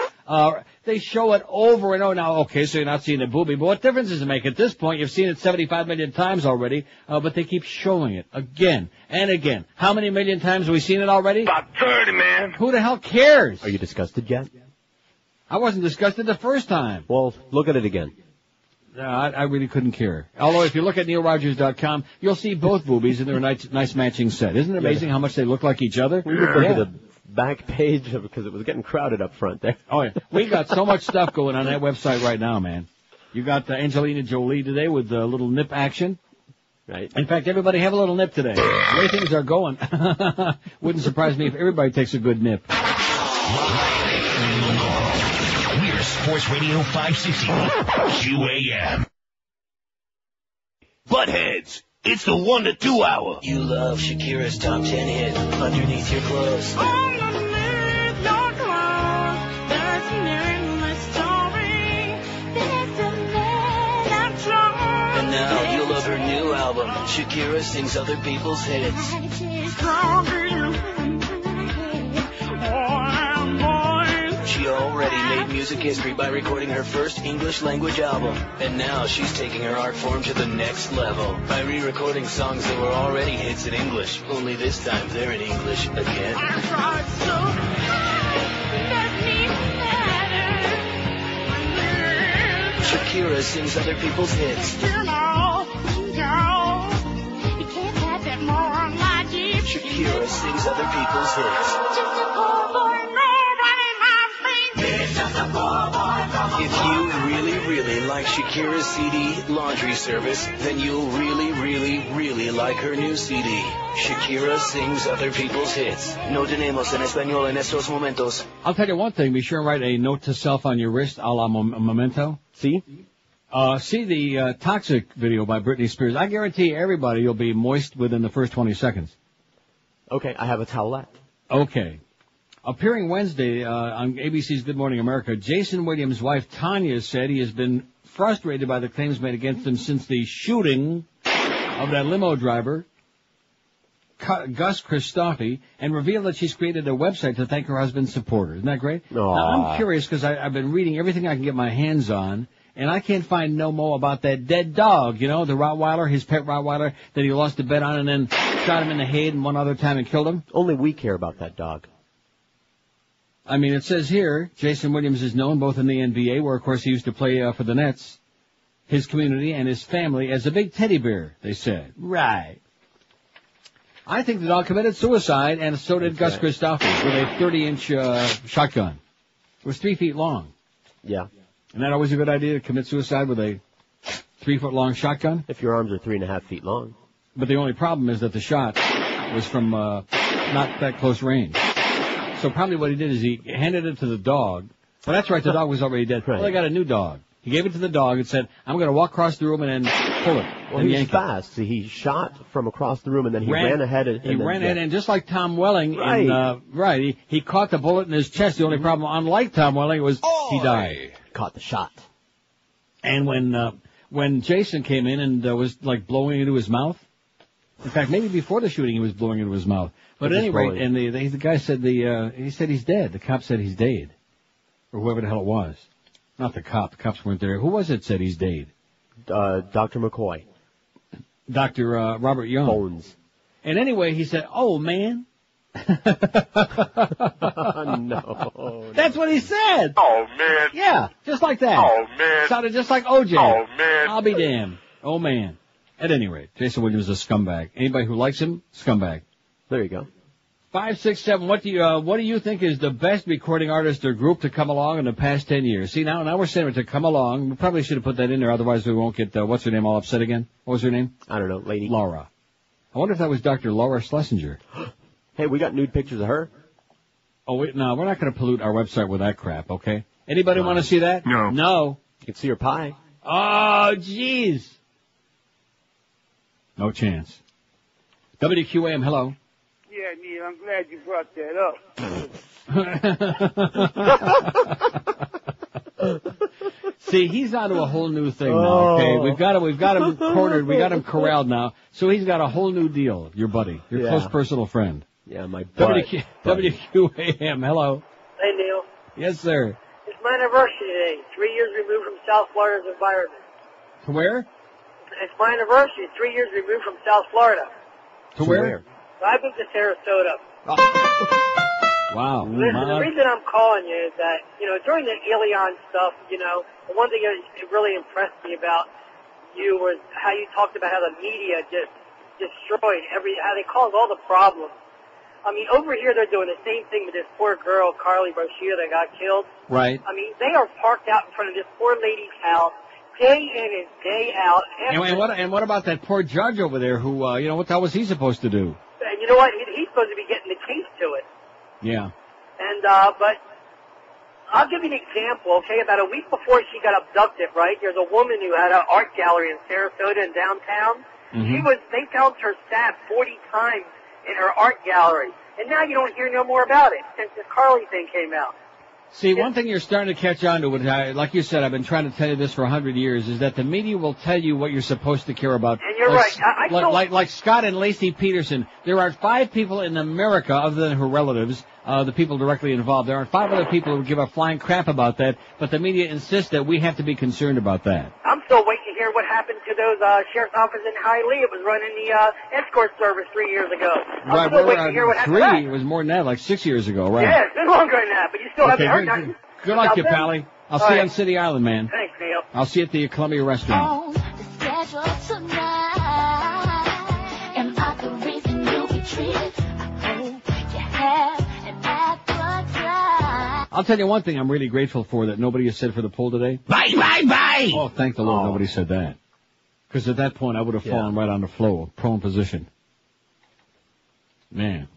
they show it over and over. Now, okay, so you're not seeing the booby, but what difference does it make? At this point, you've seen it 75 million times already, but they keep showing it again and again. How many million times have we seen it already? About 30, man. Who the hell cares? Are you disgusted yet? I wasn't disgusted the first time. Well, look at it again. I really couldn't care. Although if you look at neilrogers.com, you'll see both boobies in their nice matching set. Isn't it amazing how much they look like each other? We would go to the back page because it was getting crowded up front there. Oh, yeah. We got so much stuff going on that website right now, man. You got Angelina Jolie today with a little nip action. Right. In fact, everybody have a little nip today. The way things are going. Wouldn't surprise me if everybody takes a good nip. We're Sports Radio 560 QAM. Buttheads, it's the 1 to 2 hour. You love Shakira's top 10 hit, Underneath Your Clothes. Underneath your clothes, there's an endless story. There's a man I'm trying. And now you love her new album, Shakira Sings Other People's Hits. She already made music history by recording her first English language album. And now she's taking her art form to the next level by re-recording songs that were already hits in English, only this time they're in English again. Shakira Sings Other People's Hits. Shakira Sings Other People's Hits. If you really, really like Shakira's CD laundry service, then you'll really, really, really like her new CD. Shakira Sings Other People's Hits. No tenemos en español en estos momentos. I'll tell you one thing. Be sure and write a note to self on your wrist, a la memento. See? See the Toxic video by Britney Spears. I guarantee everybody will be moist within the first 20 seconds. Okay, I have a towelette. Okay. Appearing Wednesday on ABC's Good Morning America, Jason Williams' wife Tanya said he has been frustrated by the claims made against him since the shooting of that limo driver, Gus Christophe, and revealed that she's created a website to thank her husband's supporters. Isn't that great? Now, I'm curious because I've been reading everything I can get my hands on, and I can't find no more about that dead dog, you know, the Rottweiler, his pet Rottweiler that he lost a bet on and then shot him in the head and one other time and killed him. Only we care about that dog. I mean, it says here, Jason Williams is known both in the NBA, where, of course, he used to play for the Nets, his community, and his family as a big teddy bear, they said. Right. I think the dog committed suicide, and so did Gus Christophe, with a 30-inch shotgun. It was 3 feet long. Yeah. Isn't that always a good idea, to commit suicide with a 3-foot-long shotgun? If your arms are 3.5 feet long. But the only problem is that the shot was from not that close range. So probably what he did is he handed it to the dog. Well, that's right, the dog was already dead. Right. Well, they got a new dog. He gave it to the dog and said, I'm going to walk across the room and then pull it. Well, he was fast. See, he shot from across the room, and then he ran ahead. And just like Tom Welling, Right. he caught the bullet in his chest. The only problem, unlike Tom Welling, was he died. Caught the shot. And when Jason came in and was like blowing into his mouth, in fact, maybe before the shooting he was blowing into his mouth. But at any rate, and the guy said he said he's dead. The cop said he's dead, or whoever the hell it was. Not the cop. The cops weren't there. Who was it said he's dead? Dr. McCoy. Dr. Robert Young. Bones. And anyway, he said, "Oh man." No. That's what he said. Oh, man. Yeah, just like that. Oh, man. Sounded just like OJ. Oh, man. I'll be damned. Oh, man. At any rate, Jason Williams is a scumbag. Anybody who likes him, scumbag. There you go. 567. What do you think is the best recording artist or group to come along in the past 10 years? See, now we're saying to come along. We probably should have put that in there, otherwise we won't get what's her name all upset again. What was her name? I don't know, lady. Laura. I wonder if that was Dr. Laura Schlesinger. Hey, we got nude pictures of her. Oh, wait, no, we're not going to pollute our website with that crap, okay? Anybody want to see that? No. No. You can see her pie. Oh, jeez. No chance. WQAM, hello. Yeah, Neil, I'm glad you brought that up. See, he's onto a whole new thing now, okay? We've got him cornered, we got him corralled now, so he's got a whole new deal, your buddy, your close personal friend. Yeah, my buddy. WQAM, hello. Hey, Neil. Yes, sir. It's my anniversary today, 3 years removed from South Florida's environment. To where? It's my anniversary, 3 years removed from South Florida. To where? I moved to Sarasota. Wow. Listen, the reason I'm calling you is that, during the Alien stuff, the one thing that really impressed me about you was how you talked about how the media just destroyed how they caused all the problems. I mean, over here they're doing the same thing with this poor girl, Carly Brashear, that got killed. Right. I mean, they are parked out in front of this poor lady's house day in and day out. And what about that poor judge over there who, what the hell was he supposed to do? And you know what? He's supposed to be getting the case to it. Yeah. And, but I'll give you an example, okay? About a week before she got abducted, right, there's a woman who had an art gallery in Sarasota in downtown. Mm-hmm. They found her stabbed 40 times in her art gallery. And now you don't hear no more about it since this Carly thing came out. See, one thing you're starting to catch on to, like you said, I've been trying to tell you this for 100 years, is that the media will tell you what you're supposed to care about. And you're right. Like Scott and Lacey Peterson. There are 5 people in America, other than her relatives, the people directly involved. There are 5 other people who give a flying crap about that, but the media insists that we have to be concerned about that. I'm still waiting to hear what happened to those sheriff's office in Hialeah. It was running the escort service 3 years ago. I'm still waiting to hear what happened to that. It was more than that, like 6 years ago, right? Yeah, it's been longer than that, but you still haven't heard nothing. Good luck, you pally. I'll see you on City Island, man. Thanks, Neil. I'll see you at the Columbia restaurant. I'll tell you one thing I'm really grateful for that nobody has said for the poll today. Bye, bye, bye! Oh, thank the Lord nobody said that. Because at that point I would have fallen right on the floor, prone position. Man.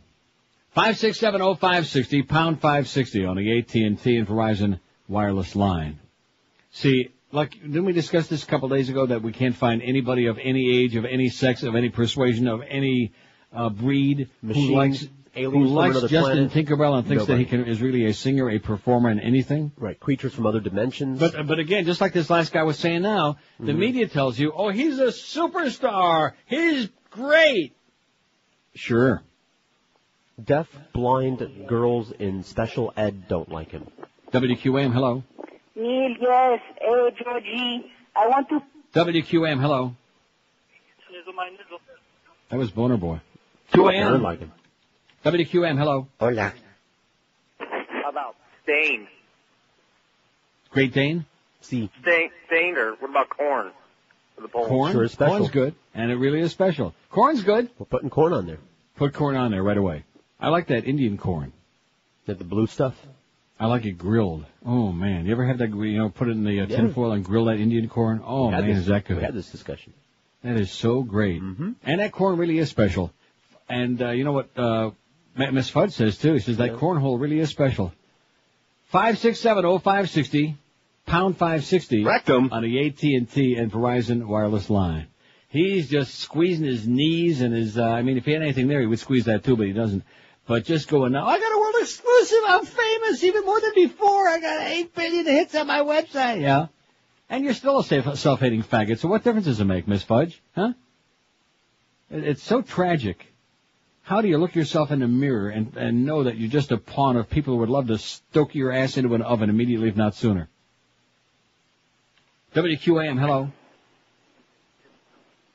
5670560, pound 560 on the AT&T and Verizon wireless line. See, didn't we discuss this a couple days ago that we can't find anybody of any age, of any sex, of any persuasion, of any breed who likes Justin Tinkerbell and thinks that he is really a singer, a performer, and anything? Right, creatures from other dimensions. But again, just like this last guy was saying now, the media tells you, oh, he's a superstar, he's great. Sure. Deaf, blind girls in special ed don't like him. WQAM, hello. Neil, yes. Hey, Georgie. I want to... WQAM, hello. That was Boner Boy. I don't like him. WQAM, hello. Hola. How about Stain? Great Dane? See. Stain, or what about corn? For the poll? Corn? Sure is special. Corn's good, and it really is special. Corn's good. We're putting corn on there. Put corn on there right away. I like that Indian corn. That the blue stuff? I like it grilled. Oh, man. You ever have that, put it in the tinfoil and grill that Indian corn? Oh, man, is that good. We had this discussion. That is so great. Mm-hmm. And that corn really is special. And you know what Miss Fudd says, too? She says that cornhole really is special. 5670560, pound 560 Rectum. on the AT&T and Verizon wireless line. He's just squeezing his knees and his, if he had anything there, he would squeeze that too, but he doesn't. But just going, now, I got a world exclusive, I'm famous, even more than before, I got 8 billion hits on my website, yeah. And you're still a self-hating faggot, so what difference does it make, Miss Fudge? Huh? It's so tragic. How do you look yourself in the mirror and know that you're just a pawn of people who would love to stoke your ass into an oven immediately, if not sooner? WQAM, hello.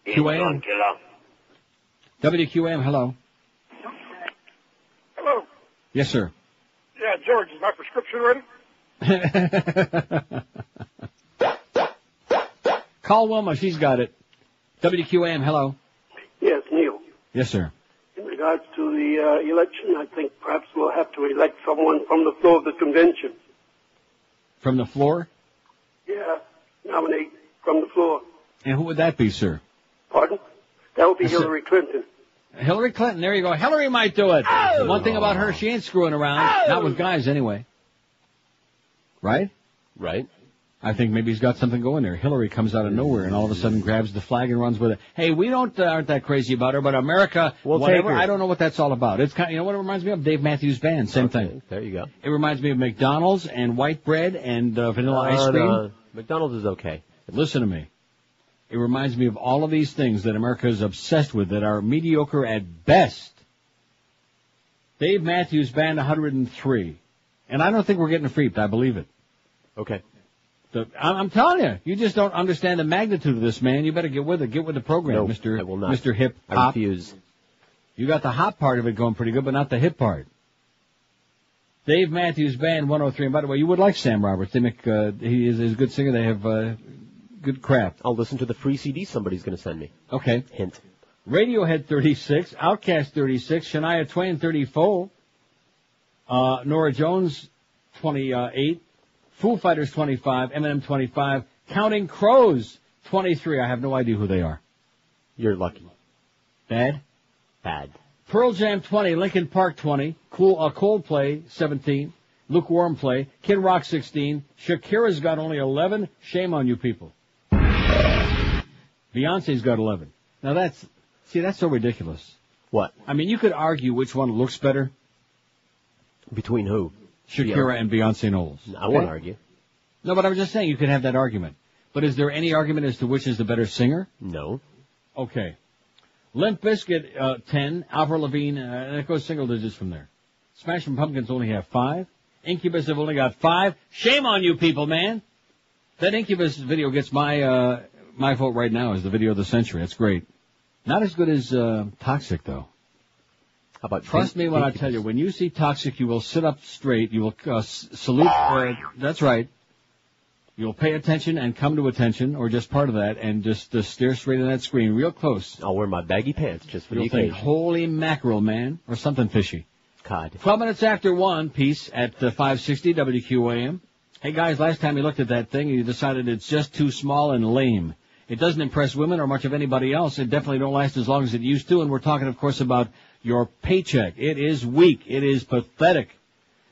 QAM. WQAM, hello. Hello. Yes, sir. Yeah, George, is my prescription ready? Call Wilma, she's got it. WQAM, hello. Yes, Neil. Yes, sir. In regards to the election, I think perhaps we'll have to elect someone from the floor of the convention. From the floor? Yeah, nominate from the floor. And who would that be, sir? Pardon? That would be Hillary Clinton. Hillary Clinton, there you go. Hillary might do it. The one thing about her, she ain't screwing around. Not with guys, anyway. Right? Right. I think maybe he's got something going there. Hillary comes out of nowhere and all of a sudden grabs the flag and runs with it. Hey, we aren't that crazy about her, but America, whatever, I don't know what that's all about. It's kind of, you know what it reminds me of? Dave Matthews Band, same thing. There you go. It reminds me of McDonald's and white bread and vanilla ice cream. No. McDonald's is okay. Listen to me. It reminds me of all of these things that America is obsessed with that are mediocre at best. Dave Matthews Band 103. And I don't think we're getting freaked. I believe it. Okay. I'm telling you, you just don't understand the magnitude of this, man. You better get with it. Get with the program, No, Mr. I will not. Mr. Hip Hop. I refuse. You got the hop part of it going pretty good, but not the hip part. Dave Matthews Band 103. And by the way, you would like Sam Roberts. They make, he is a good singer. They have good crap. I'll listen to the free CD somebody's going to send me. Okay. Hint. Radiohead 36, Outkast 36, Shania Twain 34, Norah Jones 28, Foo Fighters 25, Eminem 25, Counting Crows 23. I have no idea who they are. You're lucky. Bad? Bad. Pearl Jam 20, Linkin Park 20, Coldplay 17, Lukewarm Play, Kid Rock 16, Shakira's got only 11. Shame on you people. Beyonce's got 11. Now that's so ridiculous. What? I mean, you could argue which one looks better. Between who? Shakira and Beyonce Knowles. I won't argue. No, but I'm just saying you could have that argument. But is there any argument as to which is the better singer? No. Okay. Limp Bizkit, 10. Avril Lavigne, it goes single digits from there. Smashing Pumpkins only have 5. Incubus have only got 5. Shame on you people, man. That Incubus video gets my vote right now as the video of the century. That's great. Not as good as Toxic, though. How about Trust me when I tell you, when you see Toxic, you will sit up straight. You will salute. That's right. You'll pay attention and come to attention, or just part of that, and just stare straight at that screen real close. I'll wear my baggy pants just for the You'll occasion. think, holy mackerel, man, or something fishy. Cod. 12 minutes after 1, peace at 560 WQAM. Hey, guys, last time you looked at that thing, you decided it's just too small and lame. It doesn't impress women or much of anybody else. It definitely don't last as long as it used to, and we're talking, of course, about your paycheck. It is weak. It is pathetic.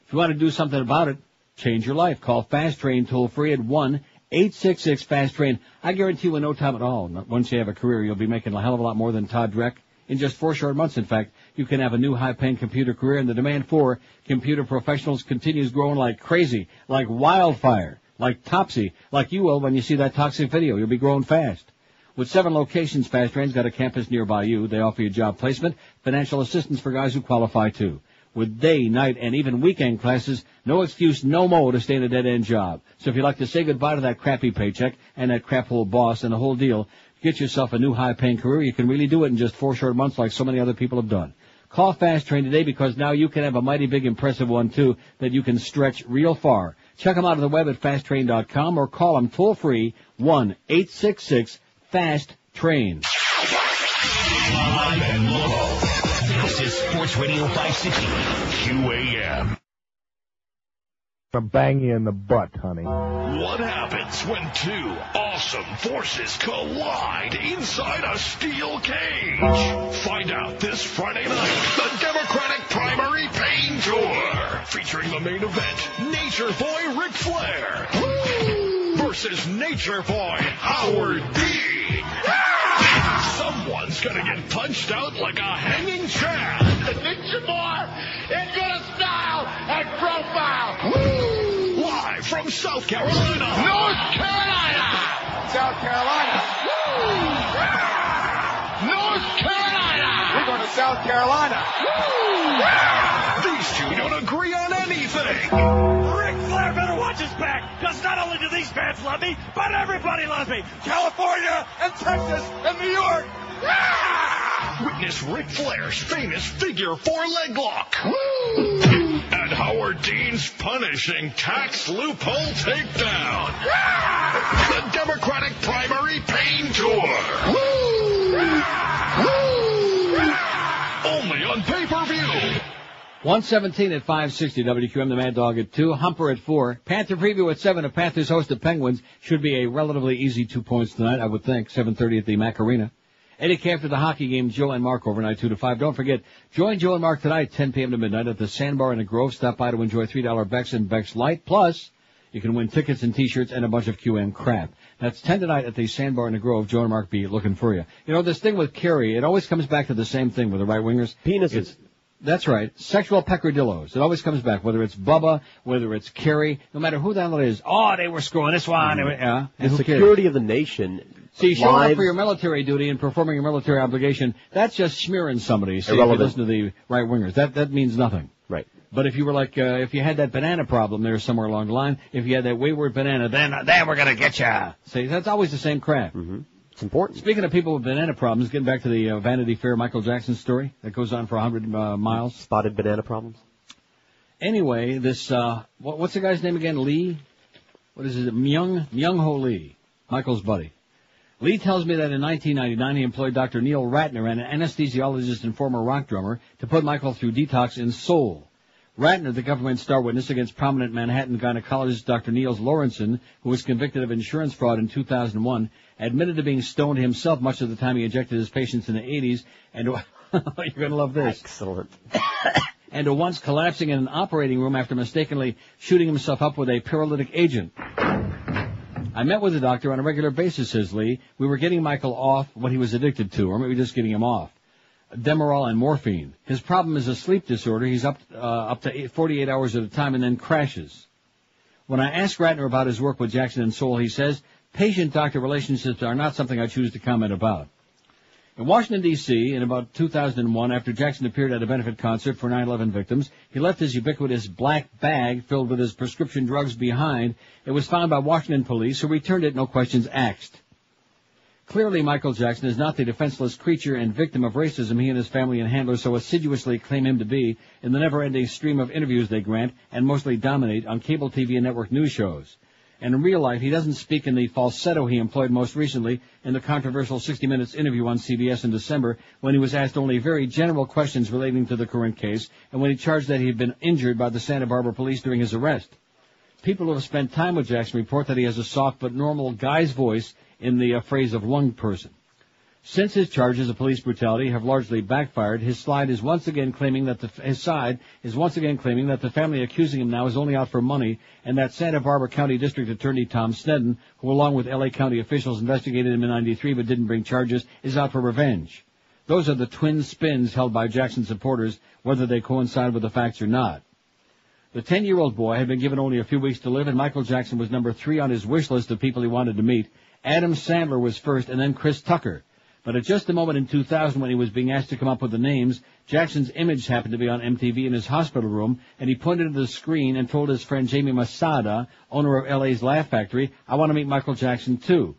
If you want to do something about it, change your life. Call Fast Train toll-free at 1-866-FAST-TRAIN. I guarantee you in no time at all, once you have a career, you'll be making a hell of a lot more than Todd Dreck. In just 4 short months, in fact, you can have a new high-paying computer career, and the demand for computer professionals continues growing like crazy, like wildfire, like Topsy, like you will when you see that Toxic video. You'll be growing fast. With 7 locations, Fast Train's got a campus nearby you. They offer you job placement, financial assistance for guys who qualify too. With day, night, and even weekend classes, no excuse, no more to stay in a dead-end job. So if you'd like to say goodbye to that crappy paycheck and that crap hole boss and the whole deal, get yourself a new high-paying career. You can really do it in just 4 short months like so many other people have done. Call Fast Train today because now you can have a mighty big, impressive one, too, that you can stretch real far. Check them out on the web at fasttrain.com or call them toll-free 1-866-FAST-TRAIN. Live and local. This is Sports Radio 560 QAM. I'm bang you in the butt, honey. What happens when 2 awesome forces collide inside a steel cage? Find out this Friday night, the Democratic Primary Pain Tour, featuring the main event, Nature Boy Ric Flair versus Nature Boy Howard Dean. Someone's gonna get punched out like a hanging chad. The Ninja Bar in good style and profile. Woo! Live from South Carolina. North Carolina. South Carolina. Woo! North Carolina. We're going to South Carolina. Woo! These two don't agree on anything. Ric Flair better watch his back, because not only do these fans love me, but everybody loves me. California and Texas and New York. Witness Ric Flair's famous figure 4 leg lock. And Howard Dean's punishing tax loophole takedown. The Democratic Primary Pain Tour. Only on pay-per-view. 117 at 560 WQAM, the Mad Dog at 2, Humper at 4, Panther Preview at 7. If Panthers host the Penguins, should be a relatively easy 2 points tonight, I would think. 7:30 at the Mac Arena. Eddie K after the hockey game, Joe and Mark overnight 2 to 5. Don't forget, join Joe and Mark tonight, 10 p.m. to midnight at the Sandbar in the Grove. Stop by to enjoy $3 Beck's and Beck's Light. Plus, you can win tickets and T-shirts and a bunch of QM crap. That's 10 tonight at the Sandbar in the Grove. Joe and Mark be looking for you. You know, this thing with Kerry, it always comes back to the same thing with the right-wingers. Penises. That's right. Sexual peccadillos. It always comes back, whether it's Bubba, whether it's Kerry, no matter who the hell it is. Oh, they were screwing this one. Yeah. The security of the nation. See, showing up for your military duty and performing your military obligation, that's just smearing somebody. See, if you listen to the right-wingers, that means nothing. Right. But if you were like, if you had that banana problem there somewhere along the line, if you had that wayward banana, then we're going to get ya. See, that's always the same crap. Mm-hmm. It's important. Speaking of people with banana problems, getting back to the Vanity Fair Michael Jackson story that goes on for 100 miles. Spotted banana problems. Anyway, this, what's the guy's name again? Lee? What is it? Myung-Ho Lee, Michael's buddy. Lee tells me that in 1999 he employed Dr. Neil Ratner, an anesthesiologist and former rock drummer, to put Michael through detox in Seoul. Ratner, the government star witness against prominent Manhattan gynecologist Dr. Niels Lawrenson, who was convicted of insurance fraud in 2001, admitted to being stoned himself much of the time he injected his patients in the 80s, and you're going to love this. Excellent. And to once collapsing in an operating room after mistakenly shooting himself up with a paralytic agent. I met with the doctor on a regular basis, says Lee. We were getting Michael off what he was addicted to, or maybe just getting him off. Demerol and morphine. His problem is a sleep disorder. He's up to 48 hours at a time and then crashes. When I asked Ratner about his work with Jackson and Soul, he says, patient-doctor relationships are not something I choose to comment about. In Washington, D.C., in about 2001, after Jackson appeared at a benefit concert for 9/11 victims, he left his ubiquitous black bag filled with his prescription drugs behind. It was found by Washington police, who returned it, no questions asked. Clearly, Michael Jackson is not the defenseless creature and victim of racism he and his family and handlers so assiduously claim him to be in the never-ending stream of interviews they grant and mostly dominate on cable TV and network news shows. And in real life, he doesn't speak in the falsetto he employed most recently in the controversial 60 Minutes interview on CBS in December, when he was asked only very general questions relating to the current case, and when he charged that he had been injured by the Santa Barbara police during his arrest. People who have spent time with Jackson report that he has a soft but normal guy's voice, in the phrase of one person. Since his charges of police brutality have largely backfired, his side is once again claiming that the family accusing him now is only out for money, and that Santa Barbara County District Attorney Tom Sneddon, who along with L.A. County officials investigated him in '93 but didn't bring charges, is out for revenge. Those are the twin spins held by Jackson supporters, whether they coincide with the facts or not. The 10-year-old boy had been given only a few weeks to live, and Michael Jackson was number 3 on his wish list of people he wanted to meet. Adam Sandler was first, and then Chris Tucker. But at just the moment in 2000 when he was being asked to come up with the names, Jackson's image happened to be on MTV in his hospital room, and he pointed to the screen and told his friend Jamie Masada, owner of LA's Laugh Factory, I want to meet Michael Jackson too.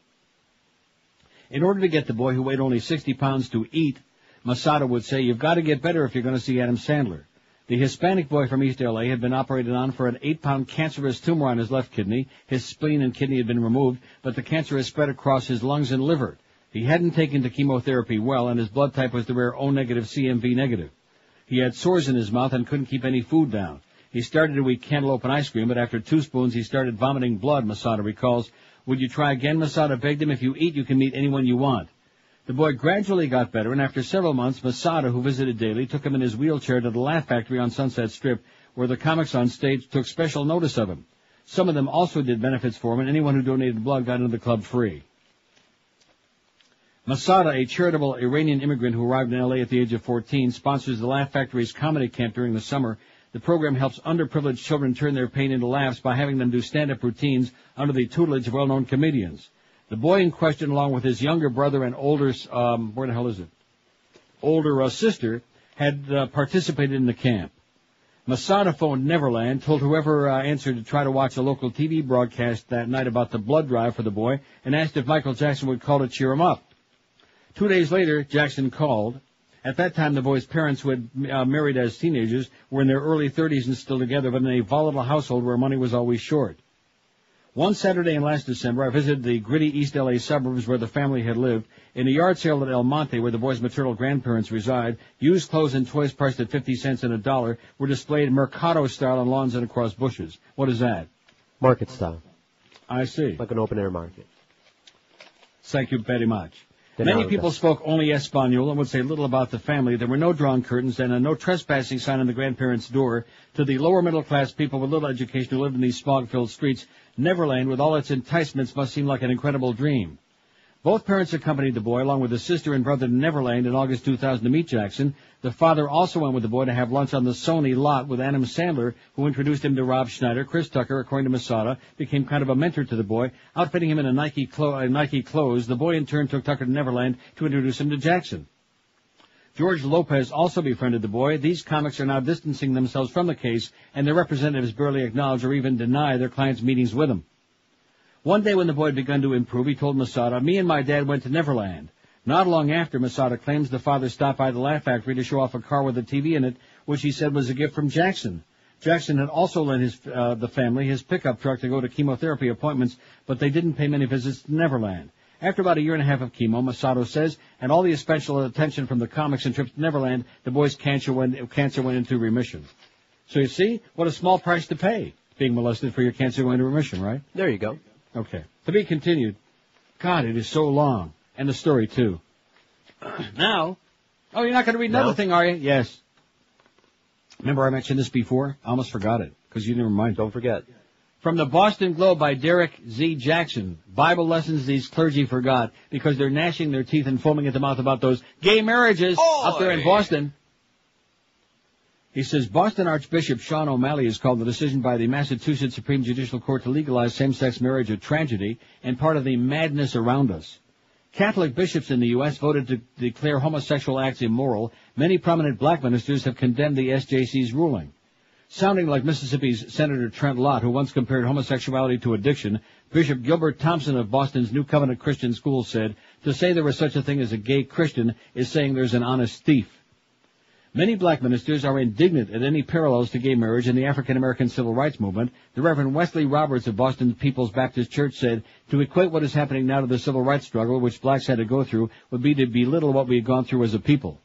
In order to get the boy who weighed only 60 pounds to eat, Masada would say, you've got to get better if you're going to see Adam Sandler. The Hispanic boy from East L.A. had been operated on for an 8-pound cancerous tumor on his left kidney. His spleen and kidney had been removed, but the cancer had spread across his lungs and liver. He hadn't taken to chemotherapy well, and his blood type was the rare O-negative CMV negative. He had sores in his mouth and couldn't keep any food down. He started to eat cantaloupe and ice cream, but after 2 spoons he started vomiting blood, Masada recalls. Would you try again, Masada begged him. If you eat, you can meet anyone you want. The boy gradually got better, and after several months, Masada, who visited daily, took him in his wheelchair to the Laugh Factory on Sunset Strip, where the comics on stage took special notice of him. Some of them also did benefits for him, and anyone who donated blood got into the club free. Masada, a charitable Iranian immigrant who arrived in L.A. at the age of 14, sponsors the Laugh Factory's comedy camp during the summer. The program helps underprivileged children turn their pain into laughs by having them do stand-up routines under the tutelage of well-known comedians. The boy in question, along with his younger brother and older sister, had participated in the camp. Masada phoned Neverland, told whoever answered to try to watch a local TV broadcast that night about the blood drive for the boy, and asked if Michael Jackson would call to cheer him up. 2 days later, Jackson called. At that time, the boy's parents, who had married as teenagers, were in their early 30s and still together, but in a volatile household where money was always short. One Saturday in last December, I visited the gritty East L.A. suburbs where the family had lived. In a yard sale at El Monte, where the boy's maternal grandparents reside, used clothes and toys priced at 50 cents and $1 were displayed Mercado-style on lawns and across bushes. What is that? Market style. I see. Like an open-air market. Thank you very much. Many people spoke only Espanol and would say little about the family. There were no drawn curtains and a no trespassing sign on the grandparents' door. To the lower middle-class people with little education who lived in these smog-filled streets, Neverland, with all its enticements, must seem like an incredible dream. Both parents accompanied the boy, along with his sister and brother, to Neverland in August 2000 to meet Jackson. The father also went with the boy to have lunch on the Sony lot with Adam Sandler, who introduced him to Rob Schneider. Chris Tucker, according to Masada, became kind of a mentor to the boy, outfitting him in a Nike clothes. The boy in turn took Tucker to Neverland to introduce him to Jackson. George Lopez also befriended the boy. These comics are now distancing themselves from the case, and their representatives barely acknowledge or even deny their clients' meetings with him. One day when the boy had begun to improve, he told Masada, "Me and my dad went to Neverland." Not long after, Masada claims the father stopped by the Laugh Factory to show off a car with a TV in it, which he said was a gift from Jackson. Jackson had also lent the family his pickup truck to go to chemotherapy appointments, but they didn't pay many visits to Neverland. After about a year and a half of chemo, Masada says, and all the special attention from the comics and trips to Neverland, the boy's cancer went into remission. So you see, what a small price to pay, being molested for your cancer going into remission, right? There you go. Okay. To be continued. God, it is so long. And the story, too. Now, you're not going to read another thing, are you? Yes. Remember I mentioned this before? I almost forgot it, because you never mind. Don't forget. From the Boston Globe by Derek Z. Jackson. Bible lessons these clergy forgot, because they're gnashing their teeth and foaming at the mouth about those gay marriages up there in Boston. He says, Boston Archbishop Sean O'Malley has called the decision by the Massachusetts Supreme Judicial Court to legalize same-sex marriage a tragedy and part of the madness around us. Catholic bishops in the U.S. voted to declare homosexual acts immoral. Many prominent black ministers have condemned the SJC's ruling. Sounding like Mississippi's Senator Trent Lott, who once compared homosexuality to addiction, Bishop Gilbert Thompson of Boston's New Covenant Christian School said, to say there was such a thing as a gay Christian is saying there's an honest thief. Many black ministers are indignant at any parallels to gay marriage in the African-American civil rights movement. The Reverend Wesley Roberts of Boston People's Baptist Church said, to equate what is happening now to the civil rights struggle which blacks had to go through would be to belittle what we had gone through as a people.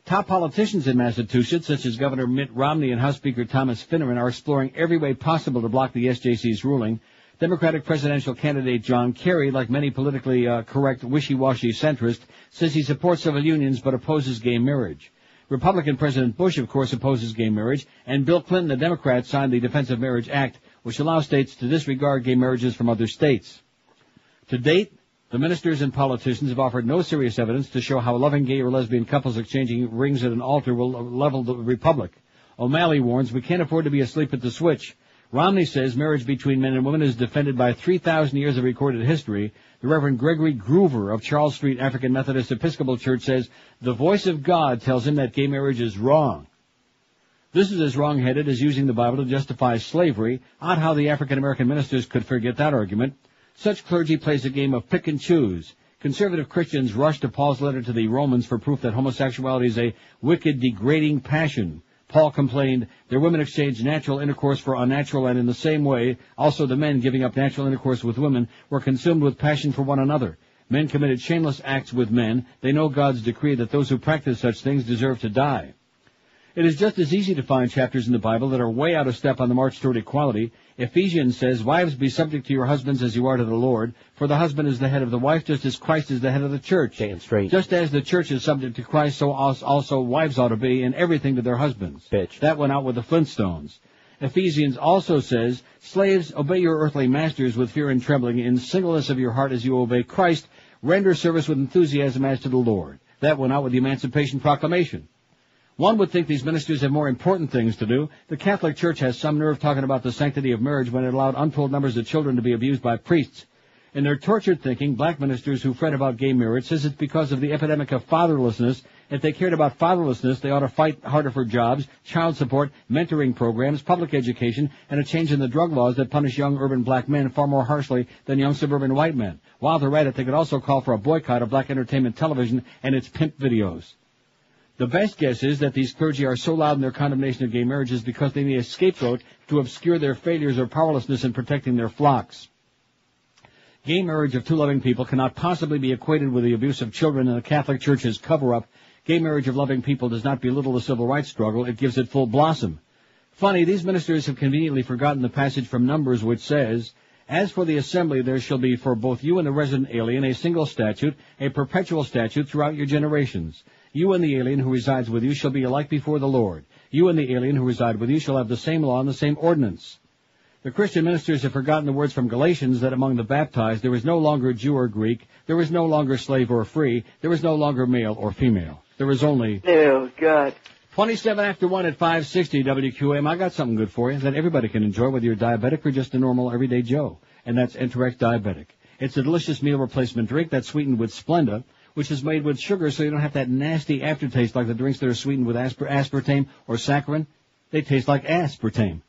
Top politicians in Massachusetts, such as Governor Mitt Romney and House Speaker Thomas Finneran, are exploring every way possible to block the SJC's ruling. Democratic presidential candidate John Kerry, like many politically correct wishy-washy centrists, says he supports civil unions but opposes gay marriage. Republican President Bush, of course, opposes gay marriage, and Bill Clinton, a Democrat, signed the Defense of Marriage Act, which allows states to disregard gay marriages from other states. To date, the ministers and politicians have offered no serious evidence to show how loving gay or lesbian couples exchanging rings at an altar will level the republic. O'Malley warns we can't afford to be asleep at the switch. Romney says marriage between men and women is defended by 3,000 years of recorded history. The Reverend Gregory Groover of Charles Street African Methodist Episcopal Church says the voice of God tells him that gay marriage is wrong. This is as wrong-headed as using the Bible to justify slavery. Odd how the African-American ministers could forget that argument. Such clergy plays a game of pick and choose. Conservative Christians rush to Paul's letter to the Romans for proof that homosexuality is a wicked, degrading passion. Paul complained, their women exchanged natural intercourse for unnatural, and in the same way, also the men giving up natural intercourse with women were consumed with passion for one another. Men committed shameless acts with men. They know God's decree that those who practice such things deserve to die. It is just as easy to find chapters in the Bible that are way out of step on the march toward equality. Ephesians says, wives, be subject to your husbands as you are to the Lord, for the husband is the head of the wife, just as Christ is the head of the church. Damn straight. Just as the church is subject to Christ, so also wives ought to be in everything to their husbands. Bitch. That went out with the Flintstones. Ephesians also says, slaves, obey your earthly masters with fear and trembling, in singleness of your heart as you obey Christ. Render service with enthusiasm as to the Lord. That went out with the Emancipation Proclamation. One would think these ministers have more important things to do. The Catholic Church has some nerve talking about the sanctity of marriage when it allowed untold numbers of children to be abused by priests. In their tortured thinking, black ministers who fret about gay marriage says it's because of the epidemic of fatherlessness. If they cared about fatherlessness, they ought to fight harder for jobs, child support, mentoring programs, public education, and a change in the drug laws that punish young urban black men far more harshly than young suburban white men. While they're at it, they could also call for a boycott of black entertainment television and its pimp videos. The best guess is that these clergy are so loud in their condemnation of gay marriages because they need a scapegoat to obscure their failures or powerlessness in protecting their flocks. Gay marriage of two loving people cannot possibly be equated with the abuse of children in the Catholic Church's cover-up. Gay marriage of loving people does not belittle the civil rights struggle, it gives it full blossom. Funny, these ministers have conveniently forgotten the passage from Numbers which says, "As for the assembly, there shall be for both you and the resident alien a single statute, a perpetual statute throughout your generations. You and the alien who resides with you shall be alike before the Lord. You and the alien who reside with you shall have the same law and the same ordinance." The Christian ministers have forgotten the words from Galatians that among the baptized there is no longer Jew or Greek, there is no longer slave or free, there is no longer male or female. There is only... Oh, God. 27 after 1 at 560 WQAM. I got something good for you that everybody can enjoy, whether you're diabetic or just a normal everyday Joe. And that's Enterex Diabetic. It's a delicious meal replacement drink that's sweetened with Splenda, which is made with sugar so you don't have that nasty aftertaste like the drinks that are sweetened with aspartame or saccharin. They taste like aspartame.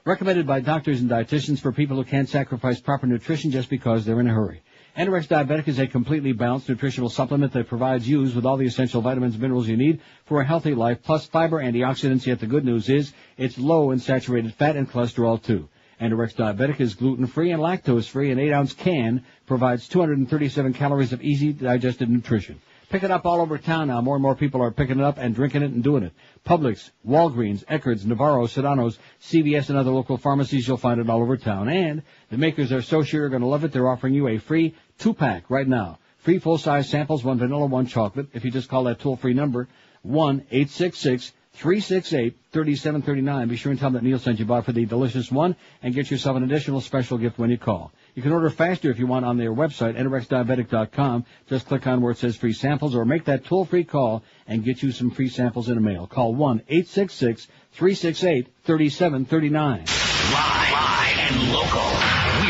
Recommended by doctors and dietitians for people who can't sacrifice proper nutrition just because they're in a hurry. Enterex Diabetic is a completely balanced nutritional supplement that provides you with all the essential vitamins and minerals you need for a healthy life, plus fiber, antioxidants, yet the good news is it's low in saturated fat and cholesterol too. Enterex Diabetic is gluten-free and lactose-free. An 8-ounce can provides 237 calories of easy digested nutrition. Pick it up all over town now. More and more people are picking it up and drinking it and doing it. Publix, Walgreens, Eckerd's, Navarro, Sedano's, CVS, and other local pharmacies, you'll find it all over town. And the makers are so sure you're going to love it, they're offering you a free 2-pack right now. Free full-size samples, 1 vanilla, 1 chocolate. If you just call that toll-free number, 1-866-368-3739. Be sure and tell them that Neil sent you by for the delicious one and get yourself an additional special gift when you call. You can order faster if you want on their website, enterexdiabetic.com. Just click on where it says free samples or make that toll-free call and get you some free samples in the mail. Call 1-866-368-3739. Live and local.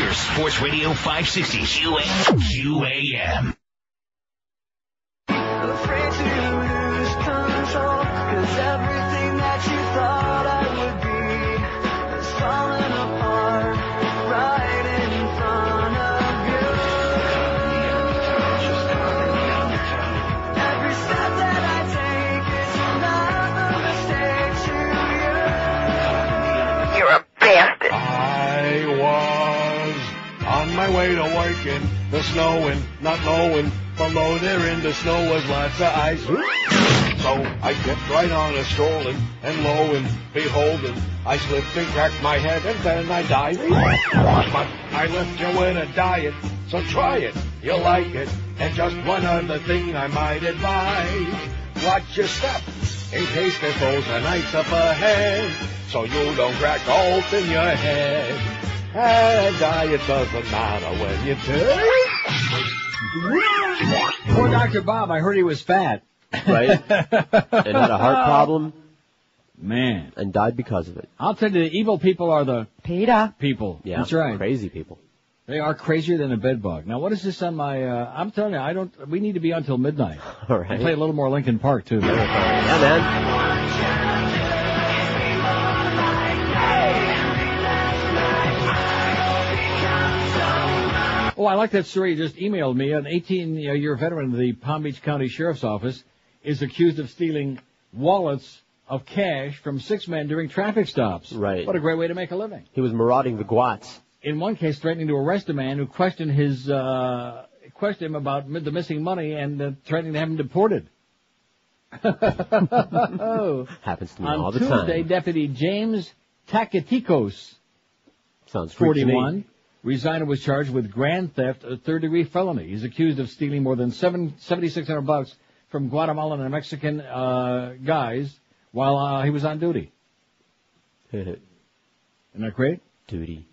We're Sports Radio 560 QAM. Afraid to lose control, 'cause everything that you thought I would be is falling apart right in front of you. Every step that I take is another mistake to you. You're a bastard. I was on my way to work in the snow and not knowing below there in the snow was lots of ice. So I kept right on a strolling, and lo and beholding, I slipped and cracked my head and then I died. But I left you with a diet, so try it, you'll like it. And just one other thing I might advise, watch your step in case there throws an ice up ahead, so you don't crack holes in your head. And diet doesn't matter when you do. Poor Dr. Bob, I heard he was fat. Right? And had a heart problem. Man. And died because of it. I'll tell you, the evil people are the PETA people. Yeah, that's right. Crazy people. They are crazier than a bedbug. Now, what is this on my, I'm telling you, we need to be on till midnight. All right. And play a little more Linkin Park, too. Yeah, man. Oh, I like that story you just emailed me. An 18-year veteran of the Palm Beach County Sheriff's Office is accused of stealing wallets of cash from 6 men during traffic stops. Right. What a great way to make a living. He was marauding the Guats. In one case, threatening to arrest a man who questioned him about the missing money and threatening to have him deported. Happens to me all the time. On Tuesday, Deputy James Takatikos, sounds 41, resigned and was charged with grand theft, a third-degree felony. He's accused of stealing more than $7,600 from Guatemalan and Mexican guys while he was on duty. Isn't that great? Duty.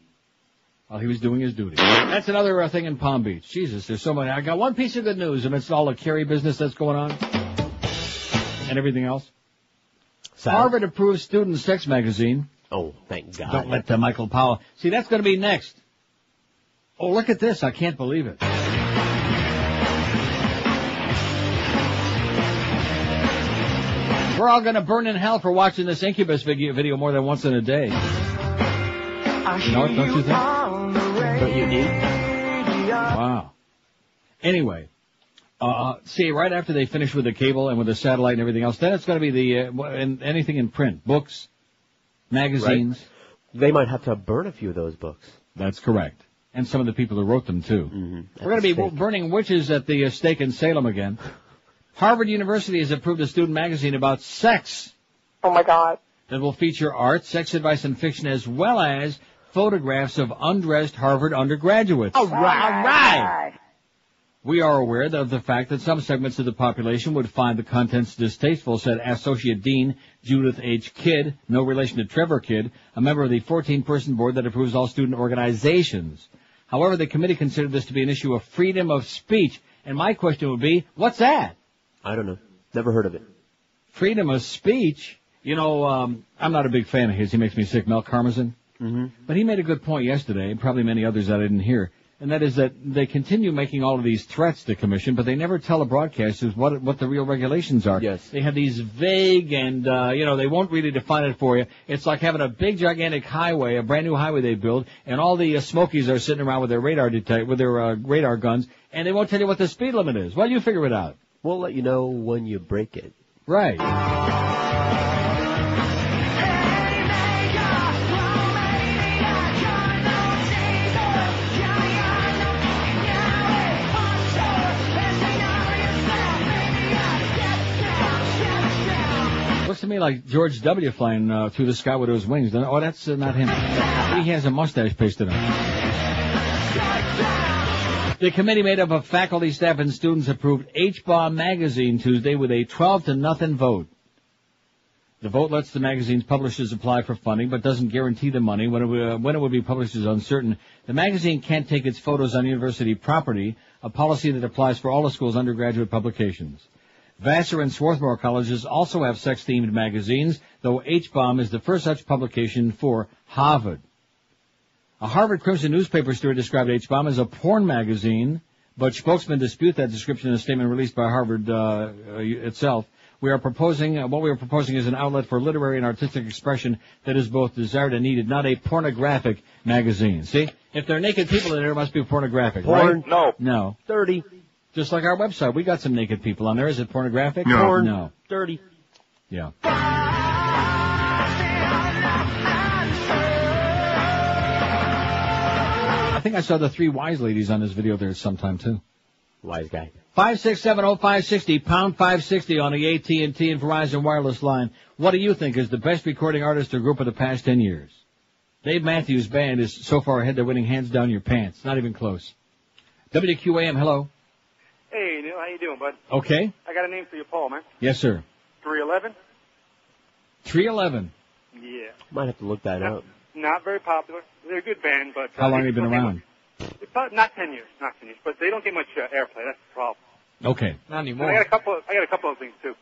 while he was doing his duty. That's another thing in Palm Beach. Jesus, there's so many. I got one piece of good news amidst all the Kerry business that's going on and everything else. Harvard approves student sex magazine. Oh, thank God. Don't let Michael Powell. See, that's going to be next. Oh, look at this. I can't believe it. We're all going to burn in hell for watching this Incubus video more than once in a day. You know what, don't you think? Don't you need? Wow. Anyway, see, right after they finish with the cable and with the satellite and everything else, then it's going to be the anything in print, books, magazines. Right. They might have to burn a few of those books. That's correct. And some of the people who wrote them, too. Mm-hmm. We're going to be burning witches at the stake in Salem again. Harvard University has approved a student magazine about sex. Oh, my God. That will feature art, sex advice, and fiction, as well as photographs of undressed Harvard undergraduates. All right. We are aware of the fact that some segments of the population would find the contents distasteful, said Associate Dean Judith H. Kidd, no relation to Trevor Kidd, a member of the 14-person board that approves all student organizations. However, the committee considered this to be an issue of freedom of speech. And my question would be, what's that? I don't know. Never heard of it. Freedom of speech? You know, I'm not a big fan of his. He makes me sick, Mel Karmazin. Mm-hmm. But he made a good point yesterday, and probably many others that I didn't hear. And that is that they continue making all of these threats to commission, but they never tell the broadcasters what the real regulations are. Yes. They have these vague and, they won't really define it for you. It's like having a big, gigantic highway, a brand new highway they build, and all the Smokies are sitting around with their radar guns, and they won't tell you what the speed limit is. Well, you figure it out. We'll let you know when you break it. Right. Looks to me like George W. flying through the sky with his wings. Oh, that's not him. He has a mustache pasted on. The committee made up of faculty, staff, and students approved H-Bomb magazine Tuesday with a 12-0 vote. The vote lets the magazine's publishers apply for funding, but doesn't guarantee the money. When it will be published is uncertain. The magazine can't take its photos on university property, a policy that applies for all the school's undergraduate publications. Vassar and Swarthmore colleges also have sex-themed magazines, though H-Bomb is the first such publication for Harvard. A Harvard Crimson newspaper story described H-Bomb as a porn magazine, but spokesmen dispute that description in a statement released by Harvard itself. What we are proposing is an outlet for literary and artistic expression that is both desired and needed, not a pornographic magazine. See? If there are naked people in there, it must be pornographic, Porn? right? No. Dirty. Just like our website. We got some naked people on there. Is it pornographic? No. Porn. No. Dirty. Yeah. I think I saw the three wise ladies on this video there sometime, too. Wise guy. 5670560, pound 560 on the AT&T and Verizon wireless line. What do you think is the best recording artist or group of the past 10 years? Dave Matthews Band is so far ahead they're winning hands down your pants. Not even close. WQAM, hello. Hey, Neil, how you doing, bud? Okay. I got a name for you, Paul, man. Yes, sir. 311? 311. Yeah. Might have to look that up. Not very popular. They're a good band, but... How long have you been around? Not 10 years, but they don't get much airplay. That's the problem. Okay. Not anymore. And I got a couple of things, too.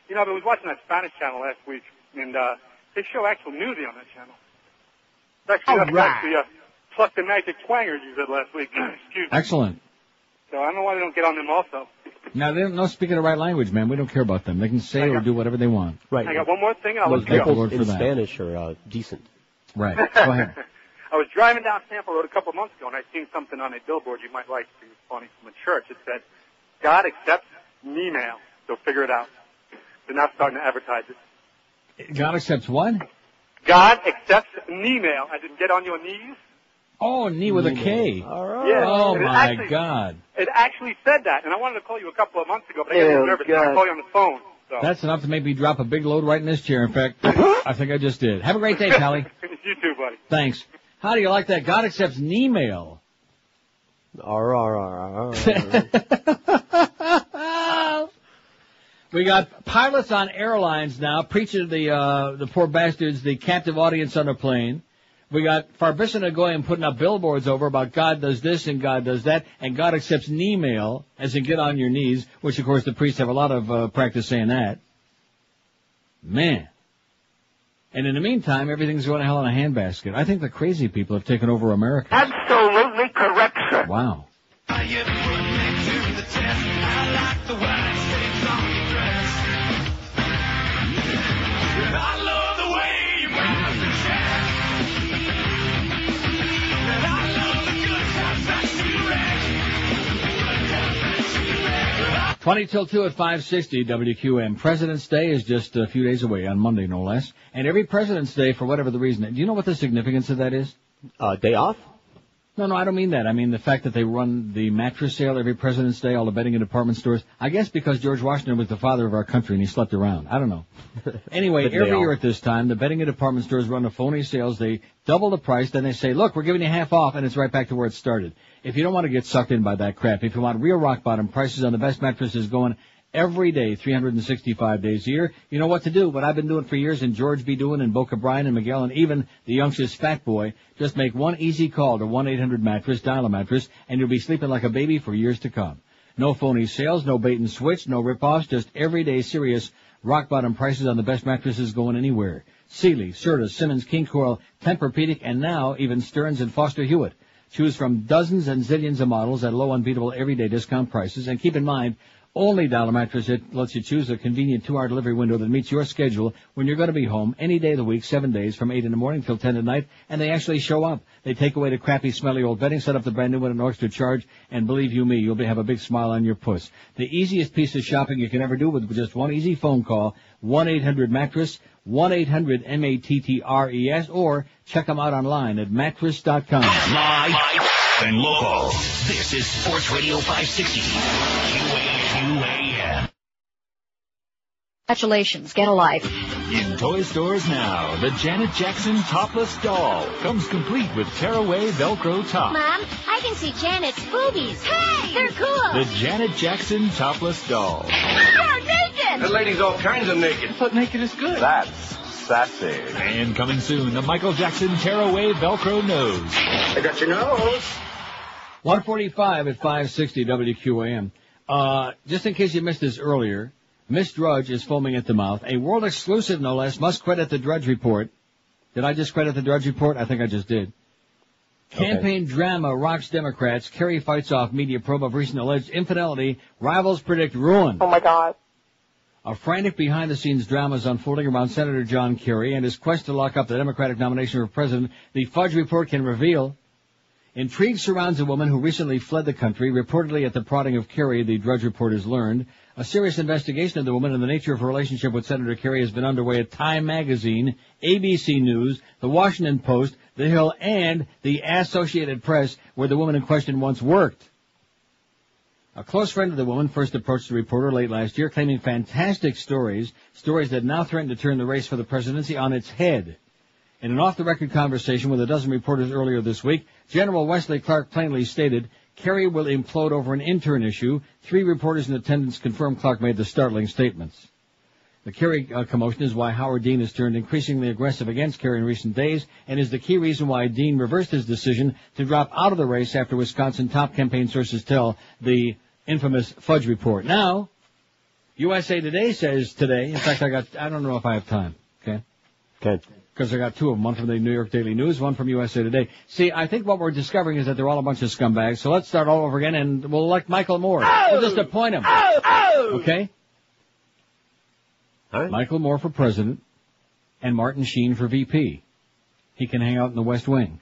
You know, I was watching that Spanish channel last week, and they show actual nudity on that channel. Actually, Pluck the Magic Twangers you said last week. Excuse me. Excellent. So I don't know why they don't get on them also. Now, they don't speak the right language, man. We don't care about them. They can say or do whatever they want. Right. I got one more thing, and I'll Those let you go. nipples in Spanish are decent. Right. Go ahead. I was driving down Sample Road a couple of months ago, and I seen something on a billboard you might like. It was funny, from a church. It said, God accepts email, so figure it out. They're now starting to advertise it. God accepts what? God accepts email. I didn't get on your knees. Oh, knee with a K. All right. Yeah. Oh, And my God. It actually said that, and I wanted to call you a couple of months ago, but I got nervous, so I called you on the phone. So. That's enough to make me drop a big load right in this chair. In fact, I think I just did. Have a great day, Pally. You too, buddy. Thanks. How do you like that? God accepts an email. We got pilots on airlines now preaching to the poor bastards, the captive audience on the plane. We got Farbissina going putting up billboards over about God does this and God does that, and God accepts knee mail, as in get on your knees, which of course the priests have a lot of practice saying that. Man. And in the meantime, everything's going to hell in a handbasket. I think the crazy people have taken over America. Absolutely correct, sir. Wow. Twenty till 2 at 560 WQAM. President's Day is just a few days away, on Monday no less. And every President's Day, for whatever the reason, do you know what the significance of that is? Day off? No, I don't mean that. I mean the fact that they run the mattress sale every President's Day, all the bedding in department stores. I guess because George Washington was the father of our country and he slept around. I don't know. Anyway, every year at this time, the bedding in department stores run the phony sales. They double the price, then they say, look, we're giving you half off, and it's right back to where it started. If you don't want to get sucked in by that crap, if you want real rock bottom prices on the best mattresses going every day, 365 days a year, you know what to do. What I've been doing for years, and George be doing, and Boca Brian and Miguel, and even the youngsters Fat Boy, just make one easy call to 1-800-MATTRESS, dial a mattress, and you'll be sleeping like a baby for years to come. No phony sales, no bait and switch, no rip-offs, just everyday serious rock bottom prices on the best mattresses going anywhere. Sealy, Serta, Simmons, King Coil, Tempur-Pedic, and now even Stearns and Foster Hewitt. Choose from dozens and zillions of models at low, unbeatable, everyday discount prices. And keep in mind, only Dial a Mattress it lets you choose a convenient 2-hour delivery window that meets your schedule when you're going to be home any day of the week, 7 days, from 8 in the morning till 10 at night. And they actually show up. They take away the crappy, smelly old bedding, set up the brand new one at no extra charge, and believe you me, you'll have a big smile on your puss. The easiest piece of shopping you can ever do with just one easy phone call, 1-800-MATTRESS, 1-800-MATTRES, or check them out online at mattress.com. Live and local. This is Sports Radio 560. QAM. Congratulations, get a life. In toy stores now, the Janet Jackson topless doll comes complete with tearaway Velcro top. Mom, I can see Janet's boobies. Hey! They're cool! The Janet Jackson topless doll. They're naked! The lady's all kinds of naked. But naked is good. That's sassy. And coming soon, the Michael Jackson tearaway Velcro nose. I got your nose. 145 at 560 WQAM. Just in case you missed this earlier, Miss Drudge is foaming at the mouth. A world exclusive, no less, must credit the Drudge Report. Did I just credit the Drudge Report? I think I just did. Okay. Campaign drama rocks Democrats. Kerry fights off media probe of recent alleged infidelity. Rivals predict ruin. Oh, my God. A frantic behind-the-scenes drama is unfolding around Senator John Kerry and his quest to lock up the Democratic nomination for president. The Fudge Report can reveal. Intrigue surrounds a woman who recently fled the country, reportedly at the prodding of Kerry, the Drudge Report has learned. A serious investigation of the woman and the nature of her relationship with Senator Kerry has been underway at Time Magazine, ABC News, The Washington Post, The Hill, and the Associated Press, where the woman in question once worked. A close friend of the woman first approached the reporter late last year, claiming fantastic stories that now threaten to turn the race for the presidency on its head. In an off-the-record conversation with a dozen reporters earlier this week, General Wesley Clark plainly stated, Kerry will implode over an intern issue. 3 reporters in attendance confirmed Clark made the startling statements. The Kerry commotion is why Howard Dean has turned increasingly aggressive against Kerry in recent days, and is the key reason why Dean reversed his decision to drop out of the race after Wisconsin top campaign sources tell the infamous Fudge Report. Now, USA Today says today, in fact, I don't know if I have time, okay? Okay. Because I got 2 of them, one from the New York Daily News, one from USA Today. See, I think what we're discovering is that they're all a bunch of scumbags, so let's start all over again, and we'll elect Michael Moore. We'll just appoint him. Okay? All right. Michael Moore for president, and Martin Sheen for VP. He can hang out in the West Wing.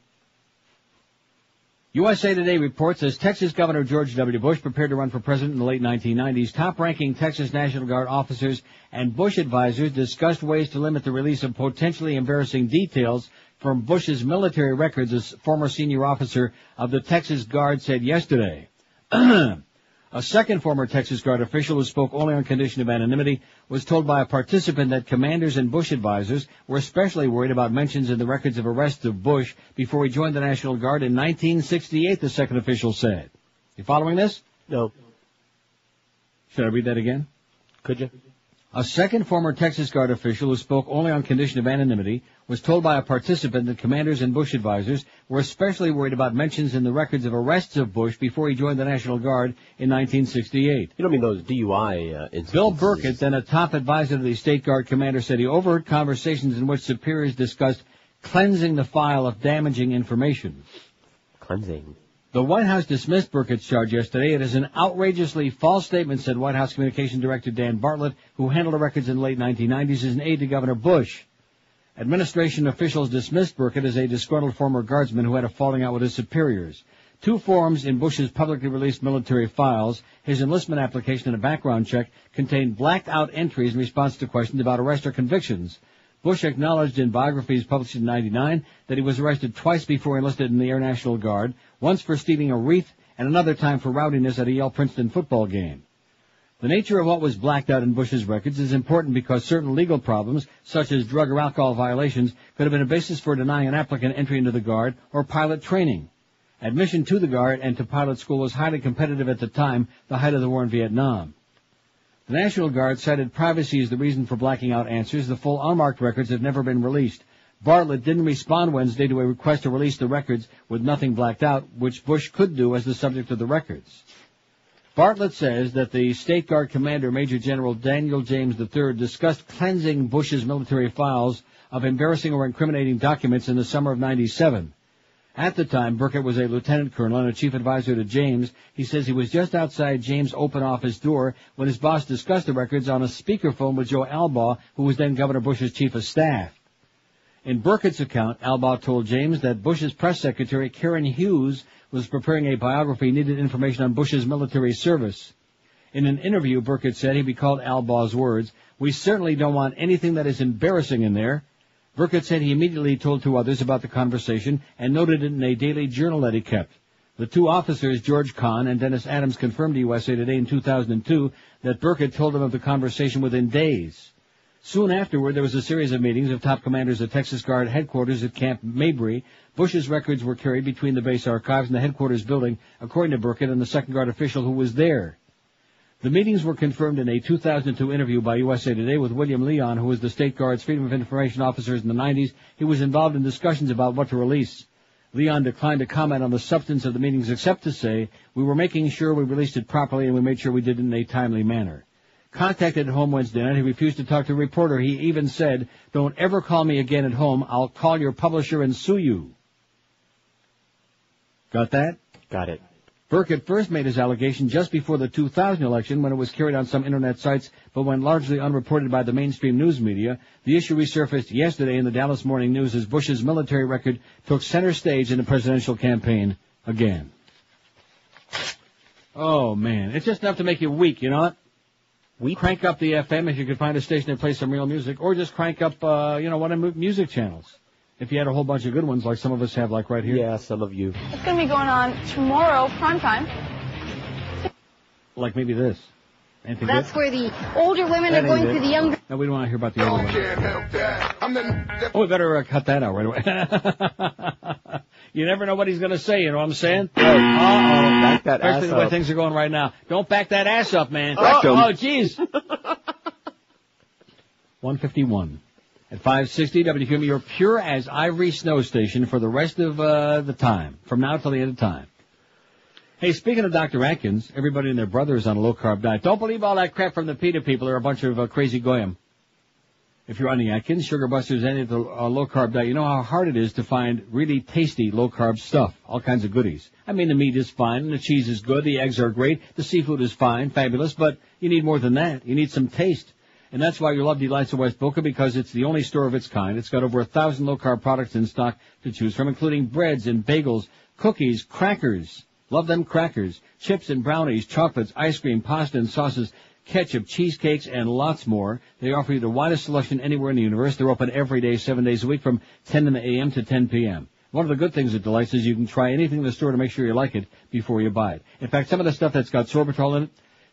USA Today reports as Texas Governor George W. Bush prepared to run for president in the late 1990s, top-ranking Texas National Guard officers and Bush advisors discussed ways to limit the release of potentially embarrassing details from Bush's military records, a former senior officer of the Texas Guard said yesterday. A second former Texas Guard official who spoke only on condition of anonymity was told by a participant that commanders and Bush advisors were especially worried about mentions in the records of arrests of Bush before he joined the National Guard in 1968, the second official said. You following this? No. Should I read that again? Could you? A second former Texas Guard official who spoke only on condition of anonymity was told by a participant that commanders and Bush advisors were especially worried about mentions in the records of arrests of Bush before he joined the National Guard in 1968. You don't mean those DUI instances? Bill Burkett, then a top advisor to the State Guard commander, said he overheard conversations in which superiors discussed cleansing the file of damaging information. Cleansing. The White House dismissed Burkett's charge yesterday. It is an outrageously false statement, said White House Communications Director Dan Bartlett, who handled the records in the late 1990s as an aide to Governor Bush. Administration officials dismissed Burkett as a disgruntled former guardsman who had a falling out with his superiors. Two forms in Bush's publicly released military files, his enlistment application and a background check, contained blacked-out entries in response to questions about arrest or convictions. Bush acknowledged in biographies published in 1999 that he was arrested twice before he enlisted in the Air National Guard, once for stealing a wreath and another time for rowdiness at a Yale-Princeton football game. The nature of what was blacked out in Bush's records is important because certain legal problems, such as drug or alcohol violations, could have been a basis for denying an applicant entry into the Guard or pilot training. Admission to the Guard and to pilot school was highly competitive at the time, the height of the war in Vietnam. The National Guard cited privacy as the reason for blacking out answers. The full unmarked records have never been released. Bartlett didn't respond Wednesday to a request to release the records with nothing blacked out, which Bush could do as the subject of the records. Bartlett says that the State Guard commander, Major General Daniel James III, discussed cleansing Bush's military files of embarrassing or incriminating documents in the summer of '97. At the time, Burkett was a lieutenant colonel and a chief advisor to James. He says he was just outside James' open office door when his boss discussed the records on a speakerphone with Joe Albaugh, who was then Governor Bush's chief of staff. In Burkett's account, Albaugh told James that Bush's press secretary, Karen Hughes, was preparing a biography needed information on Bush's military service. In an interview, Burkett said he recalled Albaugh's words, "We certainly don't want anything that is embarrassing in there." Burkett said he immediately told two others about the conversation and noted it in a daily journal that he kept. The two officers, George Kahn and Dennis Adams, confirmed to USA Today in 2002 that Burkett told them of the conversation within days. Soon afterward, there was a series of meetings of top commanders at Texas Guard headquarters at Camp Mabry. Bush's records were carried between the base archives and the headquarters building, according to Burkett and the Second Guard official who was there. The meetings were confirmed in a 2002 interview by USA Today with William Leon, who was the State Guard's Freedom of Information officer in the 90s. He was involved in discussions about what to release. Leon declined to comment on the substance of the meetings except to say, "We were making sure we released it properly and we made sure we did it in a timely manner." Contacted at home Wednesday night, he refused to talk to a reporter. He even said, "Don't ever call me again at home. I'll call your publisher and sue you." Got that? Got it. Burkett first made his allegation just before the 2000 election when it was carried on some internet sites but went largely unreported by the mainstream news media. The issue resurfaced yesterday in the Dallas Morning News as Bush's military record took center stage in the presidential campaign again. Oh, man. It's just enough to make you weak, you know what? We crank up the FM if you could find a station that plays some real music, or just crank up, one of the music channels. If you had a whole bunch of good ones, like some of us have, like right here. Yeah, some of you. It's going to be going on tomorrow, prime time. Like maybe this. Anything That's good? where the older women are going to the younger. No, we don't want to hear about the older women. Oh, we better cut that out right away. You never know what he's going to say, you know what I'm saying? Back that ass Especially the way up. things are going right now. Don't back that ass up, man. Oh, jeez. 151. At 560 WQAM, your pure as ivory snow station for the rest of the time, from now till the end of time. Hey, speaking of Dr. Atkins, everybody and their brother is on a low-carb diet. Don't believe all that crap from the PETA people. They're a bunch of crazy goyim. If you're on the Atkins, Sugar Busters, any of the low-carb diet, you know how hard it is to find really tasty low-carb stuff, all kinds of goodies. I mean, the meat is fine, and the cheese is good, the eggs are great, the seafood is fine, fabulous, but you need more than that. You need some taste. And that's why you love Delights of West Boca, because it's the only store of its kind. It's got over 1,000 low-carb products in stock to choose from, including breads and bagels, cookies, crackers. Love them crackers. Chips and brownies, chocolates, ice cream, pasta and sauces, ketchup, cheesecakes, and lots more. They offer you the widest selection anywhere in the universe. They're open every day, 7 days a week, from 10 a.m. to 10 p.m. One of the good things at Delights is you can try anything in the store to make sure you like it before you buy it. In fact, some of the stuff that's got sorbitol in it,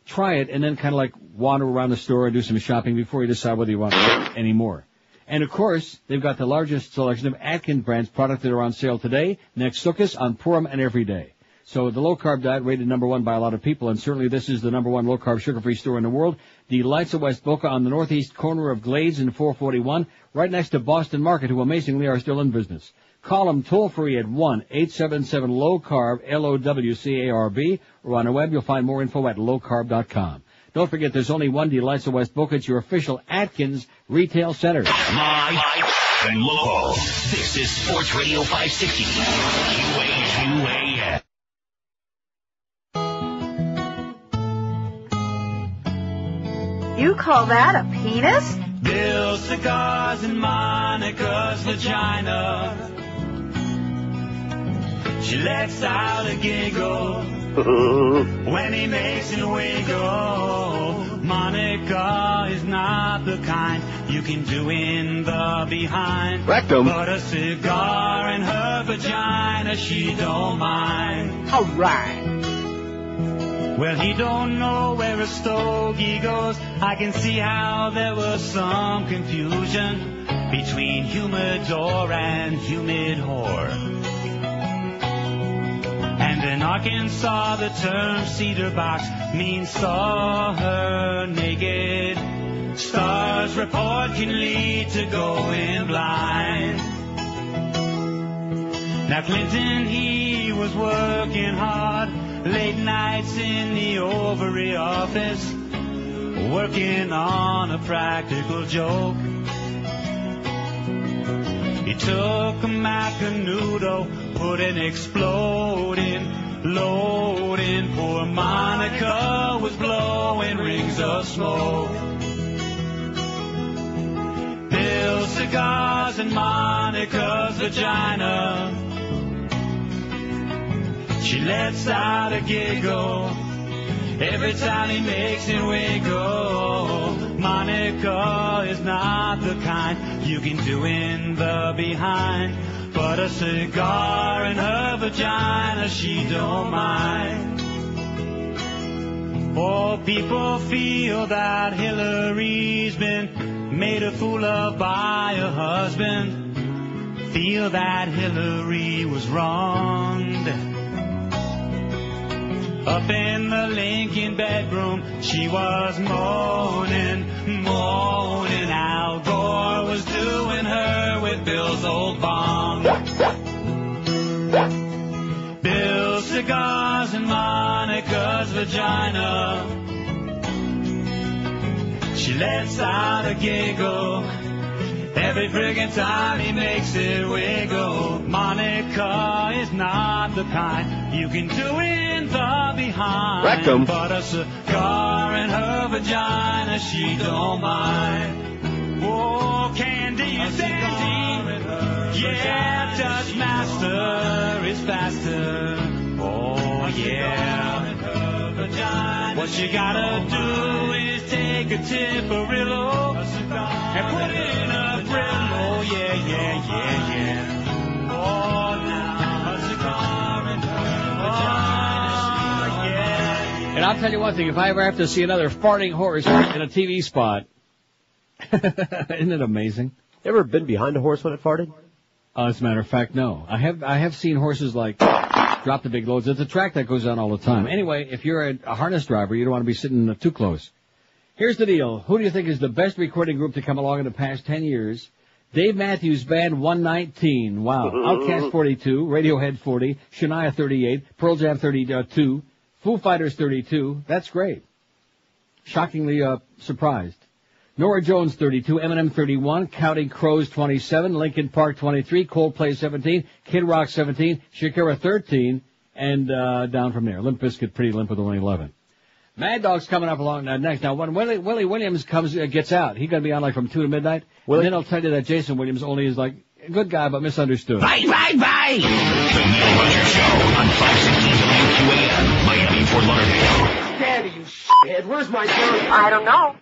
try it and then kind of like wander around the store and do some shopping before you decide whether you want any more. And of course, they've got the largest selection of Atkins brand's products that are on sale today, next Sukkot, on Purim, and every day. So the low-carb diet rated number one by a lot of people, and certainly this is the number one low-carb sugar-free store in the world. Delights of West Boca on the northeast corner of Glades and 441, right next to Boston Market, who amazingly are still in business. Call them toll-free at 1-877-LOW-CARB, LOWCARB, or on the web you'll find more info at lowcarb.com. Don't forget there's only one Delights of West Boca. It's your official Atkins retail center. Live and local. This is Sports Radio 560. QAM. You call that a penis? Bill cigars in Monica's vagina. She lets out a giggle when he makes it wiggle. Monica is not the kind you can do in the behind. Rectum. But a cigar in her vagina, she don't mind. All right. Well, he don't know where a stogie goes. I can see how there was some confusion between humidor and humid whore. And in Arkansas, the term cedar box means saw her naked. Stars report can lead to going blind. Now Clinton, he was working hard, late nights in the ovary office, working on a practical joke. He took a Macanudo, put an exploding load in. Poor Monica was blowing rings of smoke. Bill cigars in Monica's vagina. She lets out a giggle every time he makes it wiggle. Monica is not the kind you can do in the behind, but a cigar in her vagina, she don't mind. Oh, people feel that Hillary's been made a fool of by her husband. Feel that Hillary was wronged. Up in the Lincoln bedroom, she was moaning, moaning. Al Gore was doing her with Bill's old bomb. Bill cigars in Monica's vagina. She lets out a giggle every friggin' time he makes it wiggle. Monica is not the kind you can do in the behind. Rectum. But a cigar in her vagina, she don't mind. Oh, Candy is dandy. Yeah, Dutch Master is faster. Oh, yeah. What you gotta do is take a Tipperillo and put it in a Brillo. Yeah, yeah, yeah, yeah. Oh, now a cigar in her vagina. Yeah. And I'll tell you one thing, if I ever have to see another farting horse in a TV spot, isn't it amazing? Ever been behind a horse when it farted? As a matter of fact, no. I have seen horses like drop the big loads. It's a track that goes on all the time. Anyway, if you're a harness driver, you don't want to be sitting too close. Here's the deal. Who do you think is the best recording group to come along in the past 10 years? Dave Matthews Band 119. Wow. Outkast 42, Radiohead 40, Shania 38, Pearl Jam 32, Foo Fighters 32. That's great. Shockingly surprised. Norah Jones 32, Eminem 31, Counting Crows 27, Linkin Park 23, Coldplay 17, Kid Rock 17, Shakira 13, and down from there. Limp Bizkit pretty limp with only 11. Mad Dog's coming up along next. Now, when Willie Williams gets out, he's going to be on like from 2 to midnight. And then I'll tell you that Jason Williams only is like a good guy but misunderstood. Bye, bye, bye! The Neil Rogers Show on 560 WQAM, Miami, Fort Lauderdale. Daddy, you shithead, where's my gun? I don't know.